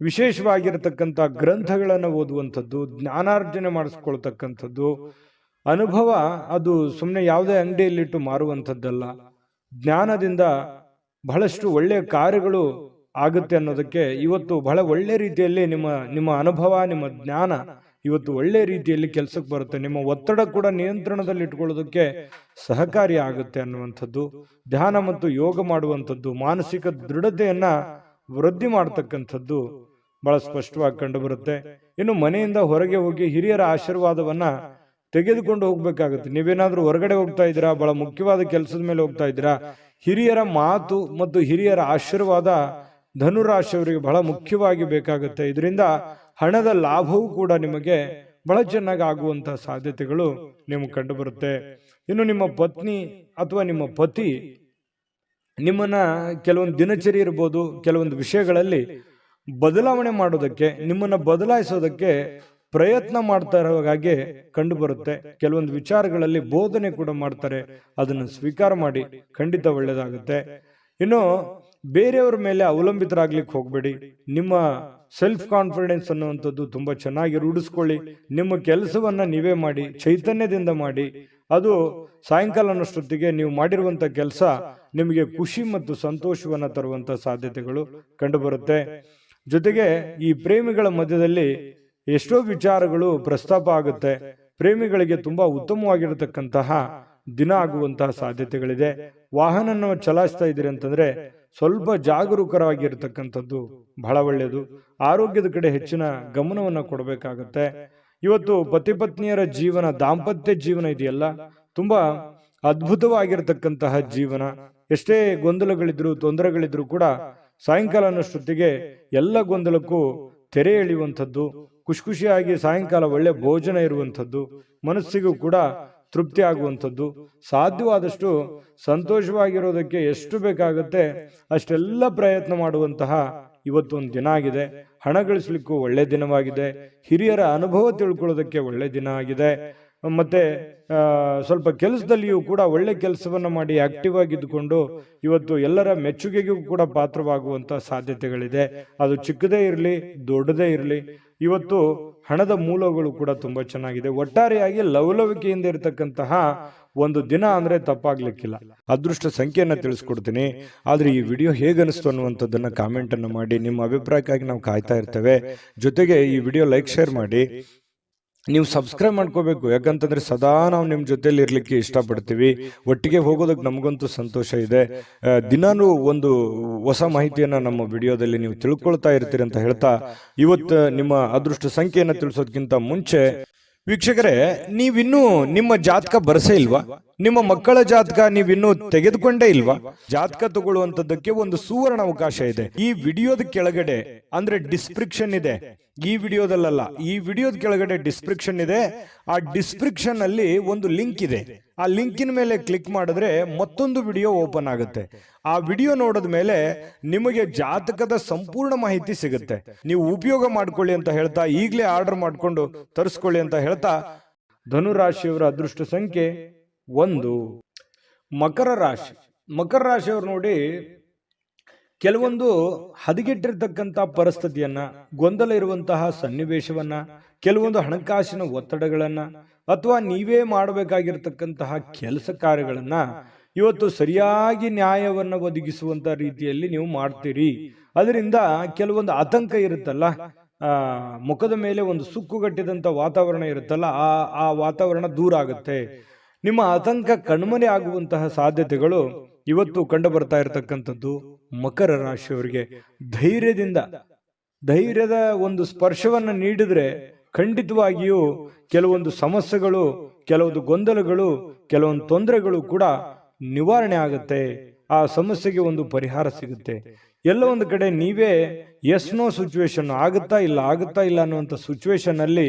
ವಿಶೇಷವಾಗಿರತಕ್ಕಂಥ ಗ್ರಂಥಗಳನ್ನು ಓದುವಂಥದ್ದು, ಜ್ಞಾನಾರ್ಜನೆ ಮಾಡಿಸ್ಕೊಳ್ತಕ್ಕಂಥದ್ದು, ಅನುಭವ ಅದು ಸುಮ್ಮನೆ ಯಾವುದೇ ಅಂಗಡಿಯಲ್ಲಿಟ್ಟು ಮಾರುವಂಥದ್ದಲ್ಲ. ಜ್ಞಾನದಿಂದ ಬಹಳಷ್ಟು ಒಳ್ಳೆಯ ಕಾರ್ಯಗಳು ಆಗುತ್ತೆ ಅನ್ನೋದಕ್ಕೆ ಇವತ್ತು ಬಹಳ ಒಳ್ಳೆ ರೀತಿಯಲ್ಲಿ ನಿಮ್ಮ ಅನುಭವ, ನಿಮ್ಮ ಜ್ಞಾನ ಇವತ್ತು ಒಳ್ಳೆ ರೀತಿಯಲ್ಲಿ ಕೆಲಸಕ್ಕೆ ಬರುತ್ತೆ. ನಿಮ್ಮ ಒತ್ತಡ ಕೂಡ ನಿಯಂತ್ರಣದಲ್ಲಿ ಇಟ್ಕೊಳ್ಳೋದಕ್ಕೆ ಸಹಕಾರಿ ಆಗುತ್ತೆ ಅನ್ನುವಂಥದ್ದು. ಧ್ಯಾನ ಮತ್ತು ಯೋಗ ಮಾಡುವಂಥದ್ದು ಮಾನಸಿಕ ದೃಢತೆಯನ್ನ ವೃದ್ಧಿ ಮಾಡತಕ್ಕಂಥದ್ದು ಬಹಳ ಸ್ಪಷ್ಟವಾಗಿ ಕಂಡು ಬರುತ್ತೆ. ಇನ್ನು ಮನೆಯಿಂದ ಹೊರಗೆ ಹೋಗಿ ಹಿರಿಯರ ಆಶೀರ್ವಾದವನ್ನ ತೆಗೆದುಕೊಂಡು ಹೋಗ್ಬೇಕಾಗುತ್ತೆ. ನೀವೇನಾದ್ರೂ ಹೊರಗಡೆ ಹೋಗ್ತಾ ಇದ್ದೀರಾ, ಬಹಳ ಮುಖ್ಯವಾದ ಕೆಲಸದ ಮೇಲೆ ಹೋಗ್ತಾ ಇದ್ದೀರಾ, ಹಿರಿಯರ ಮಾತು ಮತ್ತು ಹಿರಿಯರ ಆಶೀರ್ವಾದ ಧನುರಾಶಿಯವರಿಗೆ ಬಹಳ ಮುಖ್ಯವಾಗಿ ಬೇಕಾಗುತ್ತೆ. ಇದರಿಂದ ಹಣದ ಲಾಭವೂ ಕೂಡ ನಿಮಗೆ ಬಹಳ ಚೆನ್ನಾಗಿ ಆಗುವಂತಹ ಸಾಧ್ಯತೆಗಳು ನಿಮಗೆ ಕಂಡು ಬರುತ್ತೆ. ಇನ್ನು ನಿಮ್ಮ ಪತ್ನಿ ಅಥವಾ ನಿಮ್ಮ ಪತಿ ನಿಮ್ಮನ್ನ ಕೆಲವೊಂದು ದಿನಚರಿ ಇರ್ಬೋದು, ಕೆಲವೊಂದು ವಿಷಯಗಳಲ್ಲಿ ಬದಲಾವಣೆ ಮಾಡೋದಕ್ಕೆ, ನಿಮ್ಮನ್ನ ಬದಲಾಯಿಸೋದಕ್ಕೆ ಪ್ರಯತ್ನ ಮಾಡ್ತಾ ಇರೋ ಹಾಗೆ ಕಂಡು ಬರುತ್ತೆ. ಕೆಲವೊಂದು ವಿಚಾರಗಳಲ್ಲಿ ಬೋಧನೆ ಕೂಡ ಮಾಡ್ತಾರೆ, ಅದನ್ನು ಸ್ವೀಕಾರ ಮಾಡಿ, ಖಂಡಿತ ಒಳ್ಳೇದಾಗುತ್ತೆ. ಇನ್ನು ಬೇರೆಯವರ ಮೇಲೆ ಅವಲಂಬಿತರಾಗ್ಲಿಕ್ಕೆ ಹೋಗ್ಬೇಡಿ. ನಿಮ್ಮ ಸೆಲ್ಫ್ ಕಾನ್ಫಿಡೆನ್ಸ್ ಅನ್ನುವಂಥದ್ದು ತುಂಬಾ ಚೆನ್ನಾಗಿ ರೂಢಿಸ್ಕೊಳ್ಳಿ. ನಿಮ್ಮ ಕೆಲಸವನ್ನ ನೀವೇ ಮಾಡಿ, ಚೈತನ್ಯದಿಂದ ಮಾಡಿ. ಅದು ಸಾಯಂಕಾಲ ಅನ್ನೋಷ್ಟೊತ್ತಿಗೆ ನೀವು ಮಾಡಿರುವಂತ ಕೆಲಸ ನಿಮಗೆ ಖುಷಿ ಮತ್ತು ಸಂತೋಷವನ್ನ ತರುವಂತ ಸಾಧ್ಯತೆಗಳು ಕಂಡುಬರುತ್ತೆ. ಜೊತೆಗೆ ಈ ಪ್ರೇಮಿಗಳ ಮಧ್ಯದಲ್ಲಿ ಎಷ್ಟೋ ವಿಚಾರಗಳು ಪ್ರಸ್ತಾಪ ಆಗುತ್ತೆ. ಪ್ರೇಮಿಗಳಿಗೆ ತುಂಬಾ ಉತ್ತಮವಾಗಿರತಕ್ಕಂತಹ ದಿನ ಆಗುವಂತಹ ಸಾಧ್ಯತೆಗಳಿದೆ. ವಾಹನ ಚಲಾಯಿಸ್ತಾ ಇದ್ದೀರಿ ಅಂತಂದ್ರೆ ಸ್ವಲ್ಪ ಜಾಗರೂಕರಾಗಿರ್ತಕ್ಕಂಥದ್ದು ಬಹಳ ಒಳ್ಳೆಯದು. ಆರೋಗ್ಯದ ಕಡೆ ಹೆಚ್ಚಿನ ಗಮನವನ್ನ ಕೊಡಬೇಕಾಗತ್ತೆ. ಇವತ್ತು ಪತಿ ಪತ್ನಿಯರ ಜೀವನ, ದಾಂಪತ್ಯ ಜೀವನ ಇದೆಯಲ್ಲ, ತುಂಬಾ ಅದ್ಭುತವಾಗಿರತಕ್ಕಂತಹ ಜೀವನ. ಎಷ್ಟೇ ಗೊಂದಲಗಳಿದ್ರು, ತೊಂದರೆಗಳಿದ್ರು ಕೂಡ ಸಾಯಂಕಾಲ ಅನ್ನೋಷ್ಟೊತ್ತಿಗೆ ಎಲ್ಲ ಗೊಂದಲಕ್ಕೂ ತೆರೆ ಎಳೆಯುವಂಥದ್ದು, ಖುಷಿಯಾಗಿ ಸಾಯಂಕಾಲ ಒಳ್ಳೆ ಭೋಜನ ಇರುವಂಥದ್ದು, ಮನಸ್ಸಿಗೂ ಕೂಡ ತೃಪ್ತಿ ಆಗುವಂಥದ್ದು, ಸಾಧ್ಯವಾದಷ್ಟು ಸಂತೋಷವಾಗಿರೋದಕ್ಕೆ ಎಷ್ಟು ಬೇಕಾಗುತ್ತೆ ಅಷ್ಟೆಲ್ಲ ಪ್ರಯತ್ನ ಮಾಡುವಂತಹ ಇವತ್ತೊಂದು ದಿನ ಆಗಿದೆ. ಹಣ ಗಳಿಸ್ಲಿಕ್ಕೂ ಒಳ್ಳೆ ದಿನವಾಗಿದೆ. ಹಿರಿಯರ ಅನುಭವ ತಿಳ್ಕೊಳ್ಳೋದಕ್ಕೆ ಒಳ್ಳೆ ದಿನ ಆಗಿದೆ. ಮತ್ತೆ ಸ್ವಲ್ಪ ಕೆಲಸದಲ್ಲಿಯೂ ಕೂಡ ಒಳ್ಳೆ ಕೆಲಸವನ್ನ ಮಾಡಿ ಆಕ್ಟಿವ್ ಆಗಿದ್ದುಕೊಂಡು ಇವತ್ತು ಎಲ್ಲರ ಮೆಚ್ಚುಗೆಗೂ ಕೂಡ ಪಾತ್ರವಾಗುವಂತ ಸಾಧ್ಯತೆಗಳಿದೆ. ಅದು ಚಿಕ್ಕದೇ ಇರಲಿ, ದೊಡ್ಡದೇ ಇರಲಿ, ಇವತ್ತು ಹಣದ ಮೂಲಗಳು ಕೂಡ ತುಂಬಾ ಚೆನ್ನಾಗಿದೆ. ಒಟ್ಟಾರೆಯಾಗಿ ಲವಲವಿಕೆಯಿಂದ ಇರತಕ್ಕಂತಹ ಒಂದು ದಿನ ಅಂದ್ರೆ ತಪ್ಪಾಗ್ಲಿಕ್ಕಿಲ್ಲ. ಅದೃಷ್ಟ ಸಂಖ್ಯೆಯನ್ನ ತಿಳಿಸ್ಕೊಡ್ತೀನಿ. ಆದ್ರೆ ಈ ವಿಡಿಯೋ ಹೇಗನಿಸ್ತು ಅನ್ನುವಂಥದ್ದನ್ನ ಕಾಮೆಂಟ್ ಅನ್ನು ಮಾಡಿ. ನಿಮ್ಮ ಅಭಿಪ್ರಾಯಕ್ಕಾಗಿ ನಾವು ಕಾಯ್ತಾ ಇರ್ತೇವೆ. ಜೊತೆಗೆ ಈ ವಿಡಿಯೋ ಲೈಕ್, ಶೇರ್ ಮಾಡಿ. ನೀವು ಸಬ್ಸ್ಕ್ರೈಬ್ ಮಾಡ್ಕೋಬೇಕು, ಯಾಕಂತಂದ್ರೆ ಸದಾ ನಾವು ನಿಮ್ಮ ಜೊತೆಲಿ ಇರ್ಲಿಕ್ಕೆ ಇಷ್ಟಪಡ್ತೀವಿ. ಒಟ್ಟಿಗೆ ಹೋಗೋದಕ್ಕೆ ನಮಗಂತೂ ಸಂತೋಷ ಇದೆ. ದಿನಾನು ಒಂದು ಹೊಸ ಮಾಹಿತಿಯನ್ನ ನಮ್ಮ ವಿಡಿಯೋದಲ್ಲಿ ನೀವು ತಿಳ್ಕೊಳ್ತಾ ಇರ್ತೀರಿ ಅಂತ ಹೇಳ್ತಾ, ಇವತ್ತು ನಿಮ್ಮ ಅದೃಷ್ಟ ಸಂಖ್ಯೆಯನ್ನ ತಿಳಿಸೋದಕ್ಕಿಂತ ಮುಂಚೆ ವೀಕ್ಷಕರೇ, ನೀವಿನ್ನೂ ನಿಮ್ಮ ಜಾತಕ ಬರಸೇ ಇಲ್ವಾ? ನಿಮ್ಮ ಮಕ್ಕಳ ಜಾತಕ ನೀವಿನ್ನೂ ತೆಗೆದುಕೊಂಡೇ ಇಲ್ವಾ? ಜಾತಕ ತಗೊಳ್ಳುವಂತದ್ದಕ್ಕೆ ಒಂದು ಸುವರ್ಣ ಅವಕಾಶ ಇದೆ. ಈ ವಿಡಿಯೋದ ಕೆಳಗಡೆ ಅಂದ್ರೆ ಡಿಸ್ಕ್ರಿಪ್ಷನ್ ಇದೆ. ಈ ವಿಡಿಯೋದಲ್ಲ, ಈ ವಿಡಿಯೋದ ಕೆಳಗಡೆ ಡಿಸ್ಕ್ರಿಪ್ಷನ್ ಇದೆ. ಆ ಡಿಸ್ಕ್ರಿಪ್ಷನ್ ಅಲ್ಲಿ ಒಂದು ಲಿಂಕ್ ಇದೆ. ಆ ಲಿಂಕಿನ ಮೇಲೆ ಕ್ಲಿಕ್ ಮಾಡಿದ್ರೆ ಮತ್ತೊಂದು ವಿಡಿಯೋ ಓಪನ್ ಆಗುತ್ತೆ. ಆ ವಿಡಿಯೋ ನೋಡಿದ ಮೇಲೆ ನಿಮಗೆ ಜಾತಕದ ಸಂಪೂರ್ಣ ಮಾಹಿತಿ ಸಿಗುತ್ತೆ. ನೀವು ಉಪಯೋಗ ಮಾಡ್ಕೊಳ್ಳಿ ಅಂತ ಹೇಳ್ತಾ, ಈಗಲೇ ಆರ್ಡರ್ ಮಾಡ್ಕೊಂಡು ತರಿಸ್ಕೊಳ್ಳಿ ಅಂತ ಹೇಳ್ತಾ, ಧನುರಾಶಿಯವರ ಅದೃಷ್ಟ ಸಂಖ್ಯೆ 1. ಮಕರ ರಾಶಿ. ಮಕರ ರಾಶಿಯವರು ನೋಡಿ, ಕೆಲವೊಂದು ಹದಗೆಟ್ಟಿರ್ತಕ್ಕಂಥ ಪರಿಸ್ಥಿತಿಯನ್ನ, ಗೊಂದಲ ಇರುವಂತಹ ಸನ್ನಿವೇಶವನ್ನ, ಕೆಲವೊಂದು ಹಣಕಾಸಿನ ಒತ್ತಡಗಳನ್ನ, ಅಥವಾ ನೀವೇ ಮಾಡಬೇಕಾಗಿರ್ತಕ್ಕಂತಹ ಕೆಲಸ ಕಾರ್ಯಗಳನ್ನ ಇವತ್ತು ಸರಿಯಾಗಿ ನ್ಯಾಯವನ್ನ ಒದಗಿಸುವಂತ ರೀತಿಯಲ್ಲಿ ನೀವು ಮಾಡ್ತೀರಿ. ಅದರಿಂದ ಕೆಲವೊಂದು ಆತಂಕ ಇರುತ್ತಲ್ಲ, ಮುಖದ ಮೇಲೆ ಒಂದು ಸುಕ್ಕುಗಟ್ಟಿದಂತ ವಾತಾವರಣ ಇರುತ್ತಲ್ಲ, ಆ ವಾತಾವರಣ ದೂರ ಆಗುತ್ತೆ. ನಿಮ್ಮ ಆತಂಕ ಕಣ್ಮರೆ ಆಗುವಂತಹ ಸಾಧ್ಯತೆಗಳು ಇವತ್ತು ಕಂಡು ಬರ್ತಾ ಇರತಕ್ಕಂಥದ್ದು ಮಕರ ರಾಶಿಯವರಿಗೆ. ಧೈರ್ಯದ ಒಂದು ಸ್ಪರ್ಶವನ್ನ ನೀಡಿದ್ರೆ ಖಂಡಿತವಾಗಿಯೂ ಕೆಲವೊಂದು ಸಮಸ್ಯೆಗಳು, ಕೆಲವೊಂದು ಗೊಂದಲಗಳು, ಕೆಲವೊಂದು ತೊಂದರೆಗಳು ಕೂಡ ನಿವಾರಣೆ ಆಗುತ್ತೆ. ಆ ಸಮಸ್ಯೆಗೆ ಒಂದು ಪರಿಹಾರ ಸಿಗುತ್ತೆ. ಎಲ್ಲ ಒಂದು ಕಡೆ ನೀವೇ ಎಸ್ ನೋ ಸಿಚುವೇಶನ್, ಆಗುತ್ತಾ ಇಲ್ಲ ಅನ್ನುವಂಥ ಸಿಚುವೇಶನ್ ಅಲ್ಲಿ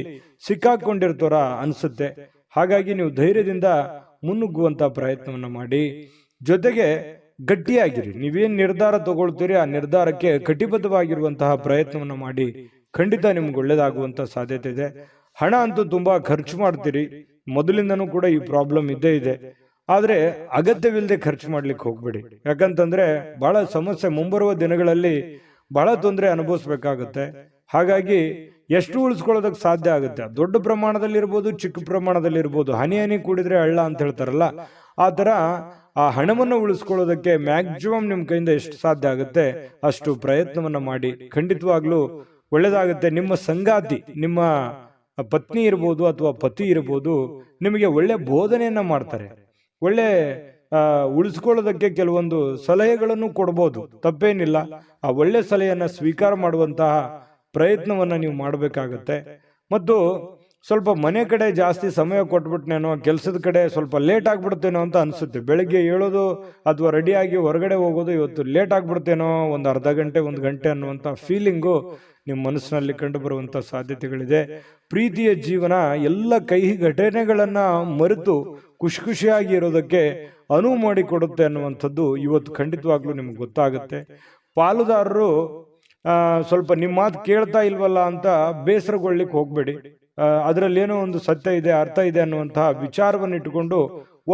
ಸಿಕ್ಕಾಕೊಂಡಿರ್ತಾರ ಅನ್ಸುತ್ತೆ. ಹಾಗಾಗಿ ನೀವು ಧೈರ್ಯದಿಂದ ಮುನ್ನುಗ್ಗುವಂತ ಪ್ರಯತ್ನವನ್ನ ಮಾಡಿ. ಜೊತೆಗೆ ಗಟ್ಟಿಯಾಗಿರಿ. ನೀವೇನ್ ನಿರ್ಧಾರ ತಗೊಳ್ತೀರಿ ಆ ನಿರ್ಧಾರಕ್ಕೆ ಕಟಿಬದ್ಧವಾಗಿರುವಂತಹ ಪ್ರಯತ್ನವನ್ನ ಮಾಡಿ. ಖಂಡಿತ ನಿಮ್ಗೆ ಒಳ್ಳೇದಾಗುವಂತ ಸಾಧ್ಯತೆ ಇದೆ. ಹಣ ಅಂತೂ ತುಂಬಾ ಖರ್ಚು ಮಾಡ್ತೀರಿ, ಮೊದಲಿಂದನೂ ಕೂಡ ಈ ಪ್ರಾಬ್ಲಮ್ ಇದ್ದೇ ಇದೆ. ಆದ್ರೆ ಅಗತ್ಯವಿಲ್ಲದೆ ಖರ್ಚು ಮಾಡ್ಲಿಕ್ಕೆ ಹೋಗ್ಬೇಡಿ. ಯಾಕಂತಂದ್ರೆ ಬಹಳ ಸಮಸ್ಯೆ, ಮುಂಬರುವ ದಿನಗಳಲ್ಲಿ ಬಹಳ ತೊಂದರೆ ಅನುಭವಿಸ್ಬೇಕಾಗುತ್ತೆ. ಹಾಗಾಗಿ ಎಷ್ಟು ಉಳಿಸ್ಕೊಳ್ಳೋದಕ್ಕೆ ಸಾಧ್ಯ ಆಗುತ್ತೆ, ದೊಡ್ಡ ಪ್ರಮಾಣದಲ್ಲಿ ಇರ್ಬೋದು, ಚಿಕ್ಕ ಪ್ರಮಾಣದಲ್ಲಿ ಇರ್ಬೋದು, ಹನಿ ಕೂಡಿದ್ರೆ ಹಳ್ಳ ಅಂತ ಹೇಳ್ತಾರಲ್ಲ, ಆ ತರ ಆ ಹಣವನ್ನು ಉಳಿಸ್ಕೊಳ್ಳೋದಕ್ಕೆ ಮ್ಯಾಕ್ಸಿಮಮ್ ನಿಮ್ ಕೈಯಿಂದ ಎಷ್ಟು ಸಾಧ್ಯ ಆಗುತ್ತೆ ಅಷ್ಟು ಪ್ರಯತ್ನವನ್ನ ಮಾಡಿ. ಖಂಡಿತವಾಗ್ಲೂ ಒಳ್ಳೇದಾಗುತ್ತೆ. ನಿಮ್ಮ ಸಂಗಾತಿ, ನಿಮ್ಮ ಪತ್ನಿ ಇರ್ಬೋದು ಅಥವಾ ಪತಿ ಇರ್ಬೋದು, ನಿಮಗೆ ಒಳ್ಳೆ ಬೋಧನೆಯನ್ನ ಮಾಡ್ತಾರೆ. ಒಳ್ಳೆ ಉಳಿಸ್ಕೊಳ್ಳೋದಕ್ಕೆ ಕೆಲವೊಂದು ಸಲಹೆಗಳನ್ನು ಕೊಡ್ಬೋದು, ತಪ್ಪೇನಿಲ್ಲ. ಆ ಒಳ್ಳೆ ಸಲಹೆಯನ್ನ ಸ್ವೀಕಾರ ಮಾಡುವಂತಹ ಪ್ರಯತ್ನವನ್ನ ನೀವು ಮಾಡಬೇಕಾಗತ್ತೆ. ಮತ್ತು ಸ್ವಲ್ಪ ಮನೆ ಕಡೆ ಜಾಸ್ತಿ ಸಮಯ ಕೊಟ್ಬಿಟ್ನೇನೋ, ಕೆಲಸದ ಕಡೆ ಸ್ವಲ್ಪ ಲೇಟ್ ಆಗ್ಬಿಡ್ತೇನೋ ಅಂತ ಅನ್ಸುತ್ತೆ. ಬೆಳಗ್ಗೆ ಹೇಳೋದು ಅಥವಾ ರೆಡಿಯಾಗಿ ಹೊರಗಡೆ ಹೋಗೋದು ಇವತ್ತು ಲೇಟ್ ಆಗ್ಬಿಡ್ತೇನೋ, ಒಂದು ಅರ್ಧ ಗಂಟೆ 1 ಗಂಟೆ ಅನ್ನುವಂಥ ಫೀಲಿಂಗು ನಿಮ್ಮ ಮನಸ್ಸಿನಲ್ಲಿ ಕಂಡು ಬರುವಂತ ಸಾಧ್ಯತೆಗಳಿದೆ. ಪ್ರೀತಿಯ ಜೀವನ ಎಲ್ಲ ಕಹಿ ಘಟನೆಗಳನ್ನ ಮರೆತು ಖುಷಿಯಾಗಿ ಇರೋದಕ್ಕೆ ಅನುವು ಮಾಡಿಕೊಡುತ್ತೆ ಅನ್ನುವಂಥದ್ದು ಇವತ್ತು ಖಂಡಿತವಾಗ್ಲೂ ನಿಮ್ಗೆ ಗೊತ್ತಾಗುತ್ತೆ. ಪಾಲುದಾರರು ಸ್ವಲ್ಪ ನಿಮ್ಮ ಮಾತು ಕೇಳ್ತಾ ಇಲ್ವಲ್ಲ ಅಂತ ಬೇಸರಗೊಳ್ಳಿಕ್ಕೆ ಹೋಗ್ಬೇಡಿ. ಅದರಲ್ಲಿ ಏನೋ ಒಂದು ಸತ್ಯ ಇದೆ, ಅರ್ಥ ಇದೆ ಅನ್ನುವಂತಹ ವಿಚಾರವನ್ನು ಇಟ್ಟುಕೊಂಡು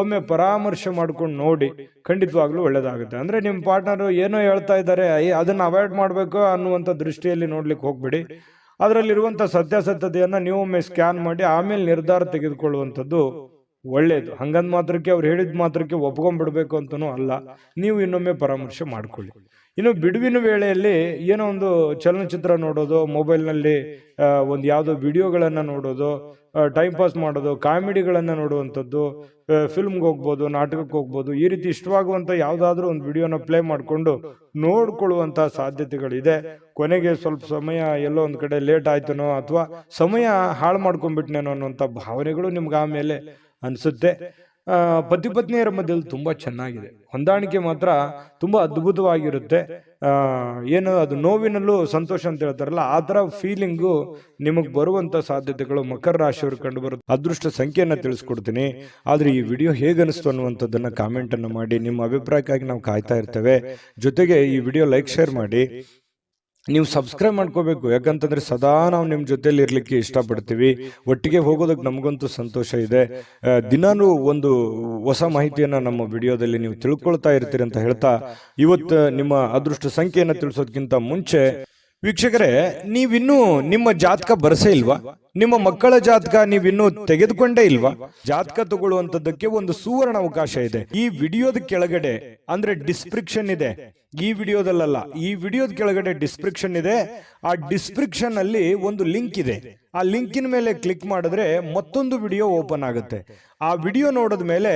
ಒಮ್ಮೆ ಪರಾಮರ್ಶೆ ಮಾಡ್ಕೊಂಡು ನೋಡಿ, ಖಂಡಿತವಾಗ್ಲೂ ಒಳ್ಳೇದಾಗುತ್ತೆ. ಅಂದ್ರೆ ನಿಮ್ಮ ಪಾರ್ಟ್ನರ್ ಏನೋ ಹೇಳ್ತಾ ಇದ್ದಾರೆ, ಅದನ್ನ ಅವಾಯ್ಡ್ ಮಾಡ್ಬೇಕು ಅನ್ನುವಂಥ ದೃಷ್ಟಿಯಲ್ಲಿ ನೋಡ್ಲಿಕ್ಕೆ ಹೋಗ್ಬೇಡಿ. ಅದರಲ್ಲಿರುವಂಥ ಸತ್ಯಾಸತ್ಯತೆಯನ್ನ ನೀವೊಮ್ಮೆ ಸ್ಕ್ಯಾನ್ ಮಾಡಿ ಆಮೇಲೆ ನಿರ್ಧಾರ ತೆಗೆದುಕೊಳ್ಳುವಂಥದ್ದು ಒಳ್ಳೇದು. ಹಂಗಂದ್ ಮಾತ್ರಕ್ಕೆ ಅವ್ರು ಹೇಳಿದ ಮಾತ್ರಕ್ಕೆ ಒಪ್ಕೊಂಡ್ಬಿಡ್ಬೇಕು ಅಂತನೂ ಅಲ್ಲ, ನೀವು ಇನ್ನೊಮ್ಮೆ ಪರಾಮರ್ಶೆ ಮಾಡ್ಕೊಳ್ಳಿ. ಇನ್ನು ಬಿಡುವಿನ ವೇಳೆಯಲ್ಲಿ ಏನೋ ಒಂದು ಚಲನಚಿತ್ರ ನೋಡೋದು, ಮೊಬೈಲ್ನಲ್ಲಿ ಒಂದು ಯಾವುದೋ ವಿಡಿಯೋಗಳನ್ನು ನೋಡೋದು, ಟೈಮ್ ಪಾಸ್ ಮಾಡೋದು, ಕಾಮಿಡಿಗಳನ್ನು ನೋಡುವಂಥದ್ದು, ಫಿಲ್ಮ್ಗೆ ಹೋಗ್ಬೋದು, ನಾಟಕಕ್ಕೆ ಹೋಗ್ಬೋದು, ಈ ರೀತಿ ಇಷ್ಟವಾಗುವಂಥ ಯಾವುದಾದ್ರೂ ಒಂದು ವಿಡಿಯೋನ ಪ್ಲೇ ಮಾಡಿಕೊಂಡು ನೋಡ್ಕೊಳ್ಳುವಂಥ ಸಾಧ್ಯತೆಗಳಿದೆ. ಕೊನೆಗೆ ಸ್ವಲ್ಪ ಸಮಯ ಎಲ್ಲೋ ಒಂದು ಕಡೆ ಲೇಟ್ ಆಯ್ತನೋ ಅಥವಾ ಸಮಯ ಹಾಳು ಮಾಡ್ಕೊಂಡ್ಬಿಟ್ನೇನೋ ಅನ್ನುವಂಥ ಭಾವನೆಗಳು ನಿಮ್ಗೆ ಆಮೇಲೆ ಅನಿಸುತ್ತೆ. ಪತಿ ಪತ್ನಿಯರ ಮಧ್ಯದಲ್ಲಿ ತುಂಬಾ ಚೆನ್ನಾಗಿದೆ, ಹೊಂದಾಣಿಕೆ ಮಾತ್ರ ತುಂಬಾ ಅದ್ಭುತವಾಗಿರುತ್ತೆ. ಏನು ಅದು ನೋವಿನಲ್ಲೂ ಸಂತೋಷ ಅಂತ ಹೇಳ್ತಾರಲ್ಲ, ಆ ತರ ಫೀಲಿಂಗು ನಿಮಗ್ ಬರುವಂತ ಸಾಧ್ಯತೆಗಳು ಮಕರ ರಾಶಿಯವರು ಕಂಡು ಬರುತ್ತೆ. ಅದೃಷ್ಟ ಸಂಖ್ಯೆಯನ್ನ ತಿಳಿಸ್ಕೊಡ್ತೀನಿ, ಆದ್ರೆ ಈ ವಿಡಿಯೋ ಹೇಗನಿಸ್ತು ಅನ್ನುವಂಥದ್ದನ್ನ ಕಾಮೆಂಟ್ ಅನ್ನು ಮಾಡಿ. ನಿಮ್ಮ ಅಭಿಪ್ರಾಯಕ್ಕಾಗಿ ನಾವು ಕಾಯ್ತಾ ಇರ್ತೇವೆ. ಜೊತೆಗೆ ಈ ವಿಡಿಯೋ ಲೈಕ್ ಶೇರ್ ಮಾಡಿ. ನೀವು ಸಬ್ಸ್ಕ್ರೈಬ್ ಮಾಡ್ಕೋಬೇಕು, ಯಾಕಂತಂದ್ರೆ ಸದಾ ನಾವು ನಿಮ್ಮ ಜೊತೆಲಿ ಇರ್ಲಿಕ್ಕೆ ಇಷ್ಟಪಡ್ತೀವಿ. ಒಟ್ಟಿಗೆ ಹೋಗೋದಕ್ಕೆ ನಮಗಂತೂ ಸಂತೋಷ ಇದೆ. ದಿನಾನು ಒಂದು ಹೊಸ ಮಾಹಿತಿಯನ್ನ ನಮ್ಮ ವಿಡಿಯೋದಲ್ಲಿ ನೀವು ತಿಳ್ಕೊಳ್ತಾ ಇರ್ತೀರಿ ಅಂತ ಹೇಳ್ತಾ, ಇವತ್ತು ನಿಮ್ಮ ಅದೃಷ್ಟ ಸಂಖ್ಯೆಯನ್ನು ತಿಳಿಸೋದಕ್ಕಿಂತ ಮುಂಚೆ ವೀಕ್ಷಕರೇ, ನೀವಿನ್ನೂ ನಿಮ್ಮ ಜಾತಕ ಬರಸೇ ಇಲ್ವಾ? ನಿಮ್ಮ ಮಕ್ಕಳ ಜಾತಕ ನೀವಿನ್ನೂ ತೆಗೆದುಕೊಂಡೇ ಇಲ್ವಾ? ಜಾತಕ ತಗೊಳ್ಳುವಂತದ್ದಕ್ಕೆ ಒಂದು ಸುವರ್ಣ ಅವಕಾಶ ಇದೆ. ಈ ವಿಡಿಯೋದ ಕೆಳಗಡೆ ಅಂದ್ರೆ ಡಿಸ್ಕ್ರಿಪ್ಷನ್ ಇದೆ, ಈ ವಿಡಿಯೋದಲ್ಲ, ಈ ವಿಡಿಯೋದ ಕೆಳಗಡೆ ಡಿಸ್ಕ್ರಿಪ್ಷನ್ ಇದೆ. ಆ ಡಿಸ್ಕ್ರಿಪ್ಷನ್ ಅಲ್ಲಿ ಒಂದು ಲಿಂಕ್ ಇದೆ. ಆ ಲಿಂಕಿನ ಮೇಲೆ ಕ್ಲಿಕ್ ಮಾಡಿದ್ರೆ ಮತ್ತೊಂದು ವಿಡಿಯೋ ಓಪನ್ ಆಗುತ್ತೆ. ಆ ವಿಡಿಯೋ ನೋಡಿದ ಮೇಲೆ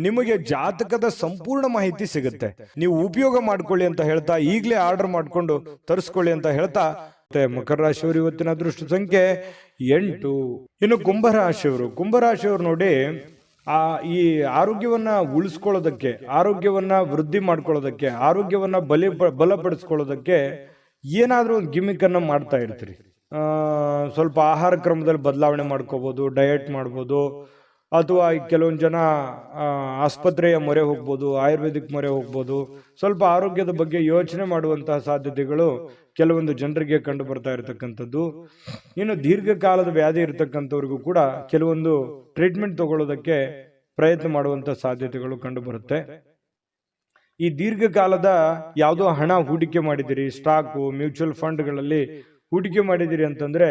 ನಿಮಗೆ ಜಾತಕದ ಸಂಪೂರ್ಣ ಮಾಹಿತಿ ಸಿಗುತ್ತೆ. ನೀವು ಉಪಯೋಗ ಮಾಡ್ಕೊಳ್ಳಿ ಅಂತ ಹೇಳ್ತಾ, ಈಗಲೇ ಆರ್ಡರ್ ಮಾಡ್ಕೊಂಡು ತರಿಸ್ಕೊಳ್ಳಿ ಅಂತ ಹೇಳ್ತಾ, ಮಕರ ರಾಶಿಯವರು ಇವತ್ತಿನ ಅದೃಷ್ಟ ಸಂಖ್ಯೆ 8. ಇನ್ನು ಕುಂಭರಾಶಿಯವರು ನೋಡಿ, ಈ ಆರೋಗ್ಯವನ್ನ ಉಳಿಸ್ಕೊಳ್ಳೋದಕ್ಕೆ, ಆರೋಗ್ಯವನ್ನ ವೃದ್ಧಿ ಮಾಡ್ಕೊಳ್ಳೋದಕ್ಕೆ, ಆರೋಗ್ಯವನ್ನ ಬಲಪಡಿಸ್ಕೊಳ್ಳೋದಕ್ಕೆ ಏನಾದ್ರೂ ಒಂದು ಗಿಮಿಕ್ ಅನ್ನ ಮಾಡ್ತಾ ಇರ್ತೀರಿ. ಸ್ವಲ್ಪ ಆಹಾರ ಕ್ರಮದಲ್ಲಿ ಬದಲಾವಣೆ ಮಾಡ್ಕೋಬಹುದು, ಡಯಟ್ ಮಾಡ್ಬೋದು, ಅಥವಾ ಕೆಲವೊಂದು ಜನ ಆಸ್ಪತ್ರೆಯ ಮೊರೆ ಹೋಗ್ಬೋದು, ಆಯುರ್ವೇದಿಕ್ ಮೊರೆ ಹೋಗ್ಬೋದು. ಸ್ವಲ್ಪ ಆರೋಗ್ಯದ ಬಗ್ಗೆ ಯೋಚನೆ ಮಾಡುವಂತಹ ಸಾಧ್ಯತೆಗಳು ಕೆಲವೊಂದು ಜನರಿಗೆ ಕಂಡು ಬರ್ತಾ ಇರತಕ್ಕಂಥದ್ದು. ಇನ್ನು ದೀರ್ಘಕಾಲದ ವ್ಯಾಧಿ ಇರತಕ್ಕಂಥವ್ರಿಗೂ ಕೂಡ ಕೆಲವೊಂದು ಟ್ರೀಟ್ಮೆಂಟ್ ತಗೊಳ್ಳೋದಕ್ಕೆ ಪ್ರಯತ್ನ ಮಾಡುವಂತ ಸಾಧ್ಯತೆಗಳು ಕಂಡು ಬರುತ್ತೆ. ಈ ದೀರ್ಘಕಾಲದ ಯಾವುದೋ ಹಣ ಹೂಡಿಕೆ ಮಾಡಿದಿರಿ, ಸ್ಟಾಕು, ಮ್ಯೂಚುವಲ್ ಫಂಡ್ಗಳಲ್ಲಿ ಹೂಡಿಕೆ ಮಾಡಿದಿರಿ ಅಂತಂದ್ರೆ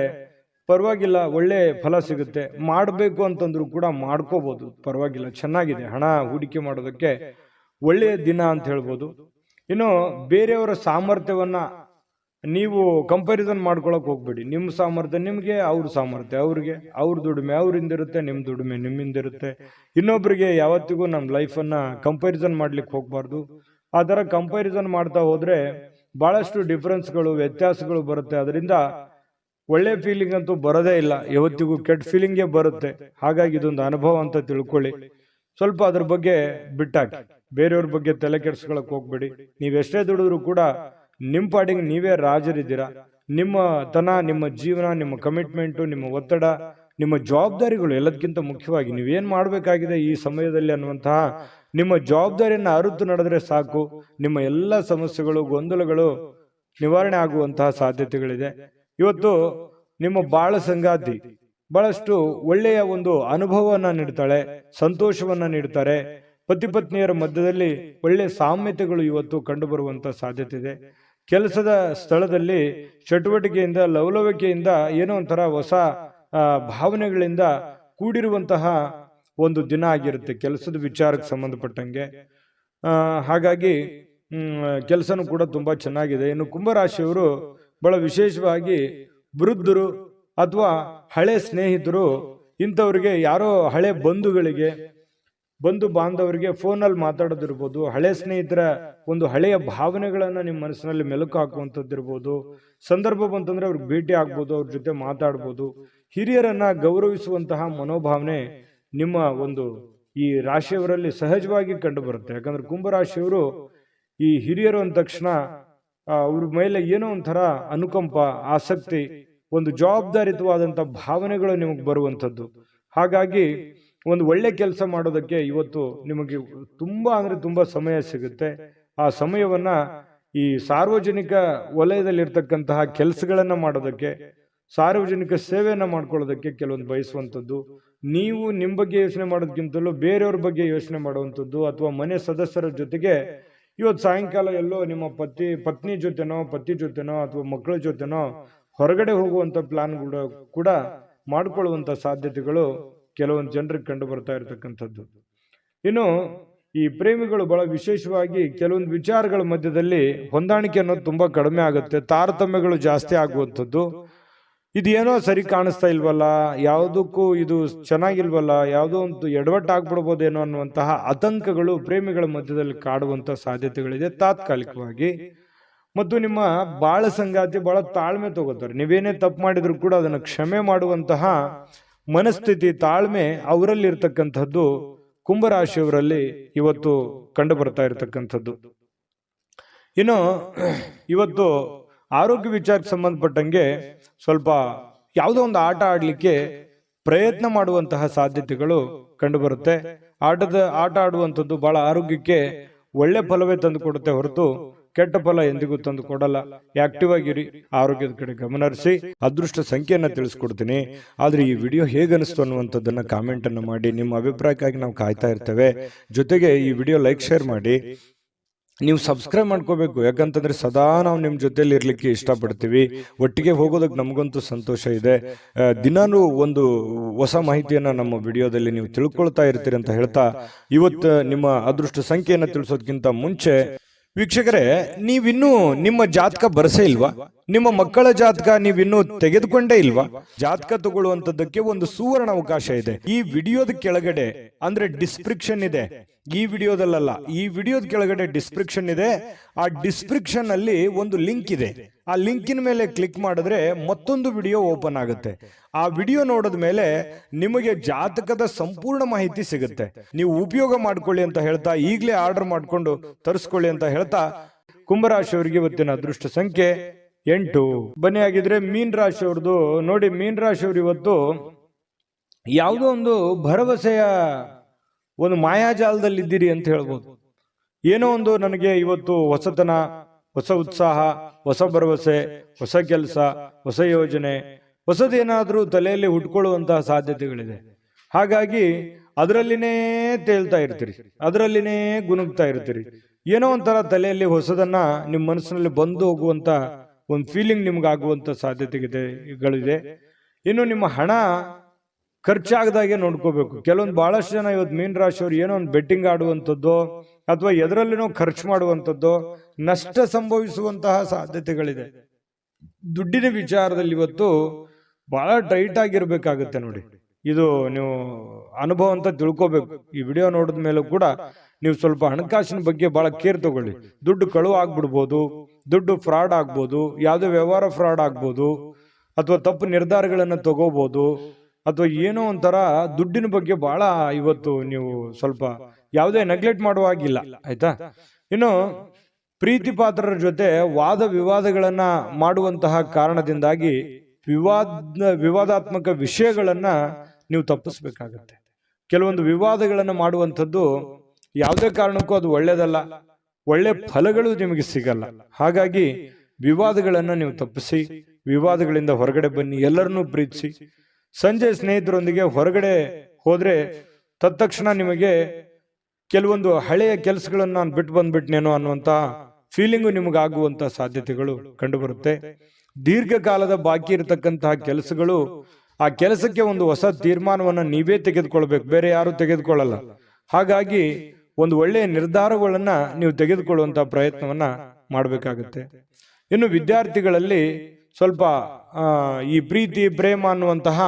ಪರವಾಗಿಲ್ಲ, ಒಳ್ಳೆ ಫಲ ಸಿಗುತ್ತೆ. ಮಾಡಬೇಕು ಅಂತಂದ್ರೂ ಕೂಡ ಮಾಡ್ಕೋಬಹುದು, ಪರವಾಗಿಲ್ಲ, ಚೆನ್ನಾಗಿದೆ. ಹಣ ಹೂಡಿಕೆ ಮಾಡೋದಕ್ಕೆ ಒಳ್ಳೆಯ ದಿನ ಅಂತ ಹೇಳ್ಬೋದು. ಇನ್ನು ಬೇರೆಯವರ ಸಾಮರ್ಥ್ಯವನ್ನ ನೀವು ಕಂಪ್ಯಾರಿಸನ್ ಮಾಡ್ಕೊಳಕ್ ಹೋಗ್ಬೇಡಿ. ನಿಮ್ಮ ಸಾಮರ್ಥ್ಯ ನಿಮ್ಗೆ, ಅವ್ರ ಸಾಮರ್ಥ್ಯ ಅವ್ರಿಗೆ, ಅವ್ರ ದುಡಿಮೆ ಅವ್ರಿಂದಿರುತ್ತೆ, ನಿಮ್ ದುಡಿಮೆ ನಿಮ್ಮಿಂದಿರುತ್ತೆ. ಇನ್ನೊಬ್ಬರಿಗೆ ಯಾವತ್ತಿಗೂ ನಮ್ಮ ಲೈಫನ್ನ ಕಂಪ್ಯಾರಿಸನ್ ಮಾಡ್ಲಿಕ್ಕೆ ಹೋಗ್ಬಾರ್ದು. ಆ ತರ ಕಂಪ್ಯಾರಿಸನ್ ಮಾಡ್ತಾ ಹೋದ್ರೆ ಬಹಳಷ್ಟು ಡಿಫರೆನ್ಸ್ಗಳು, ವ್ಯತ್ಯಾಸಗಳು ಬರುತ್ತೆ. ಅದರಿಂದ ಒಳ್ಳೆ ಫೀಲಿಂಗ್ ಅಂತೂ ಬರೋದೇ ಇಲ್ಲ, ಯಾವತ್ತಿಗೂ ಕೆಟ್ಟ ಫೀಲಿಂಗೇ ಬರುತ್ತೆ. ಹಾಗಾಗಿ ಇದೊಂದು ಅನುಭವ ಅಂತ ತಿಳ್ಕೊಳ್ಳಿ. ಸ್ವಲ್ಪ ಅದ್ರ ಬಗ್ಗೆ ಬಿಟ್ಟಾಕಿ, ಬೇರೆಯವ್ರ ಬಗ್ಗೆ ತಲೆ ಕೆಡ್ಸ್ಕೊಳಕ್ ಹೋಗ್ಬೇಡಿ. ನೀವೆಷ್ಟೇ ದುಡಿದ್ರು ಕೂಡ ನಿಮ್ಮ ಪಾಡಿಗೆ ನೀವೇ ರಾಜರಿದ್ದೀರಾ. ನಿಮ್ಮ ಜೀವನ, ನಿಮ್ಮ ಕಮಿಟ್ಮೆಂಟು, ನಿಮ್ಮ ಒತ್ತಡ, ನಿಮ್ಮ ಜವಾಬ್ದಾರಿಗಳು ಎಲ್ಲದಕ್ಕಿಂತ ಮುಖ್ಯವಾಗಿ ನೀವೇನ್ ಮಾಡ್ಬೇಕಾಗಿದೆ ಈ ಸಮಯದಲ್ಲಿ ಅನ್ನುವಂತಹ ನಿಮ್ಮ ಜವಾಬ್ದಾರಿಯನ್ನ ಅರಿತು ನಡೆದ್ರೆ ಸಾಕು. ನಿಮ್ಮ ಎಲ್ಲ ಸಮಸ್ಯೆಗಳು, ಗೊಂದಲಗಳು ನಿವಾರಣೆ ಆಗುವಂತಹ ಸಾಧ್ಯತೆಗಳಿದೆ. ಇವತ್ತು ನಿಮ್ಮ ಬಾಳ ಸಂಗಾತಿ ಬಹಳಷ್ಟು ಒಳ್ಳೆಯ ಒಂದು ಅನುಭವವನ್ನ ನೀಡ್ತಾಳೆ, ಸಂತೋಷವನ್ನ ನೀಡ್ತಾರೆ. ಪತಿ ಪತ್ನಿಯರ ಮಧ್ಯದಲ್ಲಿ ಒಳ್ಳೆಯ ಸಾಮ್ಯತೆಗಳು ಇವತ್ತು ಕಂಡು ಬರುವಂತ ಸಾಧ್ಯತೆ ಇದೆ. ಕೆಲಸದ ಸ್ಥಳದಲ್ಲಿ ಚಟುವಟಿಕೆಯಿಂದ, ಲವಲವಿಕೆಯಿಂದ, ಏನೋ ಒಂಥರ ಹೊಸ ಭಾವನೆಗಳಿಂದ ಕೂಡಿರುವಂತಹ ಒಂದು ದಿನ ಆಗಿರುತ್ತೆ ಕೆಲಸದ ವಿಚಾರಕ್ಕೆ ಸಂಬಂಧಪಟ್ಟಂಗೆ. ಹಾಗಾಗಿ ಕೆಲಸನೂ ಕೂಡ ತುಂಬಾ ಚೆನ್ನಾಗಿದೆ. ಇನ್ನು ಕುಂಭರಾಶಿಯವರು ಬಹಳ ವಿಶೇಷವಾಗಿ ವೃದ್ಧರು ಅಥವಾ ಹಳೆ ಸ್ನೇಹಿತರು, ಇಂಥವ್ರಿಗೆ, ಯಾರೋ ಹಳೆ ಬಂಧು ಬಾಂಧವರಿಗೆ ಫೋನಲ್ಲಿ ಮಾತಾಡೋದಿರ್ಬೋದು, ಹಳೆ ಸ್ನೇಹಿತರ ಒಂದು ಹಳೆಯ ಭಾವನೆಗಳನ್ನ ನಿಮ್ಮ ಮನಸ್ಸಿನಲ್ಲಿ ಮೆಲುಕು ಹಾಕುವಂಥದ್ದಿರ್ಬೋದು. ಸಂದರ್ಭ ಬಂತಂದ್ರೆ ಅವ್ರಿಗೆ ಭೇಟಿ ಆಗ್ಬೋದು, ಅವ್ರ ಜೊತೆ ಮಾತಾಡ್ಬೋದು. ಹಿರಿಯರನ್ನ ಗೌರವಿಸುವಂತಹ ಮನೋಭಾವನೆ ನಿಮ್ಮ ಒಂದು ಈ ರಾಶಿಯವರಲ್ಲಿ ಸಹಜವಾಗಿ ಕಂಡು ಬರುತ್ತೆ. ಯಾಕಂದ್ರೆ ಕುಂಭರಾಶಿಯವರು ಈ ಹಿರಿಯರು ಅಂದ ತಕ್ಷಣ ಅವ್ರ ಮೇಲೆ ಏನೋ ಒಂಥರ ಅನುಕಂಪ, ಆಸಕ್ತಿ, ಒಂದು ಜವಾಬ್ದಾರಿತವಾದಂಥ ಭಾವನೆಗಳು ನಿಮಗೆ ಬರುವಂಥದ್ದು. ಹಾಗಾಗಿ ಒಂದು ಒಳ್ಳೆ ಕೆಲಸ ಮಾಡೋದಕ್ಕೆ ಇವತ್ತು ನಿಮಗೆ ತುಂಬಾ ಸಮಯ ಸಿಗುತ್ತೆ. ಆ ಸಮಯವನ್ನ ಈ ಸಾರ್ವಜನಿಕ ವಲಯದಲ್ಲಿರ್ತಕ್ಕಂತಹ ಕೆಲಸಗಳನ್ನು ಮಾಡೋದಕ್ಕೆ, ಸಾರ್ವಜನಿಕ ಸೇವೆಯನ್ನು ಮಾಡ್ಕೊಳ್ಳೋದಕ್ಕೆ ಕೆಲವೊಂದು ಬಯಸುವಂಥದ್ದು, ನೀವು ನಿಮ್ಮ ಬಗ್ಗೆ ಯೋಚನೆ ಮಾಡೋದಕ್ಕಿಂತಲೂ ಬೇರೆಯವ್ರ ಬಗ್ಗೆ ಯೋಚನೆ ಮಾಡುವಂಥದ್ದು, ಅಥವಾ ಮನೆ ಸದಸ್ಯರ ಜೊತೆಗೆ ಇವತ್ತು ಸಾಯಂಕಾಲ ಎಲ್ಲೋ ನಿಮ್ಮ ಪತ್ನಿ ಜೊತೆನೋ ಪತಿ ಜೊತೆನೋ ಅಥವಾ ಮಕ್ಕಳ ಜೊತೆನೋ ಹೊರಗಡೆ ಹೋಗುವಂಥ ಪ್ಲಾನ್ ಕೂಡ ಮಾಡಿಕೊಳ್ಳುವಂಥ ಸಾಧ್ಯತೆಗಳು ಕೆಲವೊಂದು ಜನರಿಗೆ ಕಂಡು ಬರ್ತಾ ಇರತಕ್ಕಂಥದ್ದು. ಇನ್ನು ಈ ಪ್ರೇಮಿಗಳು ಬಹಳ ವಿಶೇಷವಾಗಿ ಕೆಲವೊಂದು ವಿಚಾರಗಳ ಮಧ್ಯದಲ್ಲಿ ಹೊಂದಾಣಿಕೆ ಅನ್ನೋದು ತುಂಬಾ ಕಡಿಮೆ ಆಗುತ್ತೆ, ತಾರತಮ್ಯಗಳು ಜಾಸ್ತಿ ಆಗುವಂಥದ್ದು. ಇದೇನೋ ಸರಿ ಕಾಣಿಸ್ತಾ ಇಲ್ವಲ್ಲ, ಯಾವುದಕ್ಕೂ ಇದು ಚೆನ್ನಾಗಿಲ್ವಲ್ಲ, ಯಾವುದೋ ಒಂದು ಎಡವಟ್ಟಾಗ್ಬಿಡ್ಬೋದೇನೋ ಅನ್ನುವಂತಹ ಆತಂಕಗಳು ಪ್ರೇಮಿಗಳ ಮಧ್ಯದಲ್ಲಿ ಕಾಡುವಂತಹ ಸಾಧ್ಯತೆಗಳಿದೆ ತಾತ್ಕಾಲಿಕವಾಗಿ. ಮತ್ತು ನಿಮ್ಮ ಬಾಳ ಸಂಗಾತಿ ಬಹಳ ತಾಳ್ಮೆ ತಗೋತಾರೆ. ನೀವೇನೇ ತಪ್ಪು ಮಾಡಿದ್ರು ಕೂಡ ಅದನ್ನು ಕ್ಷಮೆ ಮಾಡುವಂತಹ ಮನಸ್ಥಿತಿ, ತಾಳ್ಮೆ ಅವರಲ್ಲಿ ಇರ್ತಕ್ಕಂಥದ್ದು ಕುಂಭರಾಶಿಯವರಲ್ಲಿ ಇವತ್ತು ಕಂಡು ಬರ್ತಾ ಇರತಕ್ಕಂಥದ್ದು. ಇನ್ನು ಇವತ್ತು ಆರೋಗ್ಯ ವಿಚಾರಕ್ಕೆ ಸಂಬಂಧಪಟ್ಟಂಗೆ ಸ್ವಲ್ಪ ಯಾವುದೋ ಒಂದು ಆಟ ಆಡ್ಲಿಕ್ಕೆ ಪ್ರಯತ್ನ ಮಾಡುವಂತಹ ಸಾಧ್ಯತೆಗಳು ಕಂಡು ಬರುತ್ತೆ. ಆಟ ಆಡುವಂಥದ್ದು ಬಹಳ ಆರೋಗ್ಯಕ್ಕೆ ಒಳ್ಳೆ ಫಲವೇ ತಂದು ಕೊಡುತ್ತೆ ಹೊರತು ಕೆಟ್ಟ ಫಲ ಎಂದಿಗೂ ತಂದು ಕೊಡಲ್ಲ. ಆಕ್ಟಿವ್ ಆಗಿರಿ, ಆರೋಗ್ಯದ ಕಡೆ ಗಮನ ಹರಿಸಿ. ಅದೃಷ್ಟ ಸಂಖ್ಯೆಯನ್ನ ತಿಳಿಸ್ಕೊಡ್ತೀನಿ. ಆದ್ರೆ ಈ ವಿಡಿಯೋ ಹೇಗನಿಸ್ತು ಅನ್ನುವಂಥದ್ದನ್ನ ಕಾಮೆಂಟ್ ಅನ್ನು ಮಾಡಿ. ನಿಮ್ಮ ಅಭಿಪ್ರಾಯಕ್ಕಾಗಿ ನಾವು ಕಾಯ್ತಾ ಇರ್ತೇವೆ. ಜೊತೆಗೆ ಈ ವಿಡಿಯೋ ಲೈಕ್, ಶೇರ್ ಮಾಡಿ. ನೀವು ಸಬ್ಸ್ಕ್ರೈಬ್ ಮಾಡ್ಕೋಬೇಕು, ಯಾಕಂತಂದ್ರೆ ಸದಾ ನಾವು ನಿಮ್ಮ ಜೊತೆಲಿ ಇರ್ಲಿಕ್ಕೆ ಇಷ್ಟಪಡ್ತೀವಿ. ಒಟ್ಟಿಗೆ ಹೋಗೋದಕ್ಕೆ ನಮಗಂತೂ ಸಂತೋಷ ಇದೆ. ದಿನಾನು ಒಂದು ಹೊಸ ಮಾಹಿತಿಯನ್ನ ನಮ್ಮ ವಿಡಿಯೋದಲ್ಲಿ ನೀವು ತಿಳ್ಕೊಳ್ತಾ ಇರ್ತೀರಿ ಅಂತ ಹೇಳ್ತಾ, ಇವತ್ತು ನಿಮ್ಮ ಅದೃಷ್ಟ ಸಂಖ್ಯೆಯನ್ನ ತಿಳಿಸೋದಕ್ಕಿಂತ ಮುಂಚೆ ವೀಕ್ಷಕರೇ, ನೀವಿನ್ನೂ ನಿಮ್ಮ ಜಾತಕ ಬರಸೇ ಇಲ್ವಾ? ನಿಮ್ಮ ಮಕ್ಕಳ ಜಾತಕ ನೀವಿನ್ನೂ ತೆಗೆದುಕೊಂಡೇ ಇಲ್ವಾ? ಜಾತಕ ತಗೊಳ್ಳುವಂತದ್ದಕ್ಕೆ ಒಂದು ಸುವರ್ಣ ಅವಕಾಶ ಇದೆ. ಈ ವಿಡಿಯೋದ ಕೆಳಗಡೆ ಅಂದ್ರೆ ಡಿಸ್ಕ್ರಿಪ್ಷನ್ ಇದೆ, ಈ ವಿಡಿಯೋದಲ್ಲ, ಈ ವಿಡಿಯೋದ ಕೆಳಗಡೆ ಡಿಸ್ಕ್ರಿಪ್ಷನ್ ಇದೆ. ಆ ಡಿಸ್ಕ್ರಿಪ್ಷನ್ ಅಲ್ಲಿ ಒಂದು ಲಿಂಕ್ ಇದೆ. ಆ ಲಿಂಕಿನ ಮೇಲೆ ಕ್ಲಿಕ್ ಮಾಡಿದ್ರೆ ಮತ್ತೊಂದು ವಿಡಿಯೋ ಓಪನ್ ಆಗುತ್ತೆ. ಆ ವಿಡಿಯೋ ನೋಡಿದ ಮೇಲೆ ನಿಮಗೆ ಜಾತಕದ ಸಂಪೂರ್ಣ ಮಾಹಿತಿ ಸಿಗುತ್ತೆ. ನೀವು ಉಪಯೋಗ ಮಾಡ್ಕೊಳ್ಳಿ ಅಂತ ಹೇಳ್ತಾ, ಈಗಲೇ ಆರ್ಡರ್ ಮಾಡ್ಕೊಂಡು ತರಿಸ್ಕೊಳ್ಳಿ ಅಂತ ಹೇಳ್ತಾ, ಕುಂಭರಾಶಿಯವರಿಗೆ ಇವತ್ತಿನ ಅದೃಷ್ಟ ಸಂಖ್ಯೆ 8. ಬನ್ನಿ ಆಗಿದ್ರೆ ಮೀನ್ ರಾಶಿಯವ್ರದ್ದು ನೋಡಿ. ಮೀನ್ ರಾಶಿಯವರು ಇವತ್ತು ಯಾವುದೋ ಒಂದು ಭರವಸೆಯ ಒಂದು ಮಾಯಾಜಾಲದಲ್ಲಿ ಇದ್ದೀರಿ ಅಂತ ಹೇಳ್ಬೋದು. ಏನೋ ಒಂದು ನನಗೆ ಇವತ್ತು ಹೊಸತನ, ಹೊಸ ಉತ್ಸಾಹ, ಹೊಸ ಭರವಸೆ, ಹೊಸ ಕೆಲಸ, ಹೊಸ ಯೋಜನೆ, ಹೊಸದೇನಾದ್ರೂ ತಲೆಯಲ್ಲಿ ಹುಟ್ಕೊಳ್ಳುವಂತಹ ಸಾಧ್ಯತೆಗಳಿದೆ. ಹಾಗಾಗಿ ಅದರಲ್ಲಿನೇ ತೇಲ್ತಾ ಇರ್ತೀರಿ, ಅದರಲ್ಲಿನೇ ಗುನುಗ್ತಾ ಇರ್ತೀರಿ. ಏನೋ ಒಂಥರ ತಲೆಯಲ್ಲಿ ಹೊಸದನ್ನ ನಿಮ್ಮ ಮನಸ್ಸಿನಲ್ಲಿ ಬಂದು ಹೋಗುವಂತ ಒಂದು ಫೀಲಿಂಗ್ ನಿಮ್ಗೆ ಆಗುವಂತ ಸಾಧ್ಯತೆಗಳಿದೆ. ಇನ್ನು ನಿಮ್ಮ ಹಣ ಖರ್ಚಾಗದಾಗೆ ನೋಡ್ಕೋಬೇಕು. ಕೆಲವೊಂದು ಬಹಳಷ್ಟು ಜನ ಇವತ್ತು ಮೀನ್ ರಾಶಿಯವರು ಏನೋ ಒಂದು ಬೆಟ್ಟಿಂಗ್ ಆಡುವಂಥದ್ದು ಅಥವಾ ಎದರಲ್ಲಿನೋ ಖರ್ಚು ಮಾಡುವಂಥದ್ದು, ನಷ್ಟ ಸಂಭವಿಸುವಂತಹ ಸಾಧ್ಯತೆಗಳಿದೆ. ದುಡ್ಡಿನ ವಿಚಾರದಲ್ಲಿ ಇವತ್ತು ಬಹಳ ಟೈಟ್ ಆಗಿರ್ಬೇಕಾಗುತ್ತೆ ನೋಡಿ. ಇದು ನೀವು ಅನುಭವ ಅಂತ ತಿಳ್ಕೋಬೇಕು. ಈ ವಿಡಿಯೋ ನೋಡಿದ ಮೇಲೂ ಕೂಡ ನೀವು ಸ್ವಲ್ಪ ಹಣಕಾಸಿನ ಬಗ್ಗೆ ಬಹಳ ಕೇರ್ ತಗೊಳ್ಳಿ. ದುಡ್ಡು ಕಳುವು ಆಗ್ಬಿಡ್ಬೋದು, ದುಡ್ಡು ಫ್ರಾಡ್ ಆಗ್ಬೋದು, ಯಾವುದೇ ವ್ಯವಹಾರ ಫ್ರಾಡ್ ಆಗ್ಬೋದು, ಅಥವಾ ತಪ್ಪು ನಿರ್ಧಾರಗಳನ್ನು ತಗೋಬಹುದು, ಅಥವಾ ಏನೋ ಒಂಥರ ದುಡ್ಡಿನ ಬಗ್ಗೆ ಬಹಳ ಇವತ್ತು ನೀವು ಸ್ವಲ್ಪ ಯಾವುದೇ ನೆಗ್ಲೆಕ್ಟ್ ಮಾಡುವಾಗಿಲ್ಲ, ಆಯ್ತಾ? ಇನ್ನು ಪ್ರೀತಿ ಪಾತ್ರರ ಜೊತೆ ವಾದ ವಿವಾದಗಳನ್ನ ಮಾಡುವಂತಹ ಕಾರಣದಿಂದಾಗಿ ವಿವಾದಾತ್ಮಕ ವಿಷಯಗಳನ್ನ ನೀವು ತಪ್ಪಿಸ್ಬೇಕಾಗತ್ತೆ. ಕೆಲವೊಂದು ವಿವಾದಗಳನ್ನ ಮಾಡುವಂಥದ್ದು ಯಾವುದೇ ಕಾರಣಕ್ಕೂ ಅದು ಒಳ್ಳೇದಲ್ಲ, ಒಳ್ಳೆ ಫಲಗಳು ನಿಮಗೆ ಸಿಗಲ್ಲ. ಹಾಗಾಗಿ ವಿವಾದಗಳನ್ನ ನೀವು ತಪ್ಪಿಸಿ, ವಿವಾದಗಳಿಂದ ಹೊರಗಡೆ ಬನ್ನಿ, ಎಲ್ಲರನ್ನೂ ಪ್ರೀತಿಸಿ. ಸಂಜೆ ಸ್ನೇಹಿತರೊಂದಿಗೆ ಹೊರಗಡೆ ಹೋದ್ರೆ ತತ್ಕ್ಷಣ ನಿಮಗೆ ಕೆಲವೊಂದು ಹಳೆಯ ಕೆಲಸಗಳನ್ನ ನಾನು ಬಿಟ್ಟು ಬಂದ್ಬಿಟ್ನೇನೋ ಅನ್ನುವಂತ ಫೀಲಿಂಗು ನಿಮಗಾಗುವಂತ ಸಾಧ್ಯತೆಗಳು ಕಂಡು ಬರುತ್ತೆ. ದೀರ್ಘಕಾಲದ ಬಾಕಿ ಇರತಕ್ಕಂತಹ ಕೆಲಸಗಳು, ಆ ಕೆಲಸಕ್ಕೆ ಒಂದು ಹೊಸ ತೀರ್ಮಾನವನ್ನ ನೀವೇ ತೆಗೆದುಕೊಳ್ಬೇಕು, ಬೇರೆ ಯಾರು ತೆಗೆದುಕೊಳ್ಳಲ್ಲ. ಹಾಗಾಗಿ ಒಂದು ಒಳ್ಳೆಯ ನಿರ್ಧಾರಗಳನ್ನ ನೀವು ತೆಗೆದುಕೊಳ್ಳುವಂತಹ ಪ್ರಯತ್ನವನ್ನ ಮಾಡಬೇಕಾಗುತ್ತೆ. ಇನ್ನು ವಿದ್ಯಾರ್ಥಿಗಳಲ್ಲಿ ಸ್ವಲ್ಪ ಈ ಪ್ರೀತಿ ಪ್ರೇಮ ಅನ್ನುವಂತಹ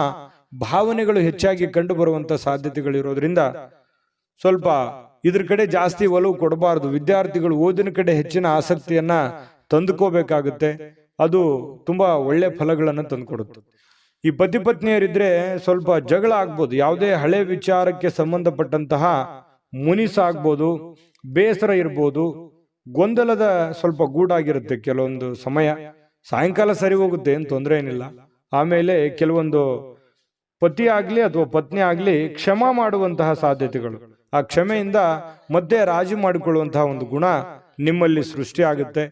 ಭಾವನೆಗಳು ಹೆಚ್ಚಾಗಿ ಕಂಡು ಬರುವಂತಹ ಸಾಧ್ಯತೆಗಳಿರೋದ್ರಿಂದ ಸ್ವಲ್ಪ ಇದ್ರ ಕಡೆ ಜಾಸ್ತಿ ಒಲವು ಕೊಡಬಾರದು. ವಿದ್ಯಾರ್ಥಿಗಳು ಓದಿನ ಕಡೆ ಹೆಚ್ಚಿನ ಆಸಕ್ತಿಯನ್ನ ತಂದುಕೋಬೇಕಾಗುತ್ತೆ. ಅದು ತುಂಬಾ ಒಳ್ಳೆ ಫಲಗಳನ್ನು ತಂದುಕೊಡುತ್ತೆ. ಈ ಪತಿ ಪತ್ನಿಯರಿದ್ರೆ ಸ್ವಲ್ಪ ಜಗಳ ಆಗ್ಬೋದು, ಯಾವುದೇ ಹಳೆ ವಿಚಾರಕ್ಕೆ ಸಂಬಂಧಪಟ್ಟಂತಹ ಮುನಿಸಾಗ್ಬೋದು, ಬೇಸರ ಇರ್ಬೋದು, ಗೊಂದಲದ ಸ್ವಲ್ಪ ಗೂಡಾಗಿರುತ್ತೆ ಕೆಲವೊಂದು ಸಮಯ. ಸಾಯಂಕಾಲ ಸರಿ ಹೋಗುತ್ತೆ, ಏನು ತೊಂದರೆ ಏನಿಲ್ಲ. ಆಮೇಲೆ ಕೆಲವೊಂದು ಪತಿ ಆಗ್ಲಿ ಅಥವಾ ಪತ್ನಿ ಆಗ್ಲಿ ಕ್ಷಮಾ ಮಾಡುವಂತಹ ಸಾಧ್ಯತೆಗಳು, ಆ ಕ್ಷಮೆಯಿಂದ ಮತ್ತೆ ರಾಜಿ ಮಾಡಿಕೊಳ್ಳುವಂತಹ ಒಂದು ಗುಣ ನಿಮ್ಮಲ್ಲಿ ಸೃಷ್ಟಿ ಆಗುತ್ತೆ.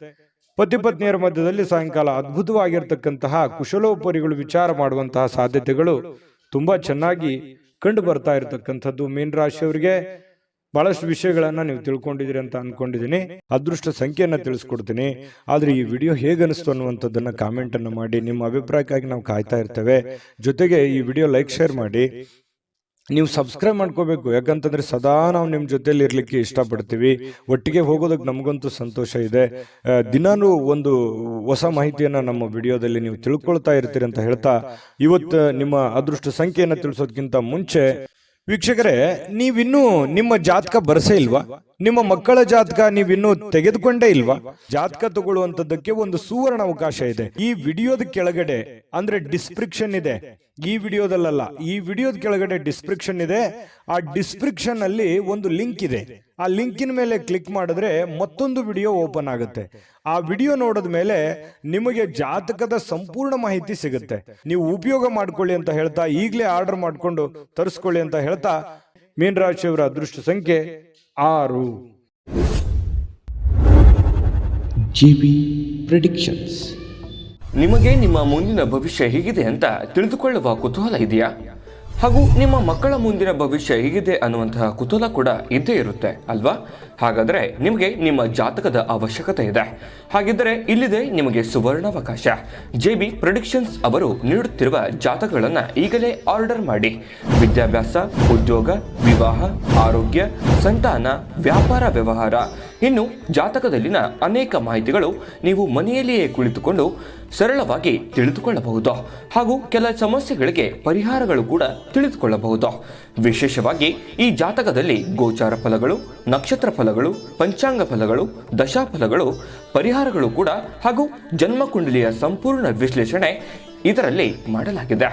ಪತಿ ಪತ್ನಿಯರ ಮಧ್ಯದಲ್ಲಿ ಸಾಯಂಕಾಲ ಅದ್ಭುತವಾಗಿರ್ತಕ್ಕಂತಹ ಕುಶಲೋಪರಿಗಳು ವಿಚಾರ ಮಾಡುವಂತಹ ಸಾಧ್ಯತೆಗಳು ತುಂಬಾ ಚೆನ್ನಾಗಿ ಕಂಡು ಬರ್ತಾ ಇರತಕ್ಕಂಥದ್ದು. ಮೀನ ರಾಶಿಯವರಿಗೆ ಬಹಳಷ್ಟು ವಿಷಯಗಳನ್ನ ನೀವು ತಿಳ್ಕೊಂಡಿದ್ದೀರಿ ಅಂತ ಅನ್ಕೊಂಡಿದ್ದೀನಿ. ಅದೃಷ್ಟ ಸಂಖ್ಯೆಯನ್ನ ತಿಳಿಸ್ಕೊಡ್ತೀನಿ. ಆದ್ರೆ ಈ ವಿಡಿಯೋ ಹೇಗನಿಸ್ತು ಅನ್ನುವಂಥದ್ದನ್ನ ಕಾಮೆಂಟ್ ಅನ್ನು ಮಾಡಿ. ನಿಮ್ಮ ಅಭಿಪ್ರಾಯಕ್ಕಾಗಿ ನಾವು ಕಾಯ್ತಾ ಇರ್ತೇವೆ. ಜೊತೆಗೆ ಈ ವಿಡಿಯೋ ಲೈಕ್ ಶೇರ್ ಮಾಡಿ. ನೀವು ಸಬ್ಸ್ಕ್ರೈಬ್ ಮಾಡ್ಕೋಬೇಕು, ಯಾಕಂತಂದ್ರೆ ಸದಾ ನಾವು ನಿಮ್ಮ ಜೊತೆಲಿ ಇರ್ಲಿಕ್ಕೆ ಇಷ್ಟಪಡ್ತೀವಿ. ಒಟ್ಟಿಗೆ ಹೋಗೋದಕ್ಕೆ ನಮಗಂತೂ ಸಂತೋಷ ಇದೆ. ದಿನಾನು ಒಂದು ಹೊಸ ಮಾಹಿತಿಯನ್ನ ನಮ್ಮ ವಿಡಿಯೋದಲ್ಲಿ ನೀವು ತಿಳ್ಕೊಳ್ತಾ ಇರ್ತೀರಿ ಅಂತ ಹೇಳ್ತಾ, ಇವತ್ತು ನಿಮ್ಮ ಅದೃಷ್ಟ ಸಂಖ್ಯೆಯನ್ನ ತಿಳಿಸೋದಕ್ಕಿಂತ ಮುಂಚೆ ವೀಕ್ಷಕರೇ, ನೀವಿನ್ನೂ ನಿಮ್ಮ ಜಾತಕ ಬರಸೇ ಇಲ್ವಾ? ನಿಮ್ಮ ಮಕ್ಕಳ ಜಾತಕ ನೀವಿನ್ನೂ ತೆಗೆದುಕೊಂಡೇ ಇಲ್ವಾ? ಜಾತಕ ತಗೊಳ್ಳುವಂತದ್ದಕ್ಕೆ ಒಂದು ಸುವರ್ಣ ಅವಕಾಶ ಇದೆ. ಈ ವಿಡಿಯೋದ ಕೆಳಗಡೆ ಅಂದ್ರೆ ಡಿಸ್ಕ್ರಿಪ್ಷನ್ ಇದೆ. ಈ ವಿಡಿಯೋದಲ್ಲ, ಈ ವಿಡಿಯೋದ ಕೆಳಗಡೆ ಡಿಸ್ಕ್ರಿಪ್ಷನ್ ಇದೆ. ಆ ಡಿಸ್ಕ್ರಿಪ್ಷನ್ ಅಲ್ಲಿ ಒಂದು ಲಿಂಕ್ ಇದೆ. ಆ ಲಿಂಕಿನ ಮೇಲೆ ಕ್ಲಿಕ್ ಮಾಡಿದ್ರೆ ಮತ್ತೊಂದು ವಿಡಿಯೋ ಓಪನ್ ಆಗುತ್ತೆ. ಆ ವಿಡಿಯೋ ನೋಡಿದ ಮೇಲೆ ನಿಮಗೆ ಜಾತಕದ ಸಂಪೂರ್ಣ ಮಾಹಿತಿ ಸಿಗುತ್ತೆ. ನೀವು ಉಪಯೋಗ ಮಾಡ್ಕೊಳ್ಳಿ ಅಂತ ಹೇಳ್ತಾ, ಈಗಲೇ ಆರ್ಡರ್ ಮಾಡ್ಕೊಂಡು ತರಿಸ್ಕೊಳ್ಳಿ ಅಂತ ಹೇಳ್ತಾ, ಮೀನ ರಾಶಿಯವರ ಅದೃಷ್ಟ ಸಂಖ್ಯೆ 6. GB predictions. ನಿಮಗೆ ನಿಮ್ಮ ಮುಂದಿನ ಭವಿಷ್ಯ ಹೇಗಿದೆ ಅಂತ ತಿಳಿದುಕೊಳ್ಳುವ ಕುತೂಹಲ ಇದೆಯಾ? ಹಾಗೂ ನಿಮ್ಮ ಮಕ್ಕಳ ಮುಂದಿನ ಭವಿಷ್ಯ ಹೇಗಿದೆ ಅನ್ನುವಂತಹ ಕುತೂಹಲ ಕೂಡ ಇದ್ದೇ ಇರುತ್ತೆ ಅಲ್ವಾ? ಹಾಗಾದರೆ ನಿಮಗೆ ನಿಮ್ಮ ಜಾತಕದ ಅವಶ್ಯಕತೆ ಇದೆ. ಹಾಗಿದ್ದರೆ ಇಲ್ಲಿದೆ ನಿಮಗೆ ಸುವರ್ಣಾವಕಾಶ. JB ಪ್ರೆಡಿಕ್ಷನ್ಸ್ ಅವರು ನೀಡುತ್ತಿರುವ ಜಾತಕಗಳನ್ನು ಈಗಲೇ ಆರ್ಡರ್ ಮಾಡಿ. ವಿದ್ಯಾಭ್ಯಾಸ, ಉದ್ಯೋಗ, ವಿವಾಹ, ಆರೋಗ್ಯ, ಸಂತಾನ, ವ್ಯಾಪಾರ ವ್ಯವಹಾರ, ಇನ್ನು ಜಾತಕದಲ್ಲಿನ ಅನೇಕ ಮಾಹಿತಿಗಳು ನೀವು ಮನೆಯಲ್ಲಿಯೇ ಕುಳಿತುಕೊಂಡು ಸರಳವಾಗಿ ತಿಳಿದುಕೊಳ್ಳಬಹುದು. ಹಾಗೂ ಕೆಲ ಸಮಸ್ಯೆಗಳಿಗೆ ಪರಿಹಾರಗಳು ಕೂಡ ತಿಳಿದುಕೊಳ್ಳಬಹುದು. ವಿಶೇಷವಾಗಿ ಈ ಜಾತಕದಲ್ಲಿ ಗೋಚಾರ ಫಲಗಳು, ನಕ್ಷತ್ರ ಫಲಗಳು, ಪಂಚಾಂಗ ಫಲಗಳು, ದಶಾಫಲಗಳು, ಪರಿಹಾರಗಳು ಕೂಡ ಹಾಗೂ ಜನ್ಮಕುಂಡಲಿಯ ಸಂಪೂರ್ಣ ವಿಶ್ಲೇಷಣೆ ಇದರಲ್ಲಿ ಮಾಡಲಾಗಿದೆ.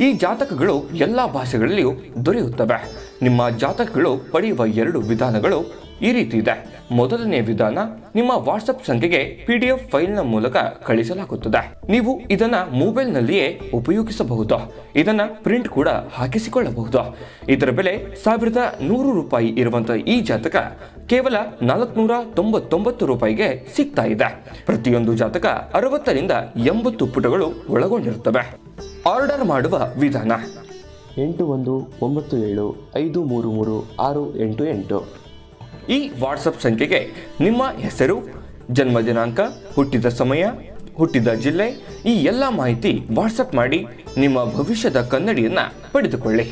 ಈ ಜಾತಕಗಳು ಎಲ್ಲ ಭಾಷೆಗಳಲ್ಲಿಯೂ ದೊರೆಯುತ್ತವೆ. ನಿಮ್ಮ ಜಾತಕಗಳು ಪಡೆಯುವ 2 ವಿಧಾನಗಳು ಈ ರೀತಿ ಇದೆ. ಮೊದಲನೇ ವಿಧಾನ, ನಿಮ್ಮ ವಾಟ್ಸಪ್ ಸಂಖ್ಯೆಗೆ PDF ಫೈಲ್ನ ಮೂಲಕ ಕಳಿಸಲಾಗುತ್ತದೆ. ನೀವು ಇದನ್ನ ಮೊಬೈಲ್ನಲ್ಲಿಯೇ ಉಪಯೋಗಿಸಬಹುದು. ಇದನ್ನ ಪ್ರಿಂಟ್ ಕೂಡ ಹಾಕಿಸಿಕೊಳ್ಳಬಹುದು. ಇದರ ಬೆಲೆ 1100 ರೂಪಾಯಿ ಇರುವಂತಹ ಈ ಜಾತಕ ಕೇವಲ 499 ರೂಪಾಯಿಗೆ ಸಿಗ್ತಾ ಇದೆ. ಪ್ರತಿಯೊಂದು ಜಾತಕ 60 ರಿಂದ 80 ಪುಟಗಳು ಒಳಗೊಂಡಿರುತ್ತವೆ. ಆರ್ಡರ್ ಮಾಡುವ ವಿಧಾನ: 8197533688. ಈ ವಾಟ್ಸಪ್ ಸಂಖ್ಯೆಗೆ ನಿಮ್ಮ ಹೆಸರು, ಜನ್ಮ ದಿನಾಂಕ, ಹುಟ್ಟಿದ ಸಮಯ, ಹುಟ್ಟಿದ ಜಿಲ್ಲೆ, ಈ ಎಲ್ಲ ಮಾಹಿತಿ ವಾಟ್ಸಪ್ ಮಾಡಿ ನಿಮ್ಮ ಭವಿಷ್ಯದ ಕನ್ನಡಿಯನ್ನ ಪಡೆದುಕೊಳ್ಳಿ.